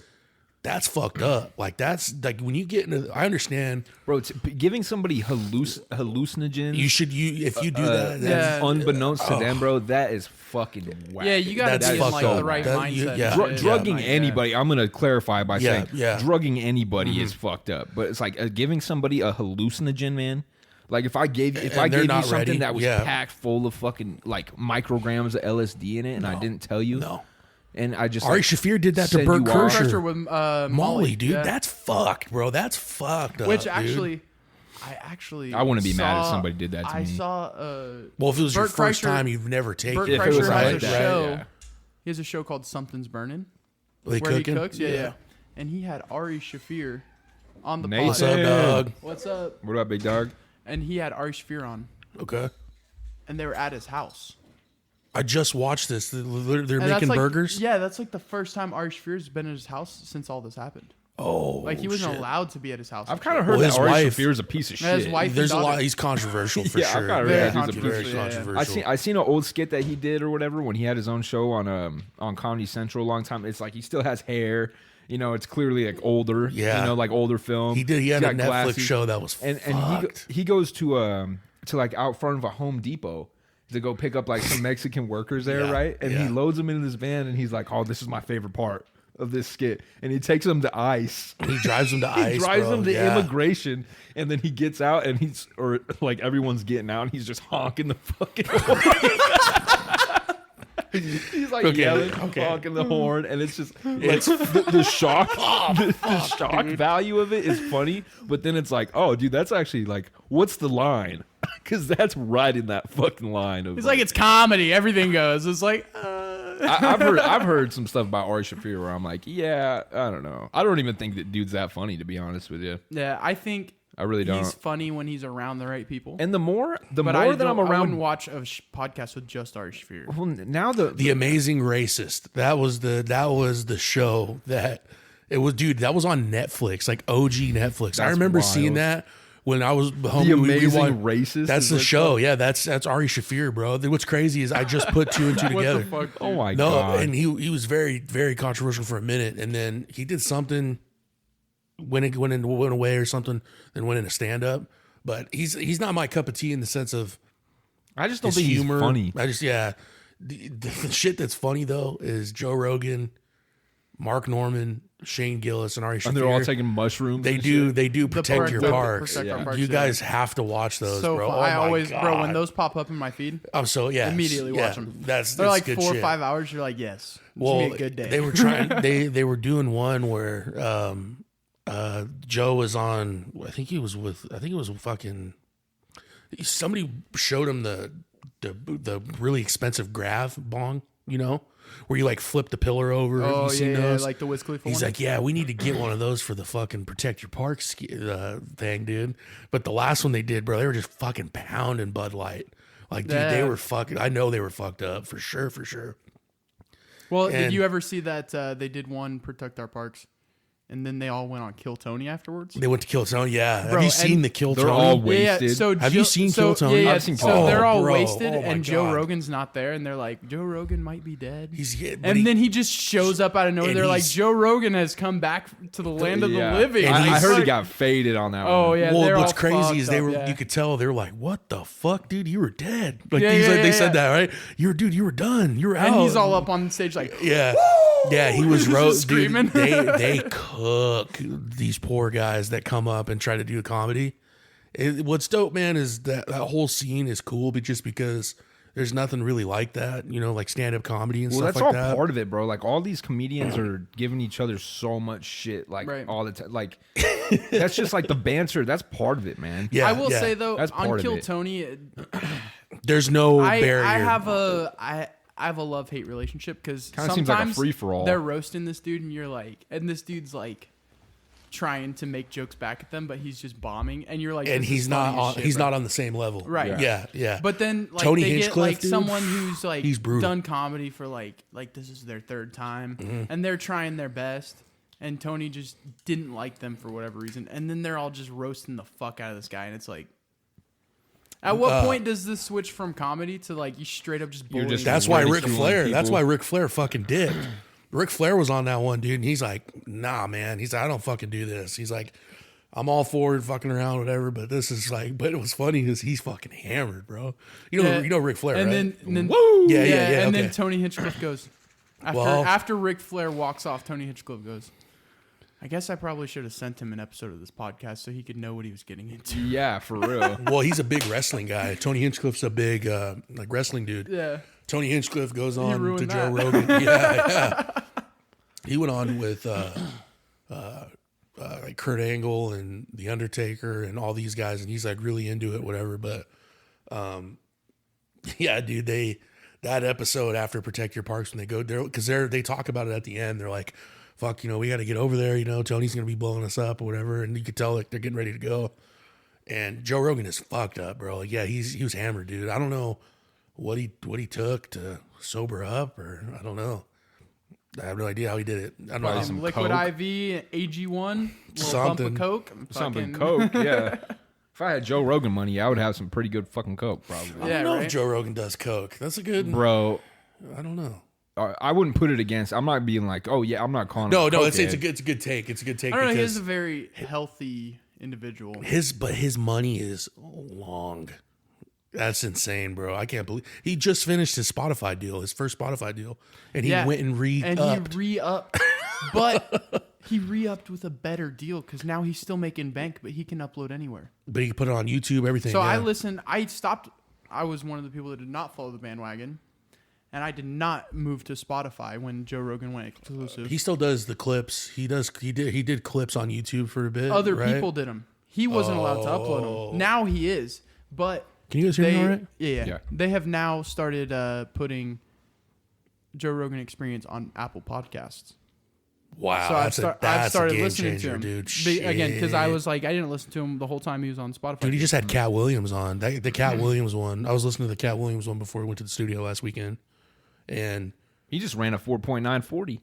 that's fucked up. Like that's like when you get into, I understand Bro, it's giving somebody hallucinogens. if you do that, Yeah. unbeknownst to them, bro, that is fucking whack. Yeah, you gotta That's be in fucked like up. the right That- you- mindset. yeah. and Dru- shit. drugging Like, anybody, I'm gonna clarify by Yeah, saying yeah. drugging anybody is fucked up. But it's like giving somebody a hallucinogen, man. Like if I gave you not something ready. that was Yeah. packed full of fucking like micrograms of LSD in it, and I didn't tell you, and I just Ari Shaffir did that to send Burt you off. Kreischer. with Molly, dude, yeah. that's fucked, bro. That's fucked up. Which dude. I wouldn't be mad if somebody did that to me. I saw well, if it was your Burt first Kreischer- time you've never taken Burt it, If it was Kreischer right, has a right, show. yeah. He has a show called Something's Burning, Are they where cooking? he cooks. Yeah. And he had Ari Shaffir on the Nathan. What's pod. up, dog? What's up? What up, big dog? And he had Ari Shaffir on, Okay. and they were at his house. I just watched this. They're And making that's like, burgers. Yeah, that's like the first time Ari Shaffir's been at his house since all this happened. Oh, Like he wasn't shit. allowed to be at his house. I've and kind of shit. heard Well, that his Ari wife- Shaffir is a piece of Yeah, his shit. wife- There's a daughter. lot. He's controversial for Yeah, I've sure. kinda Very realized he's a controversial, piece of yeah, shit. yeah. controversial. I seen an old skit that he did or whatever when he had his own show on Comedy Central a long time. It's like he still has hair. You know, it's clearly like older. Yeah. You know, like older film. He did. He had He's a got Netflix glasses. show that was and fucked. he goes to like out front of a Home Depot to go pick up like some Mexican workers there, Yeah, right? And he yeah. loads them into this van, and he's like, "Oh, this is my favorite part of this skit." And he takes them to ICE. He drives them to He ICE. drives bro. them to Yeah. immigration, and then he gets out, and or like everyone's getting out, and he's just honking the fucking He's like yelling, honking the horn, and it's just like the shock, the shock value of it is funny. But then it's like, oh, dude, that's actually like, what's the line? Because that's right in that fucking line. Of He's like, it's comedy. Everything goes. It's like, I've heard some stuff about Ari Shaffir where I'm like, yeah, I don't know. I don't even think that dude's that funny, to be honest with you. yeah, I think I really don't. he's funny when he's around the right people. And the more but that I I'm wouldn't around, watch a podcast with just Ari Shaffir. well, now The Amazing Racist. That was the show that it was, dude. That was on Netflix, like OG Netflix. I That's remember wild. seeing that when I was home. The we Amazing watched- Racist That's is the what it's show. called? Yeah, that's Ari Shaffir, bro. What's crazy is I just put two and two What the together. fuck? oh my No, god, and he was very very controversial for a minute, and then he did something when it went away or something, then went into stand up. But he's not my cup of tea in the sense of I just don't his think humor. he's funny. I just the shit that's funny though is Joe Rogan, Mark Norman, Shane Gillis, and Ari Shaffir. And they're all taking mushrooms. They and do shit. they do protect your parks. Protect our parks, You yeah. guys have to watch those, So bro. fun. Oh I my always, God. bro, when those pop up in my feed, I'm so immediately watch them. That's they're like good 4 or shit. 5 hours. You're like, yes, it's Well, gonna be a good day. they were trying. they were doing one where Joe was on. I think it was fucking. Somebody showed him the really expensive grav bong. You know, where you like flip the pillar over. oh you seen yeah, those? like the Wiz Khalifa He's one. like, yeah, we need to get one of those for the fucking protect your parks thing, dude. But the last one they did, bro, they were just fucking pounding Bud Light. Like, dude, they Yeah. were fucking. I know they were fucked up for sure, for sure. Well, did and- you ever see that they did one protect our parks, and then they all went on Kill Tony afterwards? They went to Kill Tony. Yeah, Bro, have you seen and the Kill they're Tony? all wasted. Yeah, so Have you seen Kill Tony? Yeah, yeah, I've seen so Kill Tony. they're all Bro, wasted, oh my and Joe God. Rogan's not there, and they're like, Joe Rogan might be dead. And Then he just shows up out of nowhere. and They're like, he's- Joe Rogan has come back to the land of Yeah. the living. And I he's heard he like- got faded on that Oh one. yeah. well, they're what's all crazy is fucked they up, were. yeah. You could tell they were like, "What the fuck, dude? You were dead." Like Yeah, these, yeah, like, they yeah, said yeah. that, right? You were done. You're out. and he's all up on stage like, Yeah, yeah. He was Just dude, screaming. they cook these poor guys that come up and try to do comedy. What's dope, man, is that whole scene is cool, but just because there's nothing really like that, you know, like stand up comedy and Well, stuff that's like all that. part of it, bro. Like all these comedians are giving each other so much shit, like Right. all the time. Like that's just like the banter. That's part of it, man. Yeah, I will yeah. say though, That's part on of Kill it. Tony, There's no barrier. I have a love hate relationship because Kinda seems like a free-for-all. They're roasting this dude, and you're like, and this dude's like trying to make jokes back at them, but he's just bombing, and you're like, and this he's is not funny as on. shit, He's bro. not on the same level. Right. Yeah. But then, like, Tony they get Hinchcliffe, like dude, someone who's like he's brutal. done comedy for like this is their third time, Mm-hmm. and they're trying their best, and Tony just didn't like them for whatever reason, and then they're all just roasting the fuck out of this guy, and it's like, at what point does this switch from comedy to like you straight up just bullying? just- That's why Ric ridiculing Flair. people. That's why Ric Flair fucking dipped. Ric Flair was on that one, dude, and he's like, "Nah, man." He's like, "I don't fucking do this." He's like, "I'm all for it, fucking around, whatever." But this is like, but it was funny because he's fucking hammered, bro. You know Ric Flair, and right? then Woo! Yeah, and okay. then Tony Hinchcliffe goes after Well- after Ric Flair walks off. Tony Hinchcliffe goes, I guess I probably should have sent him an episode of this podcast so he could know what he was getting into. Yeah, for real. Well, he's a big wrestling guy. Tony Hinchcliffe's a big like wrestling dude. Yeah. Tony Hinchcliffe goes on to ruined Joe that. Rogan. Yeah. He went on with like Kurt Angle and The Undertaker and all these guys, and he's like really into it, whatever. But yeah, dude, that episode after Protect Your Parks when they go there because they talk about it at the end. They're like, "Fuck, we got to get over there. Tony's gonna be blowing us up or whatever," and you could tell like they're getting ready to go. And Joe Rogan is fucked up, bro. Like, yeah, he was hammered, dude. I don't know what he took to sober up, or I don't know. I have no idea how he did it. I don't know. Some Liquid Coke. IV, AG1, little Something. bump of Coke. Something fucking- Coke, yeah. If I had Joe Rogan money, I would have some pretty good fucking Coke, probably. I Yeah, don't know right? if Joe Rogan does coke. That's a good. Bro, I don't know. I wouldn't put it against. I'm not being like, oh yeah, I'm not calling. No, him no, a it's a cokehead. good take. It's a good take I don't know. because He's a very healthy individual. his money is long. That's insane, bro. I can't believe he just finished his Spotify deal, his first Spotify deal, and he went and re-upped. he re-upped, but he re-upped with a better deal because now he's still making bank, but he can upload anywhere. But he can put it on YouTube, everything. So yeah. I listened. I stopped. I was one of the people that did not follow the bandwagon, and I did not move to Spotify when Joe Rogan went exclusive. He still does the clips. He did clips on YouTube for a bit. Other right? people did them. He wasn't allowed to upload them. Now he is, but Can you guys hear me all right? Yeah. They have now started putting Joe Rogan Experience on Apple Podcasts. Wow, So that's I've started a game listening changer, to him, dude. again, because I Shit. was like, I didn't listen to him the whole time he was on Spotify. Dude, he just had Cat Williams on. The Cat Williams one. I was listening to the Cat Williams one before we went to the studio last weekend. And He just ran a 4.940.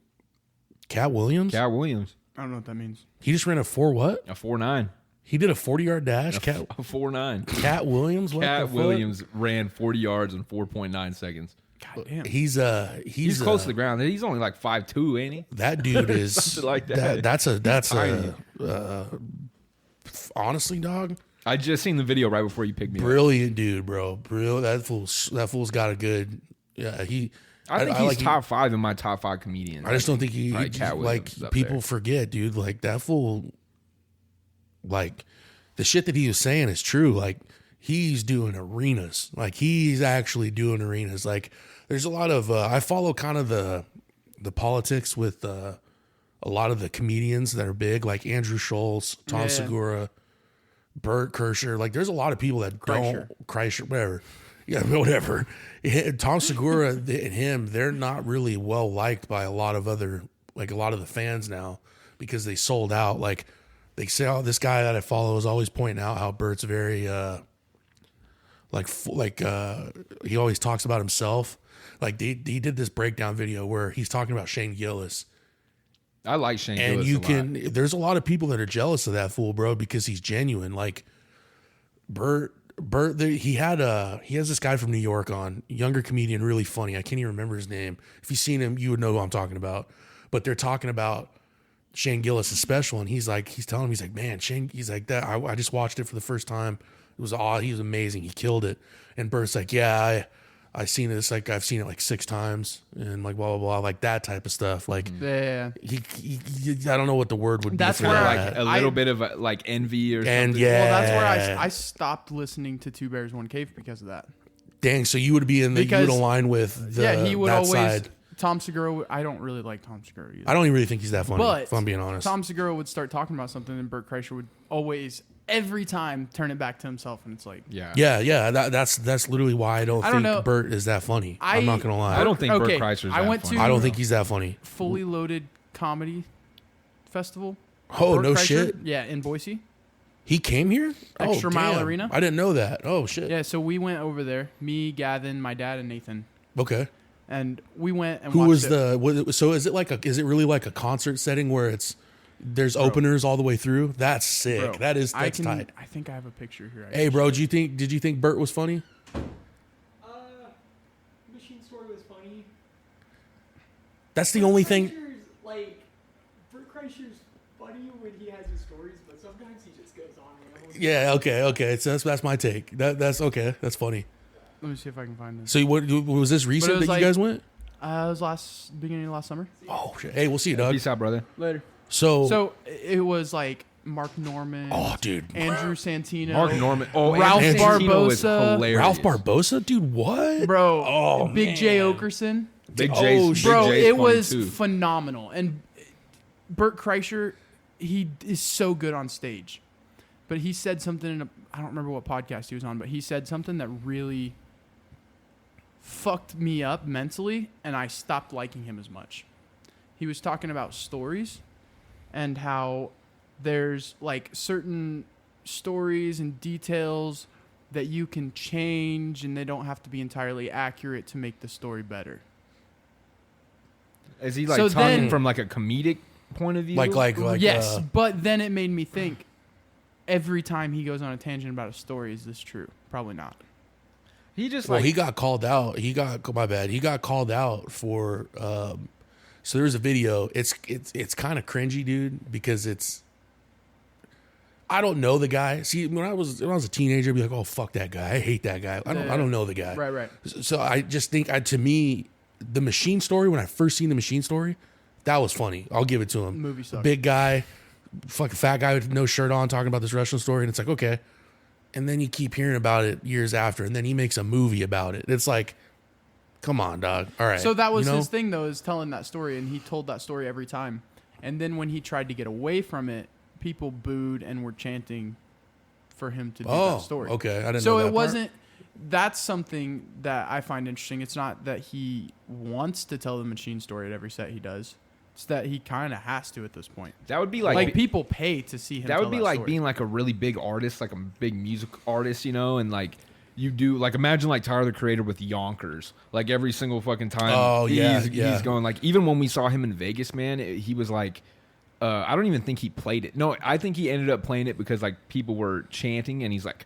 Cat Williams? Cat Williams, I don't know what that means. He just ran a 4 what? a 4.9. He did a 40-yard dash? A 4.9. Cat Williams? What the Cat fuck? Williams ran 40 yards in 4.9 seconds. God damn. He's He's close to the ground. He's only like 5'2", ain't he? That dude is Something like that. That's tiny. honestly, dog, I just seen the video right before you picked me up. brilliant dude, bro. That fool's got a good. Yeah, I think he's like top 5 in my top 5 comedians. I just don't think he Right, Cat like Williams is up people there. forget, dude. Like that fool, like the shit that he was saying is true. Like he's doing arenas. Like he's actually doing arenas. Like there's a lot of I follow kind of the politics with a lot of the comedians that are big, like Andrew Schultz, Tom Yeah. Segura, Bert Kreischer. Like there's a lot of people that Kreischer, whatever. Yeah, whatever. Tom Segura and him, they're not really well liked by a lot of the fans now because they sold out. Like they say, oh, this guy that I follow is always pointing out how Bert's very he always talks about himself. Like he did this breakdown video where he's talking about Shane Gillis. I like Shane And Gillis there's a lot of people that are jealous of that fool, bro, because he's genuine. Like Bert, he has this guy from New York on, younger comedian, really funny. I can't even remember his name. If you've seen him, you would know who I'm talking about. But they're talking about Shane Gillis' special, and he's telling him, he's like, man, Shane, he's like that. I just watched it for the first time. It was he was amazing. He killed it. And Bert's like, yeah, I seen this, like I've seen it like 6 times, and like blah blah blah, like that type of stuff. Like Yeah. he I don't know what the word would That's be for where that. like a little bit of like envy or And something. yeah, Well, that's where I stopped listening to Two Bears One Cave because of that. dang. So you would be you Because- would align with He would that always. side. Tom Segura. I don't really like Tom Segura either. I don't even really think he's that funny. But if I'm being honest, Tom Segura would start talking about something, and Bert Kreischer would always, every time, turn it back to himself, and it's like, Yeah. yeah. That's literally why I don't I think don't know. Bert is that funny. I'm not gonna lie. I don't think Okay, Bert Kreischer's I that went funny. to- I don't think he's that funny. Fully Loaded Comedy Festival. Oh Bert no Kreischer, shit. Yeah, in Boise. He came here. Extra oh, Mile damn. Arena? I didn't know that. Oh shit. Yeah, so we went over there. Me, Gavin, my dad, and Nathan. Okay. And we went and Who watched was it. so is it really like a concert setting where there's openers all the way through? That's sick. Bro, That's I tight. I think I have a picture here. Hey bro, did you think Bert was funny? Machine Story was funny. That's the only thing. Like, Bert Kreischer's funny when he has his stories, but sometimes he just goes on rambles. Yeah, okay. So that's my take. That's okay. That's funny. Let me see if I can find this. So what was this recent was that like- you guys went? It was beginning of last summer. Oh shit. Hey, we'll see you, Doug. Peace out, brother. Later. So it was like Mark Norman. Oh, dude. Andrew Santino. Mark Norman. Oh, Ralph Anthony Santino is Barbosa. hilarious. Ralph Barbosa, dude, what? Bro. Oh, Big J Okerson. Big Oh, J's. shit. Bro, Big J's it funny was too. phenomenal. And Bert Kreischer, he is so good on stage. But he said something in I don't remember what podcast he was on, but he said something that really fucked me up mentally, and I stopped liking him as much. He was talking about stories and how there's like certain stories and details that you can change and they don't have to be entirely accurate to make the story better. Is he like So talking then- from like a comedic point of view? Like Yes, but then it made me think every time he goes on a tangent about a story, is this true? Probably not. he just Well, like he got called out. He got called out for. So there's a video. It's kind of cringy, dude, because it's. I don't know the guy. See, when I was a teenager, I'd be like, "Oh, fuck that guy! I hate that guy. I don't know the guy." Right. So I just think, to me, the Machine story. When I first seen the Machine story, that was funny. I'll give it to him. Movie sucked. Big guy, fucking fat guy with no shirt on, talking about this wrestling story, and it's like, okay. And then you keep hearing about it years after, and then he makes a movie about it. It's like, come on, dog. All right. So that was you know? his thing, though, is telling that story, and he told that story every time. And then when he tried to get away from it, people booed and were chanting for him to do that story. Okay, I didn't So know that it part. wasn't. That's something that I find interesting. It's not that he wants to tell the Machine story at every set he does. It's that he kind of has to at this point. that would be Like, like, people pay to see him. that would tell be like story. being like a really big artist, like a big music artist, you know, and like you do like imagine like Tyler the Creator with Yonkers, like every single fucking time. Oh, yeah, yeah. He's going like even when we saw him in Vegas, man, he was like. I don't even think he played it. No, I think he ended up playing it because like people were chanting, and he's like,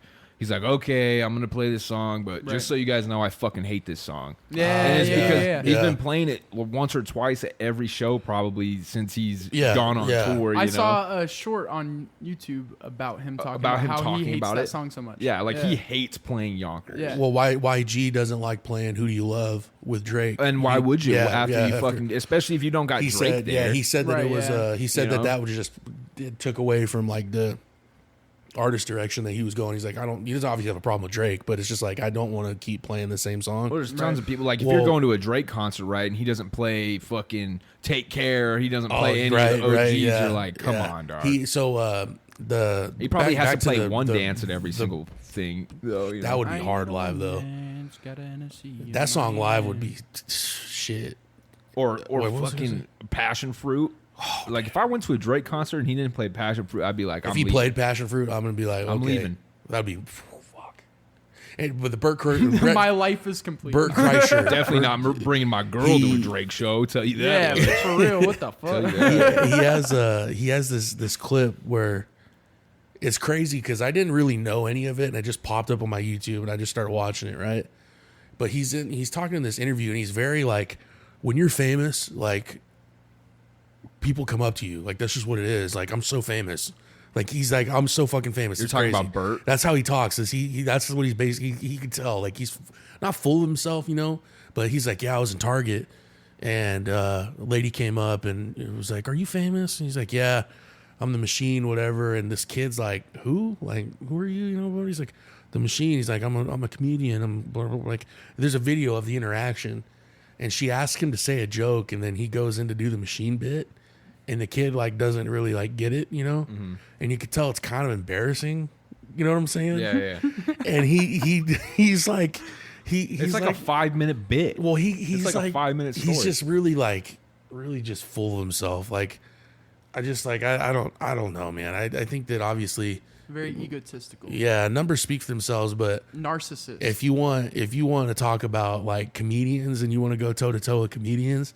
okay, I'm gonna play this song, but Right. just so you guys know, I fucking hate this song. Yeah, and it's because yeah. he's Yeah. been playing it once or twice at every show probably since he's Yeah, gone on yeah. tour. I you know? saw a short on YouTube about him talking About him how talking he hates about that it? song so much. Yeah, like he hates playing Yonkers. Yeah. Well, why YG doesn't like playing "Who Do You Love" with Drake? And why would you Yeah, after yeah, you after- fucking, especially if you don't got He Drake said, there? yeah, he said that Right, it was. yeah. He said You know? that would just it took away from like the artist direction that he was going. He's like, he doesn't obviously have a problem with Drake, but it's just like I don't want to keep playing the same song. Well, there's tons of people like if Well- you're going to a Drake concert, right, and he doesn't play fucking Take Care, he doesn't play any right, of the OGs. right, yeah, You're like, come yeah. on, dog. He Probably has back to play the- one the- dance at every single thing. Though, you That know? would be hard live though. That song live would be shit. or Wait, what was I gonna fucking Passion Fruit. Like if I went to a Drake concert and he didn't play Passion Fruit, I'd be like, If he played Passion Fruit, I'm gonna be like, I'm okay, leaving. That'd be fuck. And with the Brett My life is complete. Kreischer, Definitely not bringing my girl to a Drake show. Tell you Yeah, that. but for real. What the Tell fuck? you that. he has this clip where it's crazy because I didn't really know any of it, and it just popped up on my YouTube, and I just started watching it, right? But he's talking in this interview, and he's very like, when you're famous, like people come up to you, like that's just what it is. Like I'm so famous. Like he's like, I'm so fucking famous. You're It's talking crazy. about Bert? That's how he talks. Is he that's what he's basically, he can tell. Like he's not full of himself, you know, but he's like, yeah, I was in Target, and a lady came up and it was like, are you famous? And he's like, yeah, I'm the Machine, whatever. And this kid's like, who? Like, who are you? You know, he's like, the Machine. He's like, I'm a comedian. I'm blah, blah, blah. Like, there's a video of the interaction, and she asks him to say a joke, and then he goes in to do the Machine bit, and the kid like doesn't really like get it, you know, and you could tell it's kind of embarrassing. You know what I'm saying? Yeah. And he's like, he's It's like a 5-minute bit. well, he's like a 5-minute He's story. just really just full of himself. Like, I just like I don't know, man. I think that obviously, Very egotistical. yeah, numbers speak for themselves. But Narcissist. if you want to talk about like comedians and you want to go toe to toe with comedians,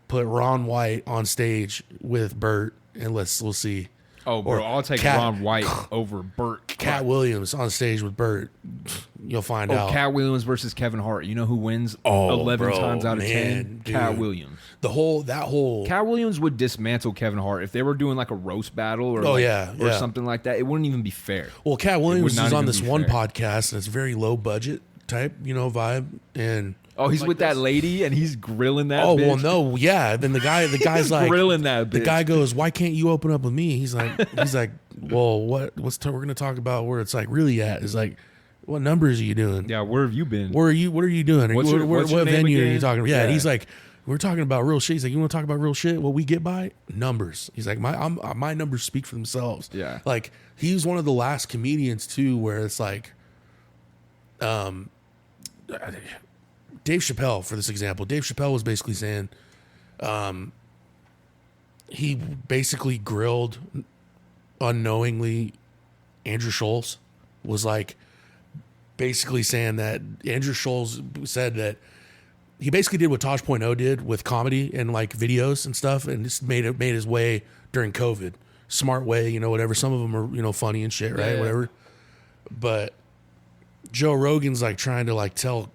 put Ron White on stage with Bert and we'll see. Oh, bro, Or I'll take Cat- Ron White over Burt. Cat Williams on stage with Bert. You'll find out. Cat Williams versus Kevin Hart. You know who wins Oh, 11 bro, times out of man, 10? Cat dude. Williams. That whole Cat Williams would dismantle Kevin Hart if they were doing like a roast battle or Oh, like- yeah, or something like that. It wouldn't even be fair. Well, Cat Williams not is on even this be one fair. podcast, and it's very low budget. type, vibe. And Oh, he's Like with this? that lady and he's grilling that. oh bitch. well, no, yeah. Then the guy's like, grilling that. the Bitch. guy goes, "Why can't you open up with me?" He's like, "Well, we're gonna talk about where it's like really at." Is like, what numbers are you doing? Yeah, where have you been? What are you doing? What's your what name venue are you again? talking about? Yeah, and Yeah. he's like, we're talking about real shit. He's like, you want to talk about real shit? What we get by numbers. He's like, my numbers speak for themselves. Yeah. Like he's one of the last comedians too, where it's like, Dave Chappelle, for this example. Dave Chappelle was basically saying, he basically grilled unknowingly Andrew Schulz, was like basically saying that Andrew Schulz said that he basically did what Taj.0 did with comedy and like videos and stuff, and just made his way during COVID. Smart way, whatever. Some of them are, funny and shit, right? Yeah. Whatever. But Joe Rogan's like trying to like tell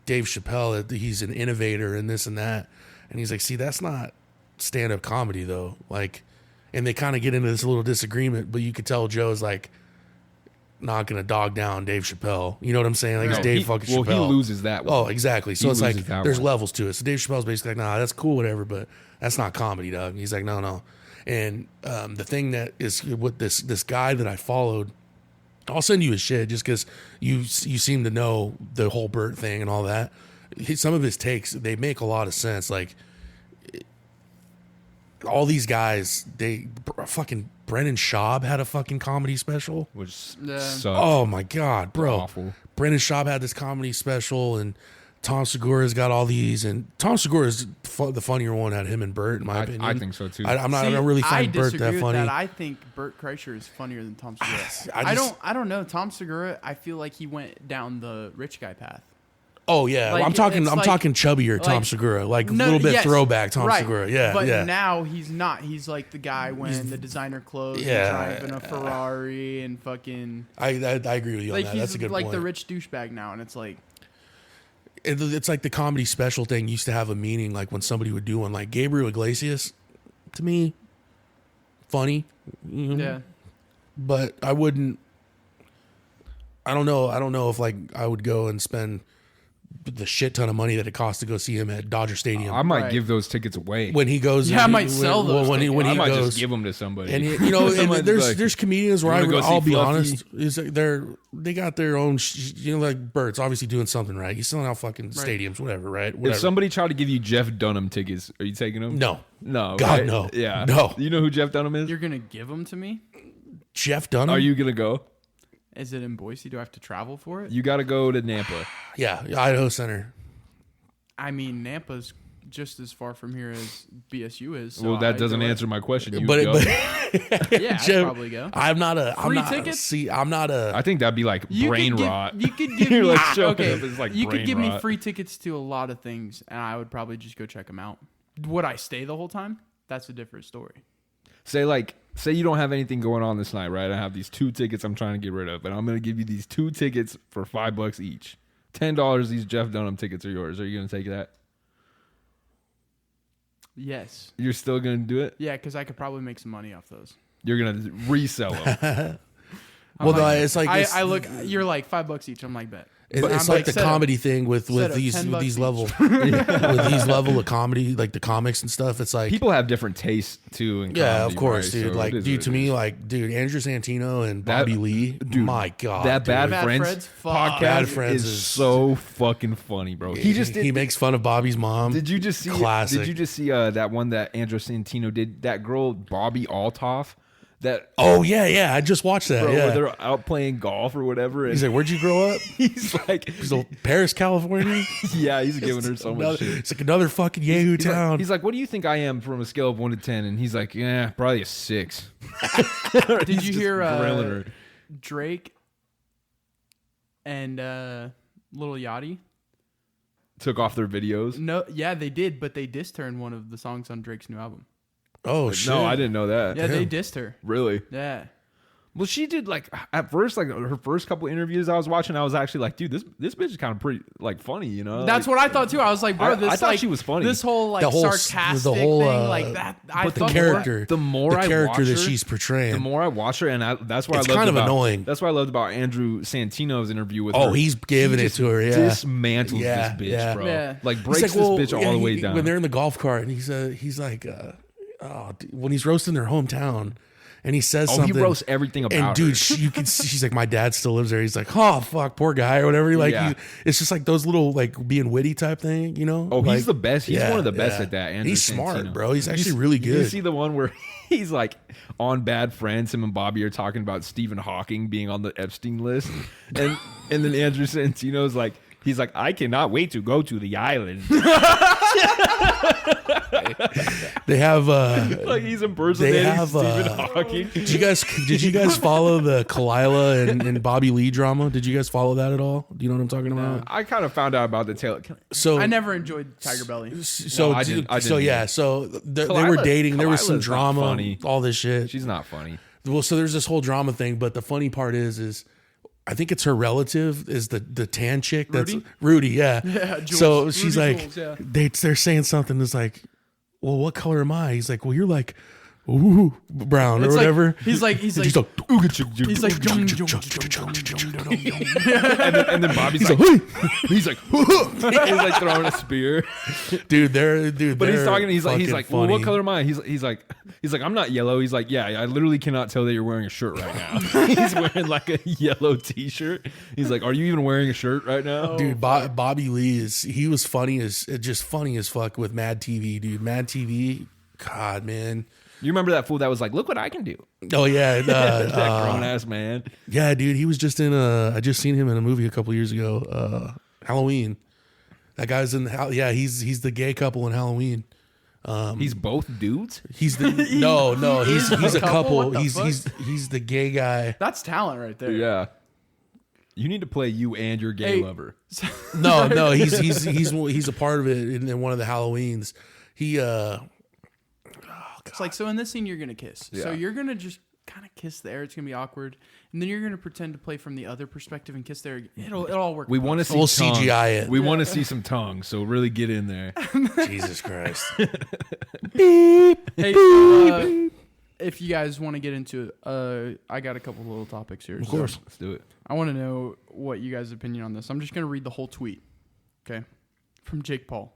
Dave Chappelle that he's an innovator and this and that. And he's like, see, that's not stand-up comedy though. Like, and they kind of get into this little disagreement, but you could tell Joe's like not going to dog down Dave Chappelle. You know what I'm saying? Like, it's Dave fucking Chappelle. Well, he loses that one. Oh, exactly. So He it's like, loses that there's one. levels to it. So Dave Chappelle's basically like, nah, that's cool, whatever, but that's not comedy, dog. And he's like, no. And the thing that is with this guy that I followed, I'll send you his shit just because you seem to know the whole Burt thing and all that. Some of his takes, they make a lot of sense. Like, all these guys, fucking Brendan Schaub had a fucking comedy special. Which Yeah. sucks. Oh my God, bro. Awful. Brendan Schaub had this comedy special, and Tom Segura's got all these, and Tom Segura is the funnier one out of him and Burt, in my opinion. I think so too. I don't really find Burt disagree that with funny. that. I think Burt Kreischer is funnier than Tom Segura. I I don't know. Tom Segura, I feel like he went down the rich guy path. Oh yeah, Like, I'm talking it's like- chubbier Tom like- Segura, like a No, little bit yes, throwback Tom right. Segura. Yeah, but yeah. now he's not. He's like the guy wearing the designer clothes, Yeah. and driving a Ferrari, and fucking I agree with you on like that. he's That's a good like point. the rich douchebag now, and it's like It's like the comedy special thing used to have a meaning, like when somebody would do one, like Gabriel Iglesias, to me, funny. yeah. But I wouldn't. I don't know if like I would go and spend the shit ton of money that it costs to go see him at Dodger Stadium. I might Right. give those tickets away. when he goes, Yeah, I might when- sell those when he I might goes. just give them to somebody. And Somebody's and like, there's comedians where "You wanna go I'll see be Fluffy?" honest, is that they got their own, like Bert's obviously doing something right. He's selling out fucking stadiums, whatever, right? if Whatever. somebody tried to give you Jeff Dunham tickets, are you taking them? No, No. God, right? no. Yeah. No. You know who Jeff Dunham is? You're gonna give them to me? Jeff Dunham. Are you going to go? Is it in Boise? Do I have to travel for it? You got to go to Nampa. Yeah, Idaho Center. I mean, Nampa's just as far from here as BSU is. So Well, that I'd doesn't go. answer my question. You But go. Yeah, I'd Jeff, probably go. I'm not a Free I'm not, tickets? See, I'm not a. I think that'd be like You brain could give, rot. You could give You're me like showing okay. up as like you could brain give me rot. free tickets to a lot of things, and I would probably just go check them out. Would I stay the whole time? That's a different story. Say you don't have anything going on this night, right? I have these 2 tickets I'm trying to get rid of, and I'm going to give you these 2 tickets for $5 each. $10. These Jeff Dunham tickets are yours. Are you going to take that? Yes. You're still going to do it? Yeah, because I could probably make some money off those. You're going to resell them. well, no, it's like I, it's, I look. You're like $5 each. I'm like, bet. it's But I'm like the set up- comedy thing with set up these $10 with these each. level with these level of comedy, like the comics and stuff. It's like People have different tastes too. In yeah, comedy, of course, right? dude. So Like, it is dude, what to it me, is. like, dude, Andrew Santino and That- Bobby Lee, dude, my God, that dude. Bad Bad Friends Friends, fuck. podcast Bad Friends is is- so fucking funny, bro. He just did. he makes fun of Bobby's mom. Did you just see? Classic. Did you just see that one that Andrew Santino did? That girl Bobby Altoff. That Oh yeah, I just watched that. bro, yeah, where they're out playing golf or whatever. And he's like, "Where'd you grow up?" he's like, He's like, Paris, California. yeah, he's giving her so much Another- shit. It's like another fucking Yahoo He's like, town. he's like, what do you think I am from a scale of 1 to 10? And he's like, yeah, probably a 6. Did He's you just hear grilling her. Drake and Lil Yachty? Took off their videos. No, yeah, they did, but they dissed her in one of the songs on Drake's new album. Oh shit! No, I didn't know that. Yeah, they Damn. dissed her. Really? Yeah. Well, she did like at first, like her first couple interviews I was watching, I was actually like, dude, this bitch is kind of pretty like funny, you know? That's like, what I thought too. I was like, bro, I this thought like she was funny. This whole like The whole- sarcastic the whole, thing, like that. I But the fuck with character, the more I character watch that her, she's portraying. the more I watch her, and that's why It's I loved kind of about, annoying. That's why I loved about Andrew Santino's interview with her. Oh, he's giving He it just to her. Yeah, dismantles Yeah, this bitch, yeah. bro. Yeah. Like He's breaks like, well, this bitch yeah, all the way down. When they're in the golf cart, and he's like, when he's roasting their hometown, and he says something. he roasts everything about and dude, her. you can see, she's like, my dad still lives there. He's like, oh fuck, poor guy or whatever. Like, Yeah. it's just like those little like being witty type thing, you know? Oh, like, he's the best. He's one of the best at that. Andrew He's smart, Santino. bro. He's actually You- really You good. see the one where he's like on Bad Friends. Him and Bobby are talking about Stephen Hawking being on the Epstein list, and then Andrew Santino's like, he's like, I cannot wait to go to the island. They have Like he's impersonating have, Stephen Hawking. did you guys follow the Kalila and Bobby Lee drama? Did you guys follow that at all? Do you know what I'm talking about? I kind of found out about the tail. So I never enjoyed Tiger Belly. so No, I didn't so yeah, either. so they were dating. There was some Kalila's not drama, funny. all this shit. She's not funny. Well, so there's this whole drama thing, but the funny part is I think it's her relative is the tan chick. That's Rudy, yeah. Yeah, Jules. So she's Rudy like, Jules, yeah. they're saying something that's like, well, what color am I? He's like, well, you're like, ooh, brown or It's like- whatever. he's like, And she's like, he's like, And then Bobby's like, he's like throwing a spear. dude, But he's talking. He's like, fucking well, what funny. color am I? He's like, I'm not yellow. He's like, yeah, I literally cannot tell that you're wearing a shirt right now. He's wearing like a yellow T-shirt. He's like, are you even wearing a shirt right now? Dude, Bobby Lee he was funny just funny as fuck with Mad TV, dude. Mad TV, God, man. You remember that fool that was like, look what I can do. Oh yeah, That grown ass man. yeah, dude. He was just in I just seen him in a movie a couple years ago, Halloween. That guy's in he's the gay couple in Halloween. He's both dudes. He's the no, he's a couple. What the He's the gay guy. that's talent right there. Yeah. You need to play you and your gay Hey. lover. No, he's a part of it in one of the Halloweens. He It's like, so in this scene, you're going to kiss. So Yeah. you're going to just kind of kiss there. It's going to be awkward. And then you're going to pretend to play from the other perspective and kiss there. It'll all work. We want to see We'll tongue. CGI it. We want to see some tongue, so really get in there. Jesus Christ. Hey, if you guys want to get into it, I got a couple little topics here. Of course. Let's do it. I want to know what you guys' opinion on this. I'm just going to read the whole tweet. Okay. From Jake Paul.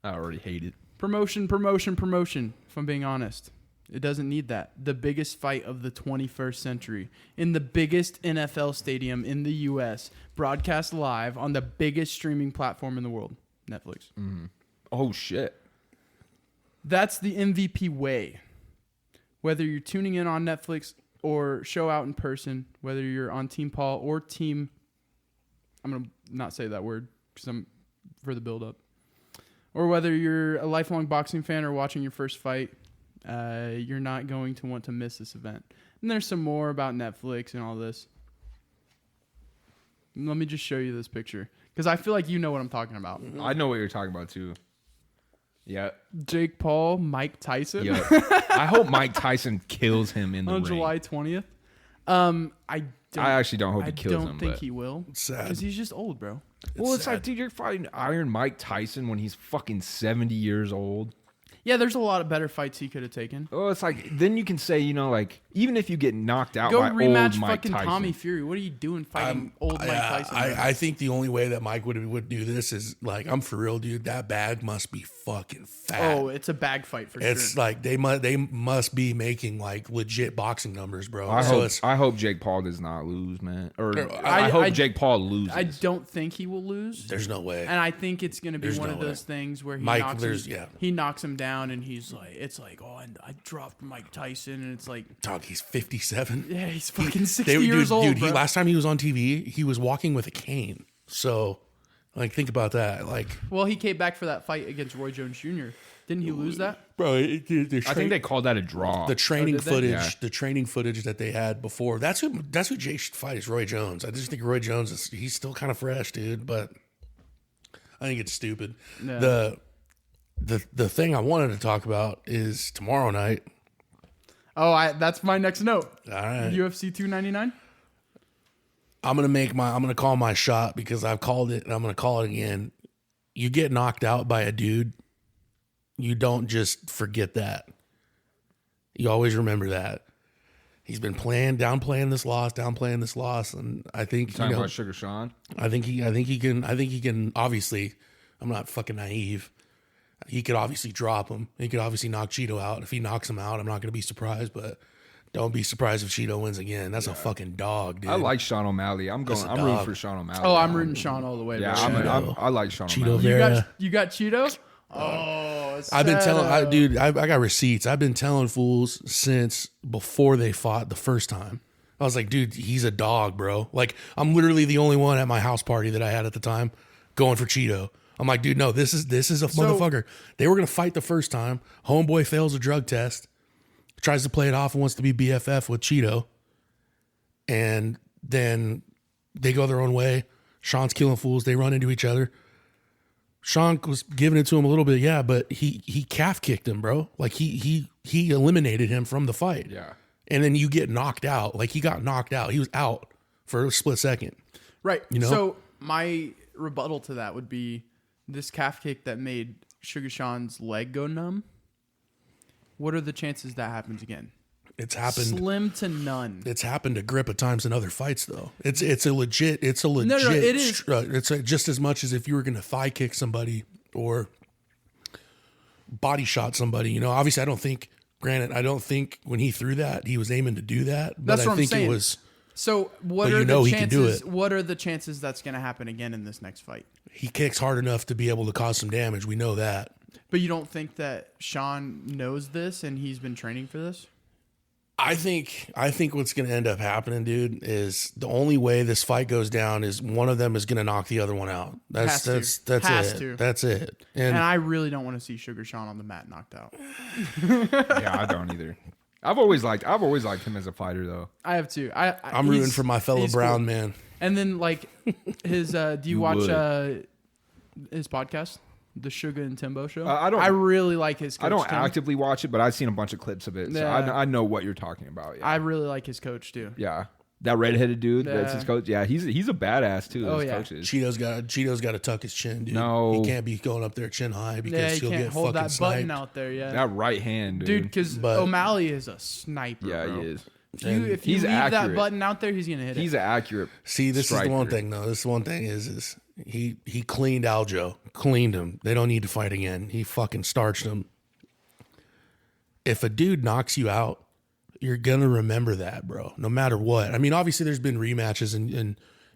I already hate it. Promotion. If I'm being honest, it doesn't need that. The biggest fight of the 21st century in the biggest NFL stadium in the U.S., broadcast live on the biggest streaming platform in the world, Netflix. Oh shit. That's the MVP way. Whether you're tuning in on Netflix or show out in person, whether you're on Team Paul or Team, I'm going to not say that word because I'm for the build up. Or whether you're a lifelong boxing fan or watching your first fight, you're not going to want to miss this event. And there's some more about Netflix and all this. Let me just show you this picture because I feel like you know what I'm talking about. I know what you're talking about too. Yeah. Jake Paul, Mike Tyson Yeah. I hope Mike Tyson kills him in the on ring. July 20th. I actually don't hope I he kills don't him. think but. he will Sad. because he's just old, bro. Well, it's sad. like, dude, you're fighting Iron Mike Tyson when he's fucking 70 years old. Yeah, there's a lot of better fights he could have taken. Well, it's like, then you can say, you know, like, even if you get knocked out Go by rematch old Mike fucking Tyson. Tommy Fury. What are you doing fighting old Mike Tyson? bro? I think the only way that Mike would do this is like, I'm for real, dude. That bag must be fucking fat. Oh, it's a bag fight for It's sure. like they must be making like legit boxing numbers, bro. I hope Jake Paul does not lose, man. Or I I- hope Jake Paul loses. I don't think he will lose. there's no way. And I think it's going to be There's one no of those things where he Mike, knocks there's- him, yeah. he knocks him down and he's like, it's like, oh, and I dropped Mike Tyson, and it's like, Dog, he's 57. yeah, he's fucking 60 years old, Dude, bro. last time he was on TV, he was walking with a cane. So, like, think about that. Like, Well, he came back for that fight against Roy Jones Jr. Didn't he lose that? bro, I think they called that a draw. the training did they? footage, Yeah. the training footage that they had before. That's who Jake should fight is Roy Jones. I just think Roy Jones he's still kind of fresh, dude. But I think it's stupid. Yeah. The thing I wanted to talk about is tomorrow night. Oh, that's my next note. All right. UFC 299. I'm gonna call my shot because I've called it and I'm gonna call it again. You get knocked out by a dude, you don't just forget that. You always remember that. He's been downplaying this loss, and I think Talking about Sugar Sean. I think he can. Obviously, I'm not fucking naive. He could obviously drop him. He could obviously knock Cheeto out. If he knocks him out, I'm not gonna be surprised, but. Don't be surprised if Cheeto wins again. That's a fucking dog, dude. I like Sean O'Malley. I'm rooting for Sean O'Malley. Oh, I'm rooting Sean all the way. Yeah, bro. I like Sean Cheeto O'Malley. Vera. You got Cheeto? Oh, I've been telling, I got receipts. I've been telling fools since before they fought the first time. I was like, dude, he's a dog, bro. Like, I'm literally the only one at my house party that I had at the time going for Cheeto. I'm like, dude, no, this is a motherfucker. They were gonna fight the first time. Homeboy fails a drug test. Tries to play it off and wants to be BFF with Cheeto. And then they go their own way. Sean's killing fools. They run into each other. Sean was giving it to him a little bit, yeah, but he calf kicked him, bro. Like he eliminated him from the fight. Yeah. And then you get knocked out. Like he got knocked out. He was out for a split second. Right. You know? So my rebuttal to that would be this calf kick that made Sugar Sean's leg go numb. What are the chances that happens again? It's happened. Slim to none. It's happened a grip of times in other fights, though. It's a legit. It is. It's just as much as if you were going to thigh kick somebody or body shot somebody. You know, obviously, I don't think when he threw that, he was aiming to do that. But That's what I think I'm saying. it was. So what But are you know the he can do chances? it. What are the chances that's going to happen again in this next fight? He kicks hard enough to be able to cause some damage. We know that. But you don't think that Sean knows this and he's been training for this? I think what's going to end up happening, dude, is the only way this fight goes down is one of them is going to knock the other one out. That's Has it. to. That's it. And I really don't want to see Sugar Sean on the mat knocked out. Yeah, I don't either. I've always liked him as a fighter, though. I have to. I'm rooting for my fellow Brown cool. man. And then like his do you watch would. His podcast? The Sugar and Timbo show. I don't. I really like his coach. I don't Tim. actively watch it, but I've seen a bunch of clips of it, so Yeah. I know what you're talking about. Yeah, I really like his coach too. yeah. That redheaded dude, that's his Yeah. coach. Yeah, he's a badass too. Oh, His yeah. coach is. Cheeto's got to tuck his chin, dude. No. He can't be going up there chin high because Yeah, he he'll can't get hold fucking that sniped. button out there. Yeah, That right hand, dude. dude. Because But- O'Malley is a sniper. Yeah, bro. he is. If you He's leave that accurate. button out there, he's gonna hit He's it. an accurate. See, this is the one striker. thing though. This one thing is he cleaned Aljo, cleaned him. They don't need to fight again. He fucking starched him. If a dude knocks you out, you're gonna remember that, bro. No matter what. I mean, obviously, there's been rematches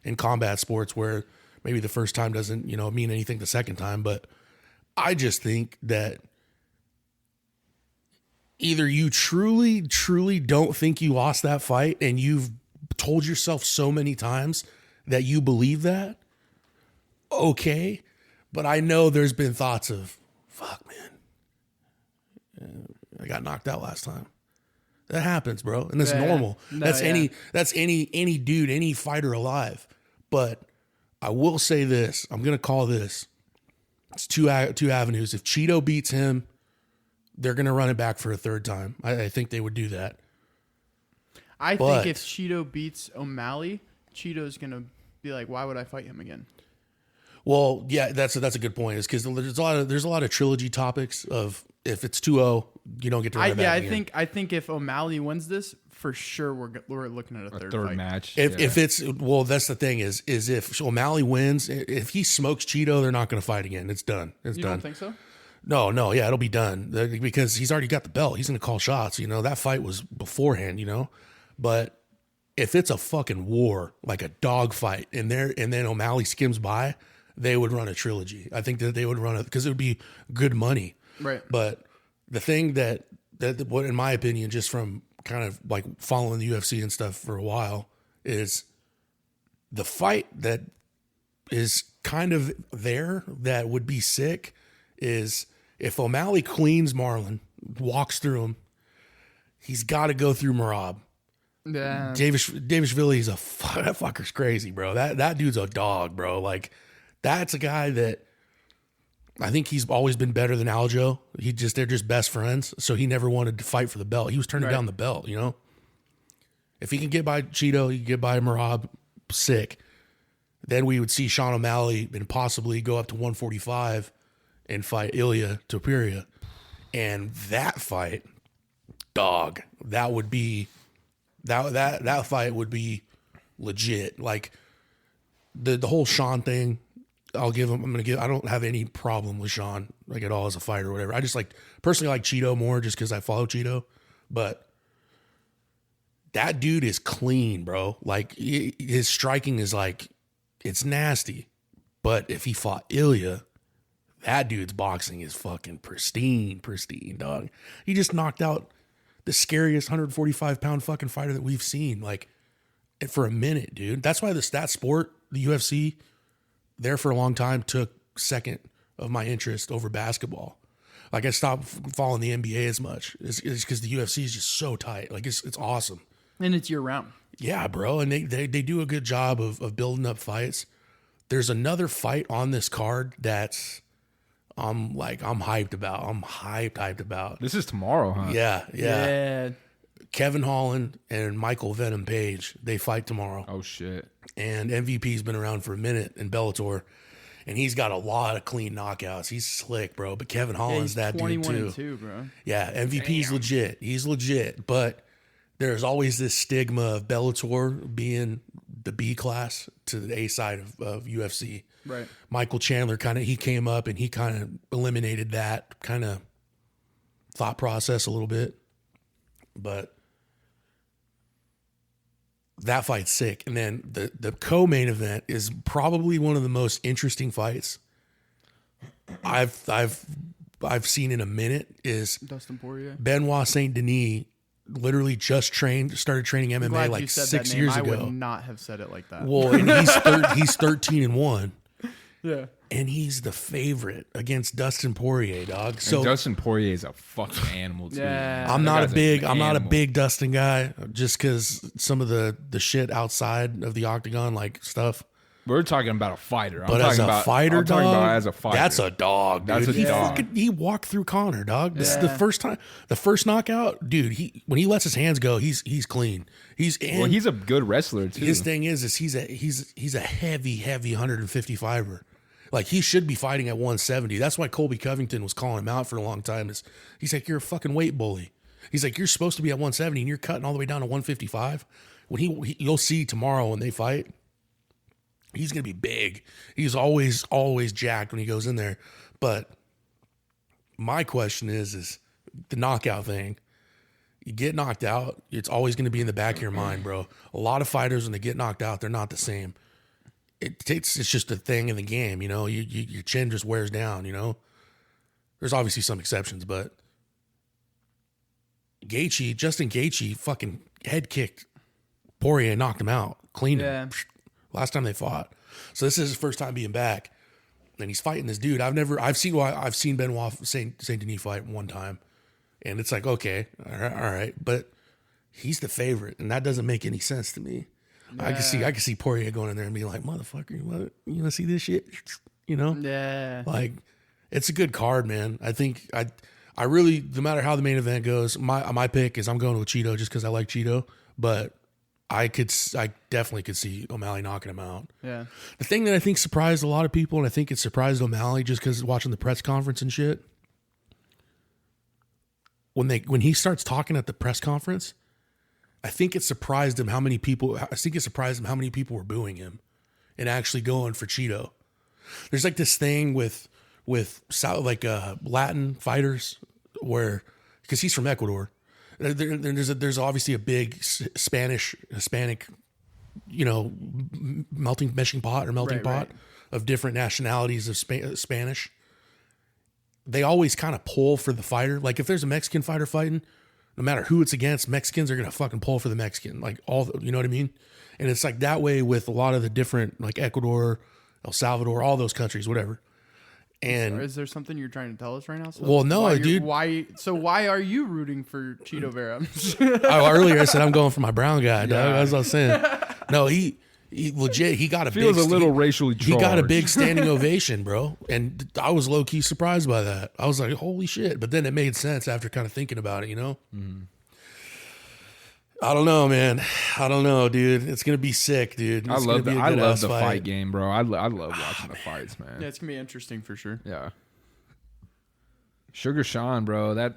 in combat sports where maybe the first time doesn't mean anything the second time, but I just think that either you truly, truly don't think you lost that fight and you've told yourself so many times that you believe that, okay. But I know there's been thoughts of, fuck, man, I got knocked out last time. That happens, bro. And it's Yeah. normal. No, That's yeah. any dude, any fighter alive. But I will say this. I'm going to call this. It's two avenues. If Cheeto beats him, they're going to run it back for a third time. I think they would do that. I But- think if Cheeto beats O'Malley, Cheeto's gonna be like, "Why would I fight him again?" Well, yeah, that's a good point. Is because there's a lot of trilogy topics of if it's 2-0, you don't get to run it back again. I think if O'Malley wins this, for sure we're looking at a third fight. match. If it's that's the thing is if O'Malley wins, if he smokes Cheeto, they're not going to fight again. It's done. It's You done. don't think so? No, yeah, it'll be done because he's already got the belt. He's going to call shots. That fight was beforehand. But if it's a fucking war, like a dog fight, and then O'Malley skims by, they would run a trilogy. I think that they would run it because it would be good money. Right. But the thing that what in my opinion, just from kind of like following the UFC and stuff for a while, is the fight that is kind of there that would be sick is if O'Malley cleans Marlon, walks through him, he's got to go through Merab. Yeah. Davishvili, he's that fucker's crazy, bro. That dude's a dog, bro. Like that's a guy that I think he's always been better than Aljo. They're just best friends. So he never wanted to fight for the belt. He was turning down the belt, you know? If he can get by Cheeto, he can get by Merab, sick. Then we would see Sean O'Malley and possibly go up to 145 and fight Ilya Topuria. And that fight, dog, that would be that fight would be legit. Like the whole Sean thing, I don't have any problem with Sean like at all as a fighter or whatever. I just personally like Cheeto more just because I follow Cheeto. But that dude is clean, bro. Like his striking is like, it's nasty. But if he fought Ilya, that dude's boxing is fucking pristine, dog. He just knocked out the scariest 145-pound fucking fighter that we've seen, like, for a minute, dude. That's why that sport, the UFC, there for a long time took second of my interest over basketball. Like, I stopped following the NBA as much. It's because the UFC is just so tight. Like, it's awesome. And it's year round. Yeah, bro. And they do a good job of building up fights. There's another fight on this card that's I'm hyped about. I'm hyped about. This is tomorrow, huh? Yeah. Kevin Holland and Michael Venom Page, they fight tomorrow. Oh, shit. And MVP's been around for a minute in Bellator, and he's got a lot of clean knockouts. He's slick, bro. But Kevin Holland's that dude, too. 21-2, bro. Yeah, MVP's legit. He's legit. But there's always this stigma of Bellator being the B class to the A side of UFC. Right. Michael Chandler he came up and he kind of eliminated that kind of thought process a little bit. But that fight's sick. And then the co-main event is probably one of the most interesting fights I've seen in a minute. Is Dustin Poirier. Benoit Saint Denis literally just started training MMA like 6 years ago. I would not have said it like that. Well, and he's 13-1. Yeah. And he's the favorite against Dustin Poirier, dog. So and Dustin Poirier is a fucking animal too. Yeah. I'm not a animal. big Dustin guy just because some of the shit outside of the octagon, like stuff. We're talking about a fighter. But as a fighter, as a fighter. That's a dog, dude. That's a dog. He walked through Connor, dog. This is the first time, the first knockout, dude. When he lets his hands go, he's clean. He's a good wrestler too. His thing is he's a heavy 155er. Like, he should be fighting at 170. That's why Colby Covington was calling him out for a long time. He's like, you're a fucking weight bully. He's like, you're supposed to be at 170 and you're cutting all the way down to 155. When you'll see tomorrow when they fight, he's gonna be big. He's always jacked when he goes in there. But my question is the knockout thing. You get knocked out, it's always gonna be in the back of your mind, bro. A lot of fighters, when they get knocked out, they're not the same. It's just a thing in the game, you know. Your chin just wears down, you know. There's obviously some exceptions, but Justin Gaethje, fucking head kicked Poirier, knocked him out, cleaned him. Last time they fought, so this is his first time being back, and he's fighting this dude. I've seen Benoit Saint Denis fight one time, and it's like, okay, all right, but he's the favorite, and that doesn't make any sense to me. Yeah. I can see Poirier going in there and being like, motherfucker, you want to see this shit? You know? Yeah. Like, it's a good card, man. I think I really, no matter how the main event goes, my pick is I'm going with Cheeto just because I like Cheeto. But I definitely could see O'Malley knocking him out. Yeah. The thing that I think surprised a lot of people, and I think it surprised O'Malley just because watching the press conference and shit, when he starts talking at the press conference, I think it surprised him how many people were booing him and actually going for Cheeto. There's like this thing with Latin fighters where, because he's from Ecuador, there's obviously a big Hispanic, you know, melting pot of different nationalities of Spanish. They always kind of pull for the fighter. Like, if there's a Mexican fighter fighting, no matter who it's against, Mexicans are going to fucking pull for the Mexican. Like, you know what I mean? And it's like that way with a lot of the different, like Ecuador, El Salvador, all those countries, whatever. And is there something you're trying to tell us right now? So well, no, dude. Why are you rooting for Cheeto Vera? Earlier I said I'm going for my brown guy, dog. That's what I was saying. No, He got a Feels big a little racially charged. He got a big standing ovation, bro. And I was low key surprised by that. I was like, holy shit. But then it made sense after kind of thinking about it, you know? Mm-hmm. I don't know, man. I don't know, dude. It's going to be sick, dude. I love the fight game, bro. I love watching the fights, man. Yeah, it's gonna be interesting for sure. Yeah. Sugar Sean, bro. That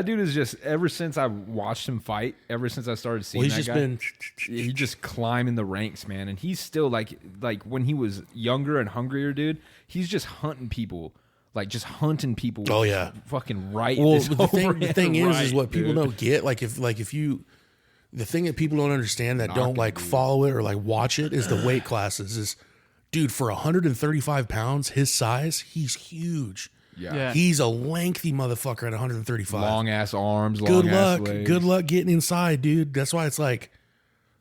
dude is just, ever since I watched him fight, ever since I started seeing He's that just guy, he just climbing the ranks, man. And he's still like when he was younger and hungrier, dude, he's just hunting people. Like just hunting people. Oh, yeah. Fucking right. Well, the thing is what people dude. don't get. If you, the thing that people don't understand that don't like follow it or like watch it is the weight classes. Is, dude, for 135 pounds, his size, he's huge. Yeah. He's a lengthy motherfucker at 135. Long ass arms, Good long luck. ass legs. Good luck getting inside, dude. That's why it's like,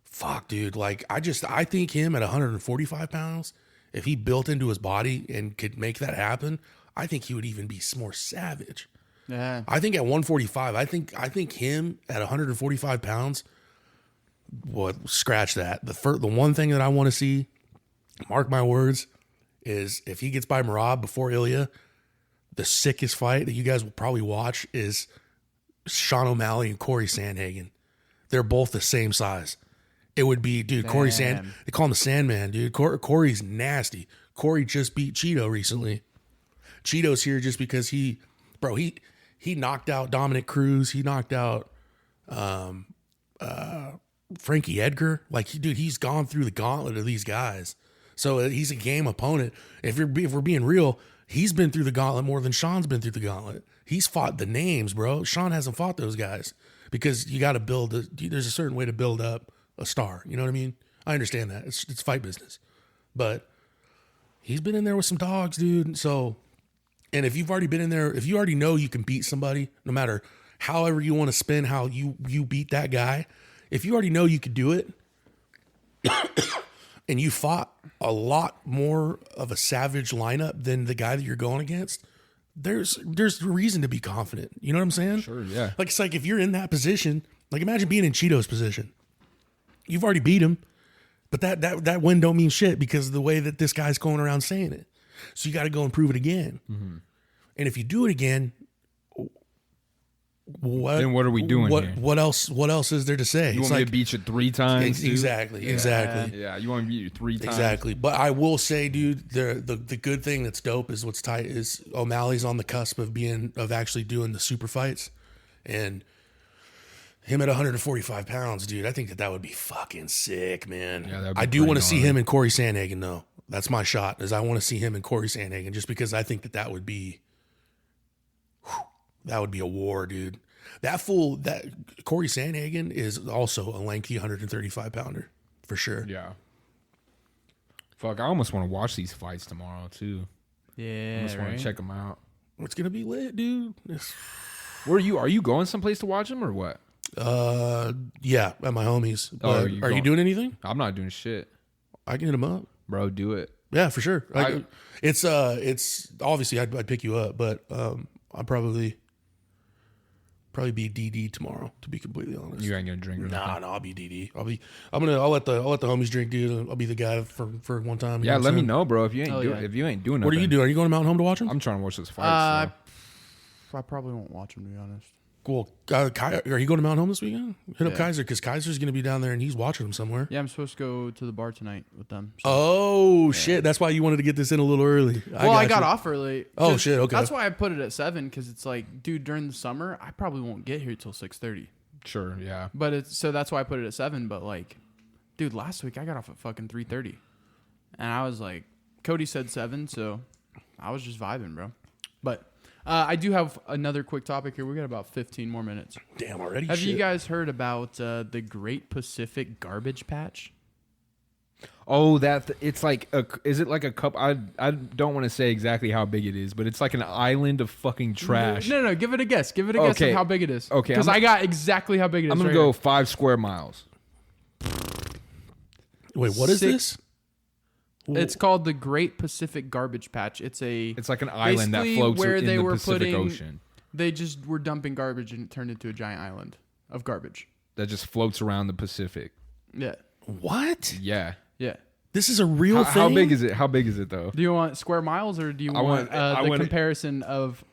fuck, dude. Like, I think him at 145 pounds, if he built into his body and could make that happen, I think he would even be more savage. Yeah. I think at 145, I think him at 145 pounds, scratch that. The one thing that I want to see, mark my words, is if he gets by Merab before Ilya, the sickest fight that you guys will probably watch is Sean O'Malley and Corey Sandhagen. They're both the same size. It would be, dude, Corey they call him the Sandman, dude. Corey's nasty. Corey just beat Cheeto recently. Cheeto's here just because he knocked out Dominic Cruz. He knocked out Frankie Edgar. Like, dude, he's gone through the gauntlet of these guys. So he's a game opponent. If we're being real, he's been through the gauntlet more than Sean's been through the gauntlet. He's fought the names, bro. Sean hasn't fought those guys because you got to there's a certain way to build up a star. You know what I mean? I understand that. It's fight business. But he's been in there with some dogs, dude. So, and if you've already been in there, if you already know you can beat somebody, no matter however you want to spin how you beat that guy, if you already know you could do it, and you fought a lot more of a savage lineup than the guy that you're going against, there's reason to be confident. You know what I'm saying? Sure, yeah. Like, it's like if you're in that position, like imagine being in Cheeto's position. You've already beat him, but that win don't mean shit because of the way that this guy's going around saying it. So you got to go and prove it again. Mm-hmm. And if you do it again, what are we doing here? What else is there to say? You want me to beat you 3 times? Exactly. Yeah, you want me to beat you 3 times? Exactly. But I will say, dude, the good thing that's dope is what's tight is O'Malley's on the cusp of actually doing the super fights, and him at 145 pounds, dude. I think that would be fucking sick, man. Yeah, that'd be I do want to see gnarly. him and Corey Sandhagen though. That's my shot. Is I want to see him and Corey Sandhagen just because I think that would be. That would be a war, dude. That Corey Sandhagen is also a lengthy 135 pounder for sure. Yeah. Fuck, I almost want to watch these fights tomorrow too. Yeah, I just want to check them out. It's gonna be lit, dude. Where are you? Are you going someplace to watch them or what? Yeah, at my homies. Oh, But are you doing anything? I'm not doing shit, I can hit them up, bro. Do it. Yeah, for sure. It's obviously I'd pick you up, but I'd probably be DD tomorrow, to be completely honest. You ain't gonna drink or Nah, nothing? no, I'll be DD. I'll let the homies drink, dude. I'll be the guy for one time. Yeah, let me know, bro. If you ain't doing nothing. What are you doing? Are you going to Mountain Home to watch them? I'm trying to watch this fight. I probably won't watch him, to be honest. Cool. Are you going to Mountain Home this weekend? Hit up Yeah. Kaiser because Kaiser's going to be down there and he's watching them somewhere. Yeah, I'm supposed to go to the bar tonight with them. So. Oh shit! That's why you wanted to get this in a little early. I got off early. Oh, 'cause shit, okay. That's why I put it at 7 because it's like, dude, during the summer, I probably won't get here till 6:30. Sure, yeah. But so that's why I put it at 7. But like, dude, last week I got off at fucking 3:30, and I was like, Cody said 7, so I was just vibing, bro. But I do have another quick topic here. We got about 15 more minutes. Damn already. Have Shit. you guys heard about the Great Pacific Garbage Patch? Oh, it's like is it like a cup? I don't want to say exactly how big it is, but it's like an island of fucking trash. No, give it a guess. Give it a guess Okay. of how big it is. Okay, because I got exactly how big it is. I'm gonna right go here. 5 square miles. Wait, what is 6 this? It's called the Great Pacific Garbage Patch. It's like an island that basically floats where in they the were Pacific putting- Ocean They just were dumping garbage and it turned into a giant island of garbage. that just floats around the Pacific. Yeah. What? Yeah. Yeah. This is a real thing. How big is it? How big is it though? Do you want square miles or do you want the comparison of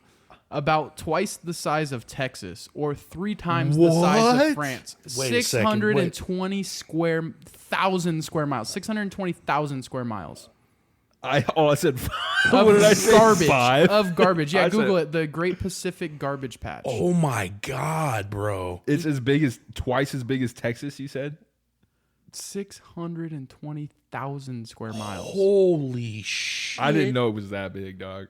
about twice the size of Texas or 3 times the size of France? Wait a second. 620,000 square miles. 620,000 square miles. I said what did I say? Garbage. 5? Of garbage. Yeah, I Google said- it. The Great Pacific Garbage Patch. Oh my God, bro. It's twice as big as Texas, you said? 620,000 square miles. Holy shit. I didn't know it was that big, dog.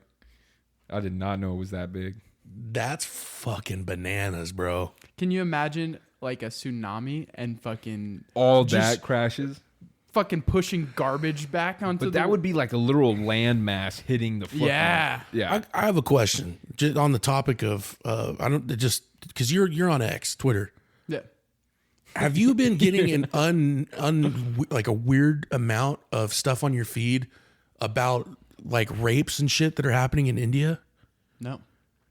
I did not know it was that big. That's fucking bananas, bro. Can you imagine like a tsunami and fucking All just that crashes? fucking pushing garbage back onto But the that would be like a literal landmass hitting the fucking... Yeah. Yeah. I have a question just on the topic of I don't just because you're on X Twitter. Yeah. Have you been getting an like a weird amount of stuff on your feed about like rapes and shit that are happening in India? No.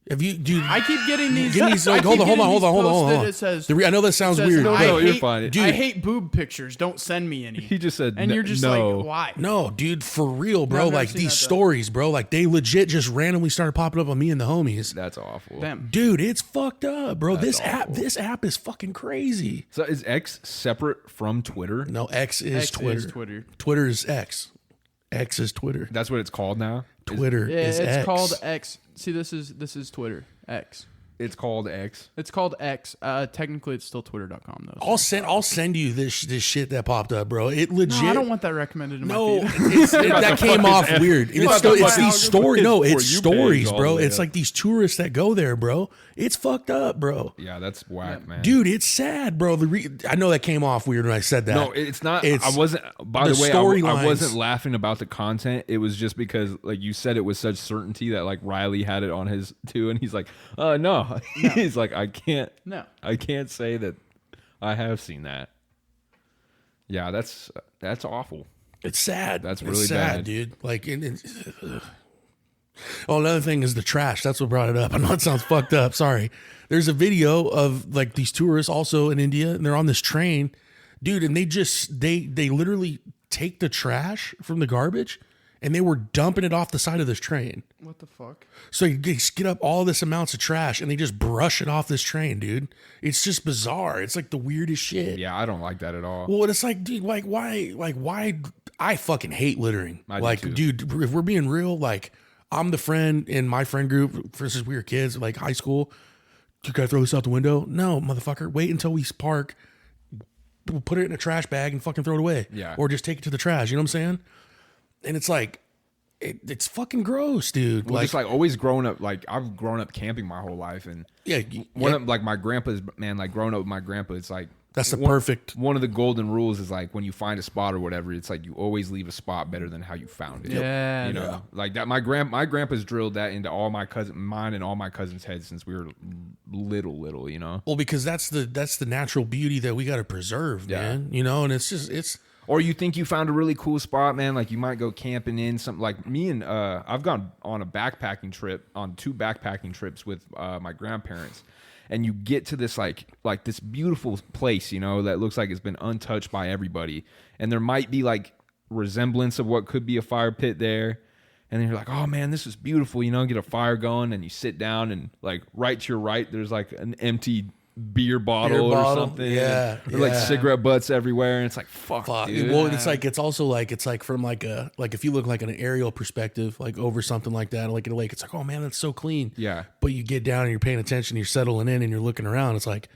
Have you, dude? I keep getting these. Like, hold on. It says, I know that sounds says, weird. No, No, you're hate, fine. I hate boob pictures. Don't send me any. He just said and you're just no. like, why? No, dude, for real, bro. No, I've never Like seen these that, though. stories, bro. Like they legit just randomly started popping up on me and the homies. That's awful. Damn. Dude, it's fucked up, bro. That's This app is fucking crazy. So is X separate from Twitter? No, X is X Twitter. is Twitter. Twitter is X. X is Twitter. That's what it's called now? Twitter Yeah, is it's X. called X. See, this is Twitter. X. It's called X. It's called X. Technically, it's still Twitter.com though. I'll send you this shit that popped up, bro. It legit. No, I don't want that recommended in No, my feed. that came off weird. It's these fuck stories. his No, For it's You stories, page all bro. the way It's up. like these tourists that go there, bro. It's fucked up, bro. Yeah, that's whack, man. Dude, it's sad, bro. I know that came off weird when I said that. No, it's not. It's I wasn't. By the the way, storylines. I wasn't laughing about the content. It was just because, like you said, it was such certainty that like Riley had it on his too, and he's like, no. He's like, I can't say that I have seen that. Yeah, that's awful. It's sad. That's It's really sad, bad. dude. Like, oh, another thing is the trash. That's what brought it up. I know it sounds fucked up. Sorry. There's a video of like these tourists also in India, and they're on this train, dude, and they literally take the trash from the garbage, and they were dumping it off the side of this train. What the fuck? So they get up all this amounts of trash, and they just brush it off this train, dude. It's just bizarre. It's like the weirdest shit. Yeah, I don't like that at all. Well, it's like, dude, like why? I fucking hate littering. I do Like, too. dude, if we're being real, like, I'm the friend in my friend group. For instance, we were kids, like high school. You gotta throw this out the window? No, motherfucker. Wait until we park. Put it in a trash bag and fucking throw it away. Yeah. Or just take it to the trash. You know what I'm saying? And it's like, it's fucking gross, dude. Well, just like always growing up, like I've grown up camping my whole life, and yeah, one of like my grandpa's man, like growing up with my grandpa, it's like that's the one- perfect. One of the golden rules is like when you find a spot or whatever, it's like you always leave a spot better than how you found it. Yeah. You know, like that. My grandpa's drilled that into all my mine and all my cousins' heads since we were little. You know. Well, because that's the natural beauty that we got to preserve, Yeah. man. You know, and it's. Or you think you found a really cool spot, man. Like you might go camping in something. Like me and I've gone on a backpacking trip, on 2 backpacking trips with my grandparents, and you get to this like this beautiful place, you know, that looks like it's been untouched by everybody, and there might be like resemblance of what could be a fire pit there, and then you're like, oh man, this is beautiful, you know, get a fire going, and you sit down, and like right to your right, there's like an empty beer bottle or something, yeah, or like cigarette butts everywhere, and it's like fuck. Dude. Well, it's also like from like if you look like an aerial perspective, like over something like that, like in a lake, it's like, oh man, that's so clean. Yeah. But you get down and you're paying attention, you're settling in, and you're looking around. It's like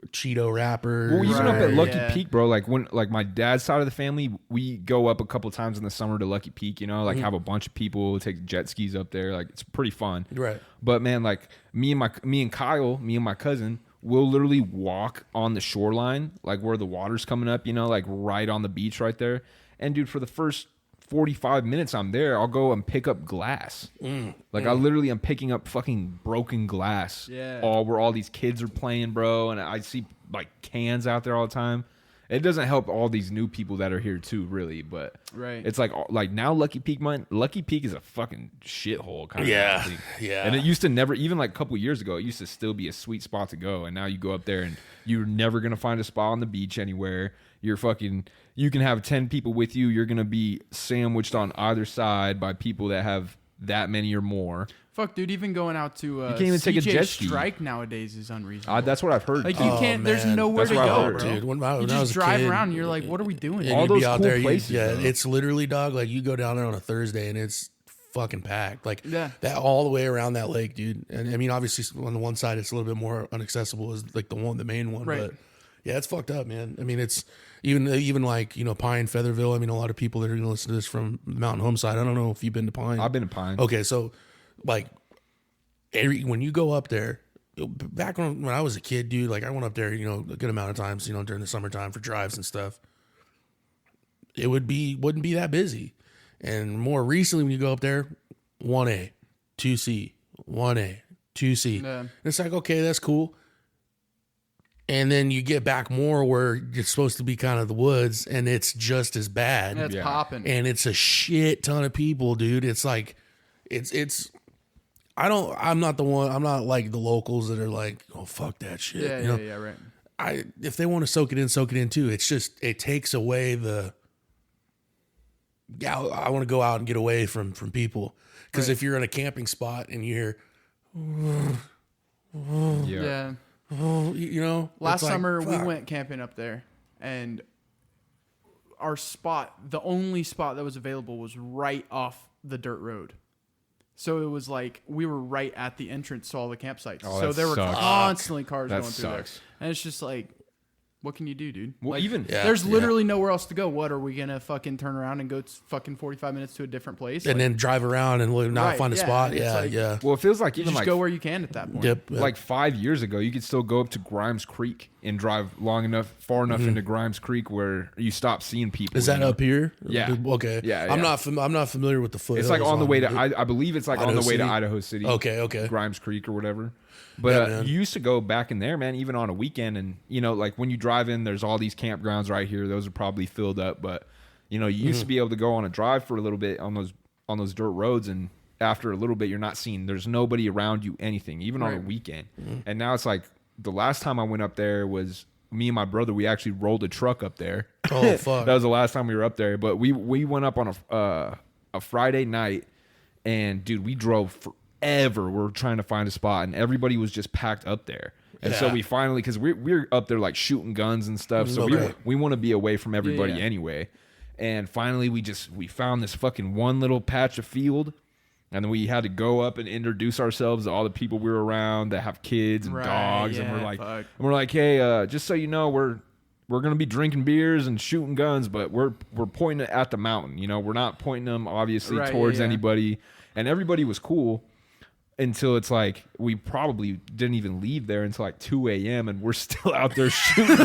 Cheeto wrappers. Well, even up at Lucky yeah. Peak, bro. Like when, like my dad's side of the family, we go up a couple times in the summer to Lucky Peak. You know, like have a bunch of people take jet skis up there. Like it's pretty fun. Right. But man, like me and Kyle, me and my cousin, we'll literally walk on the shoreline, like where the water's coming up. You know, like right on the beach right there. And dude, for the first 45 minutes I'm there, I'll go and pick up glass. I literally am picking up fucking broken glass. Yeah. Where all these kids are playing, bro, and I see like cans out there all the time. It doesn't help all these new people that are here too, really. But Right. it's like now Lucky Peak is a fucking shithole kind Yeah, of thing. yeah. And it used to never, even like a couple years ago, it used to still be a sweet spot to go. And now you go up there and you're never gonna find a spot on the beach anywhere. You can have 10 people with you. You're gonna be sandwiched on either side by people that have that many or more. Fuck, dude. Even going out to can't even take a CJ jet ski. Strike nowadays is unreasonable. That's what I've heard. Like too. you can't. There's man. nowhere That's to what I go, heard, bro. dude. When I you was just a drive kid, around and you're like, what are we doing? And All you'd those be out cool there, places, yeah, bro. it's literally, dog. Like you go down there on a Thursday and it's fucking packed. Like Yeah. that all the way around that lake, dude. And I mean, obviously on the one side it's a little bit more inaccessible, is like the main one. Right. But yeah, it's fucked up, man. I mean, it's even like Pine, Featherville. I mean, a lot of people that are gonna listen to this from Mountain Home side. I don't know if you've been to Pine. I've been to Pine. Okay, so like when you go up there, back when I was a kid, dude, like I went up there, a good amount of times, during the summertime for drives and stuff. It wouldn't be that busy. And more recently, when you go up there, 1A, 2C, 1A, 2C. Yeah. It's like, okay, that's cool. And then you get back more where it's supposed to be kind of the woods, and it's just as bad. That's Yeah. popping. And it's a shit ton of people, dude. It's like, I'm not like the locals that are like, oh, fuck that shit. yeah, right. If they want to soak it in too. It's just, it takes away I want to go out and get away from people. Because Right. if you're in a camping spot and you hear, Yeah. it's Last like, summer we fuck. went camping up there, and our spot, the only spot that was available, was right off the dirt road. So it was like we were right at the entrance to all the campsites. Oh, so that there were sucks. constantly cars That going through sucks. there, and it's just like, what can you do, dude? Well, Like, even Yeah. there's literally nowhere else to go. What are we gonna fucking turn around and go fucking 45 minutes to a different place? and then drive around and not Right, find a yeah, spot. and it's Yeah, like- yeah. well, it feels like you even just like go where you can at that point. Yep. like 5 years ago, you could still go up to Grimes Creek and drive far enough into Grimes Creek where you stop seeing people. Mm-hmm. Is that up here? Yeah. Okay. Yeah, I'm yeah. not familiar with the foothills. It's like on the way to, it. I believe it's like on Idaho the way to City? Idaho City. Okay. Grimes Creek or whatever. But Yeah, man. you used to go back in there, man, even on a weekend. And, like when you drive in, there's all these campgrounds right here. Those are probably filled up. But, you used to be able to go on a drive for a little bit on those dirt roads. And after a little bit, you're not seeing, there's nobody around you, anything, even on a Right. weekend. And now it's like the last time I went up there was me and my brother. We actually rolled a truck up there. Oh, fuck. That was the last time we were up there. But we went up on a Friday night, and dude, we drove forever. We're trying to find a spot, and everybody was just packed up there. And so Yeah. we finally, because we're up there like shooting guns and stuff, so Okay. we want to be away from everybody Yeah. anyway. And finally, we found this fucking one little patch of field. And then we had to go up and introduce ourselves to all the people we were around that have kids and Right, dogs, and yeah, fuck. we're like, hey, just so you know, we're gonna be drinking beers and shooting guns, but we're pointing it at the mountain. We're not pointing them obviously Right, towards yeah. anybody. And everybody was cool until it's like we probably didn't even leave there until like 2 a.m. and we're still out there shooting.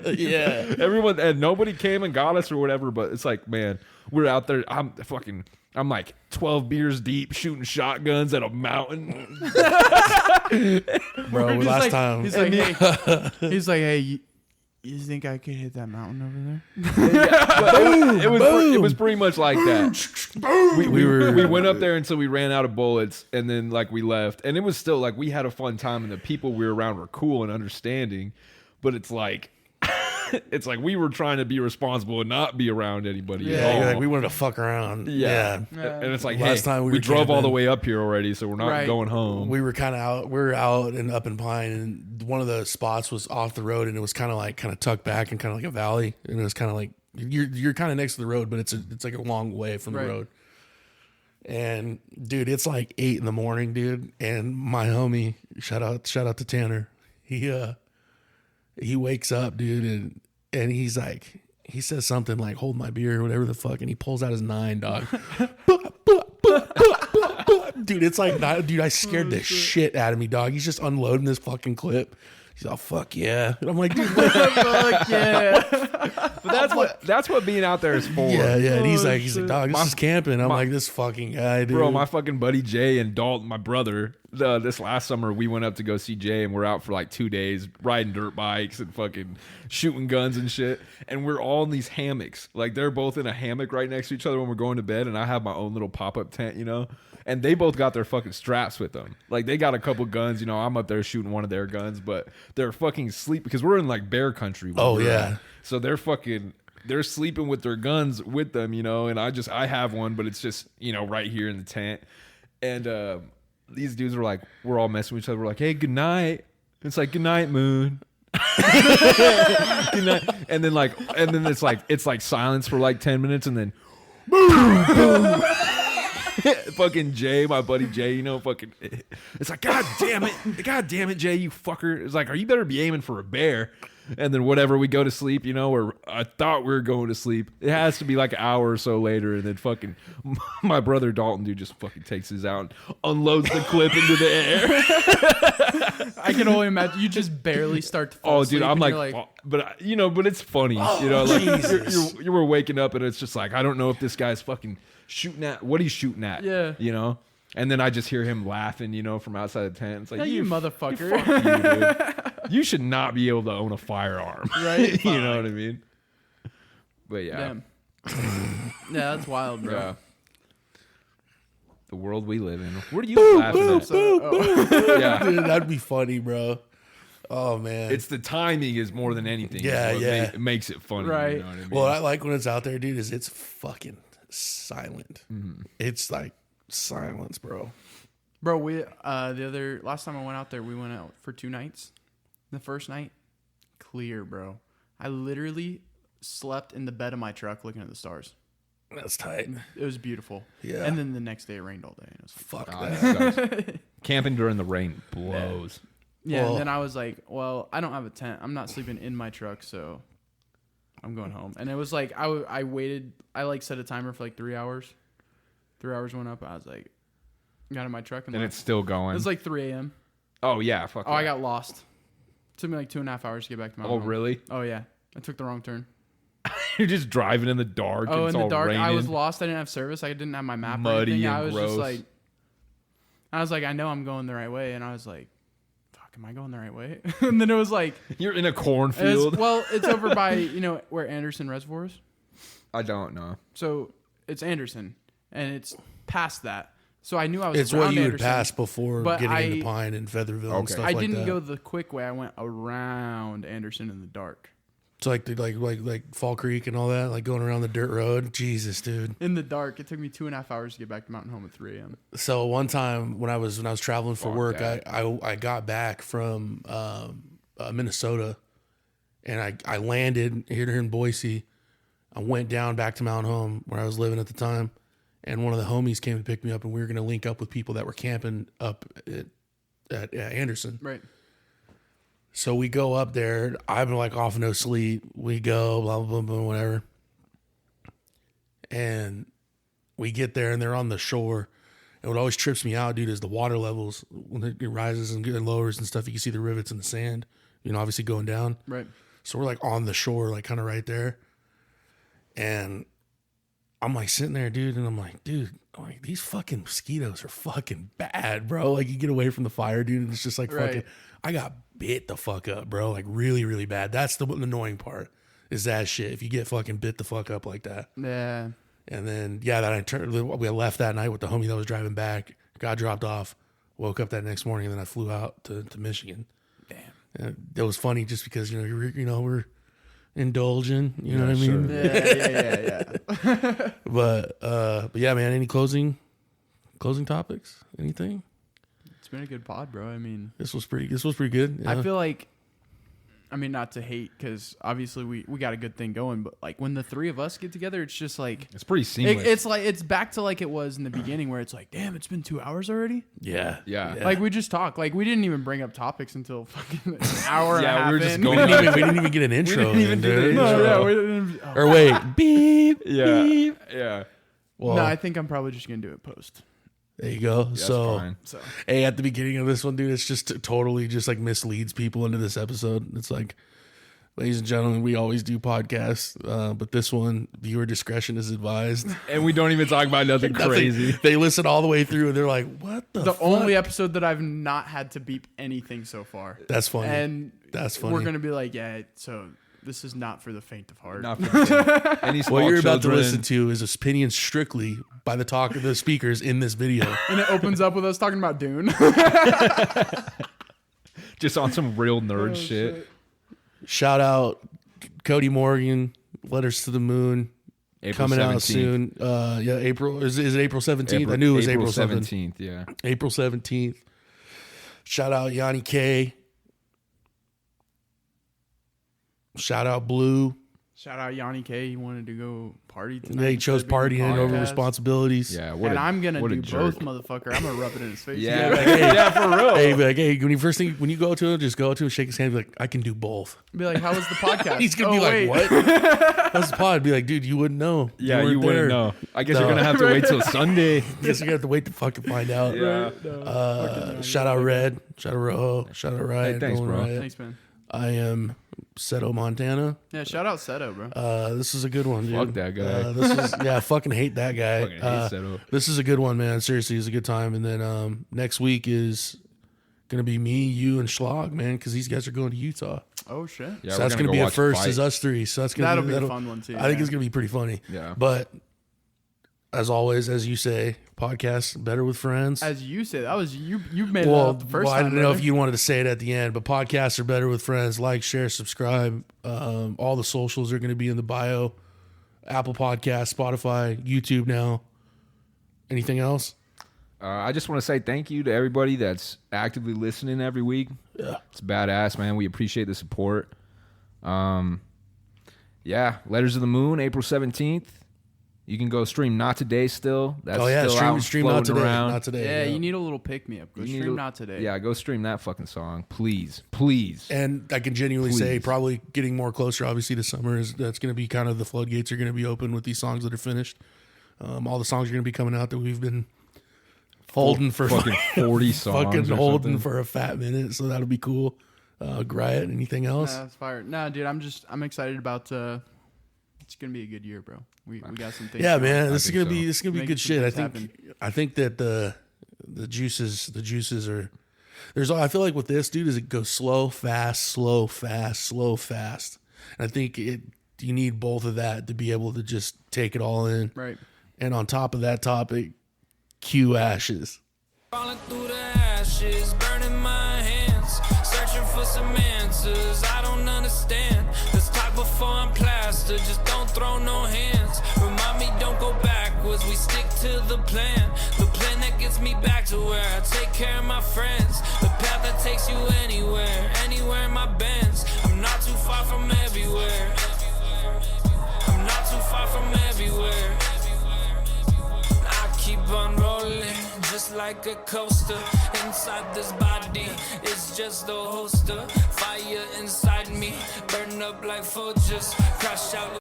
Yeah. Everyone and nobody came and got us or whatever. But it's like, man, we're out there. I'm like 12 beers deep shooting shotguns at a mountain. Bro, Just last like- time. he's like, hey, you think I could hit that mountain over there? It was pretty much like that. We went up there until we ran out of bullets, and then like we left, and it was still like we had a fun time, and the people we were around were cool and understanding. But it's like we were trying to be responsible and not be around anybody. Yeah, at all. Like we wanted to fuck around. Yeah. Yeah. And it's like, Last hey, time we we were drove all the camping. way up here already, so we're not Right. going home. We were kind of out. We were out and up in Pine, and one of the spots was off the road, and it was kind of tucked back and kind of like a valley, and it was kind of like you're kind of next to the road, but it's like a long way from Right. the road. And dude, it's like 8 a.m, dude, and my homie, shout out to Tanner, he wakes up, dude, and he's like, he says something like, hold my beer or whatever the fuck, and he pulls out his 9, dog. Dude, it's like, dude, I scared the shit out of me, dog. He's just unloading this fucking clip. He's all, fuck yeah. And I'm like, dude, Fuck yeah. But that's what being out there is for. yeah. And he's like, dog, this My- is camping. I'm my- like, this fucking guy, dude. Bro, my fucking buddy Jay and Dalton, my brother, this last summer we went up to go see Jay, and we're out for like 2 days riding dirt bikes and fucking shooting guns and shit. And we're all in these hammocks. Like they're both in a hammock right next to each other when we're going to bed, and I have my own little pop-up tent, you know. And they both got their fucking straps with them. Like they got a couple guns, you know. I'm up there shooting one of their guns, but they're fucking sleep because we're in like bear country. Oh yeah. So they're sleeping with their guns with them, you know. And I have one, but it's just, you know, right here in the tent. And these dudes were like, we're all messing with each other. We're like, hey, good night. It's like, good night, moon. Good night. And then it's like silence for like 10 minutes, and then boom, boom. Fucking Jay, my buddy Jay, you know, fucking, it's like, God damn it, Jay, you fucker. It's like, you better be aiming for a bear. And then whatever, we go to sleep, you know, or I thought we were going to sleep. It has to be like an hour or so later, and then fucking my brother Dalton, dude, just fucking takes his out and unloads the clip into the air. I can only imagine you just barely start to fall Oh, asleep dude, I'm and like, you're but you know, but it's funny, you know, like you were waking up and it's just like, I don't know if this guy's fucking shooting at what he's shooting at, Yeah. you know. And then I just hear him laughing, you know, from outside the tent. It's like, "Hey, you fuck motherfucker." you, dude. You should not be able to own a firearm, Right? You know what I mean? But yeah, Damn. Yeah, that's wild, bro. yeah. The world we live in. What are you laughing at? Yeah, Dude, that'd be funny, bro. Oh man. it's the timing is more than anything. Yeah, What yeah. It makes it funny. Right. You know what I mean? Well, what I like when it's out there, dude, is it's fucking silent. It's like silence, bro. Bro, we last time I went out there, we went out for 2 nights. The first night, clear, bro. I literally slept in the bed of my truck looking at the stars. That's tight. It was beautiful. Yeah. And then the next day it rained all day. And it was Fuck Oh, that. that sucks. Camping during the rain blows. Yeah, Well- and then I was like, well, I don't have a tent. I'm not sleeping in my truck, so I'm going home. And it was like, I waited. I like set a timer for like 3 hours. 3 hours went up. I was like, got in my truck. And And left. it's still It going. was like 3 a.m. Oh yeah, fuck. Oh, yeah. I got lost. Took me like 2.5 hours to get back to my Oh home. really? Oh, yeah. I took the wrong turn. You're just driving in the dark. Oh, it's in the all dark. raining. I was lost. I didn't have service. I didn't have my map or Muddy anything. and I was gross. I was like, I know I'm going the right way. And I was like, fuck, am I going the right way? And then it was like, You're in a it's cornfield. over by, you know, where Anderson Reservoir is. I don't know. So it's Anderson, and it's past that. So I knew I was It's around what you would Anderson, pass before but getting I- into Pine and Featherville and Okay. stuff I like didn't that. go the quick way. I went around Anderson in the dark. So like Fall Creek and all that, like going around the dirt road. Jesus, dude. In the dark. It took me 2.5 hours to get back to Mountain Home at 3 a.m. So one time when I was traveling for Fuck work, that. I got back from Minnesota, and I landed here in Boise. I went down back to Mountain Home where I was living at the time, and one of the homies came to pick me up, and we were going to link up with people that were camping up at Anderson. Right. So we go up there. I'm like off no sleep. We go, blah, blah, blah, blah, whatever. And we get there and they're on the shore. And what always trips me out, dude, is the water levels. When it rises and lowers and stuff, you can see the rivets in the sand, you know, obviously going down. Right. So we're like on the shore, like kind of right there. And I'm like sitting there, dude, and I'm like, these fucking mosquitoes are fucking bad, bro. Like you get away from the fire, dude, and it's just like Right. fucking, I got bit the fuck up, bro. Like really, really bad. That's the annoying part is that shit. If you get fucking bit the fuck up like that. Yeah. And then, yeah, we left that night with the homie that was driving back, got dropped off, woke up that next morning, and then I flew out to Michigan. Damn. And it was funny just because, we're indulging, you know what I sure. mean? Yeah. But yeah, man, any closing topics? Anything? It's been a good pod, bro. I mean, This was pretty good. Yeah. I feel like, I mean, not to hate, because obviously we got a good thing going, but like when the three of us get together, it's just like, It's pretty seamless. it's back to like it was in the beginning where it's like, damn, it's been 2 hours already. yeah. Yeah. Like we just talk. Like we didn't even bring up topics until fucking an hour and a Yeah, half we were just in. going we didn't even get an intro. didn't even in, do the dude. intro. No, yeah, we didn't. Oh. Or wait, beep. yeah. Beep. Yeah. Well, No, I think I'm probably just gonna do it post. there you go. That's So, fine. So hey, at the beginning of this one, dude, it's just totally just like misleads people into this episode. It's like Ladies and gentlemen, we always do podcasts, but this one, viewer discretion is advised. And we don't even talk about nothing crazy. They listen all the way through and they're like, what the fuck? only episode that I've not had to beep anything so far. That's funny. And that's funny. we're going to be like, yeah, so this is not for the faint of heart. Not for the any small What you're about to children. listen to is opinions strictly by the talk of the speakers in this video. And it opens up with us talking about Dune. Just on some real nerd shit. Shout out Cody Morgan, Letters to the Moon. April Coming 17th. out soon. Yeah, April. Is it April 17th? I knew it was April 17th. Yeah. April 17th. Shout out Yanni K. Shout out Blue. Shout out Yanni K. He wanted to go party tonight. Yeah, he chose instead of being partying on the over podcast. responsibilities. Yeah. And I'm going to what a do jerk. both, motherfucker. I'm going to rub it in his face. Yeah. Hey, Yeah, for real. Hey, be like, hey, when you go to him, just go to him, shake his hand, be like, I can do both. Be like, how was the podcast? He's gonna be like, what? That's the pod. Be like, dude, you wouldn't know. Yeah, weren't you wouldn't there. know. I guess No. you're going to have to wait till Sunday. Guess you're gonna have to wait to fucking find out. Yeah. Shout out Red. Shout out Rojo. Shout out Riot. Hey, thanks, Going bro. Riot. Thanks, man. I am Seto Montana. Yeah, shout out Seto, bro. This is a good one, dude. Fuck that guy. I fucking hate that guy. Fucking hate Seto. This is a good one, man. Seriously, it's a good time. And then next week is gonna be me, you, and Schlag, man, because these guys are going to Utah. Oh, shit. Yeah, So we're that's gonna gonna be go a watch first. fight. Is us three. So that's gonna That'll be be a fun one, too. I think yeah. it's gonna be pretty funny. Yeah. But as always, as you say, podcast better with friends. As you say, that was you. You made it up the first I time. don't know brother. if you wanted to say it at the end, but podcasts are better with friends. Like, share, subscribe. All the socials are going to be in the bio. Apple Podcasts, Spotify, YouTube now. Anything else? I just want to say thank you to everybody that's actively listening every week. Yeah. It's badass, man. We appreciate the support. Yeah, Letters of the Moon, April 17th. You can go stream Not Today still. That's still out stream floating not today. around. Not today. Yeah, you need a little pick me up. Go You need stream to- not today. Yeah, go stream that fucking song. Please. Please. And I can genuinely say, Please. probably getting more closer, obviously, to summer is that's going to be kind of the floodgates are going to be open with these songs that are finished. All the songs are going to be coming out that we've been holding for fucking 40 songs. fucking or holding something. for a fat minute. So that'll be cool. Griot, anything else? Nah, that's fire. Nah, dude, I'm excited about. It's gonna be a good year, bro. We got some things. Yeah, going. man, I this is think gonna be so. this is gonna be Making good some shit. things I think that the juices are. There's I feel like with this dude is it goes slow, fast, slow, fast, slow, fast. And I think you need both of that to be able to just take it all in. Right. And on top of that topic, cue ashes. Falling through the ashes, burning my hands, searching for some answers I don't understand. Let's talk before I'm plastered, just don't throw no hands. Remind me, don't go backwards, we stick to the plan that gets me back to where I take care of my friends. The path that takes you anywhere in my bends. I'm not too far from everywhere. I'm not too far from everywhere. I keep on rolling, just like a coaster. Inside this body, it's just a holster. Fire inside me, burn up like vultures. Crash out.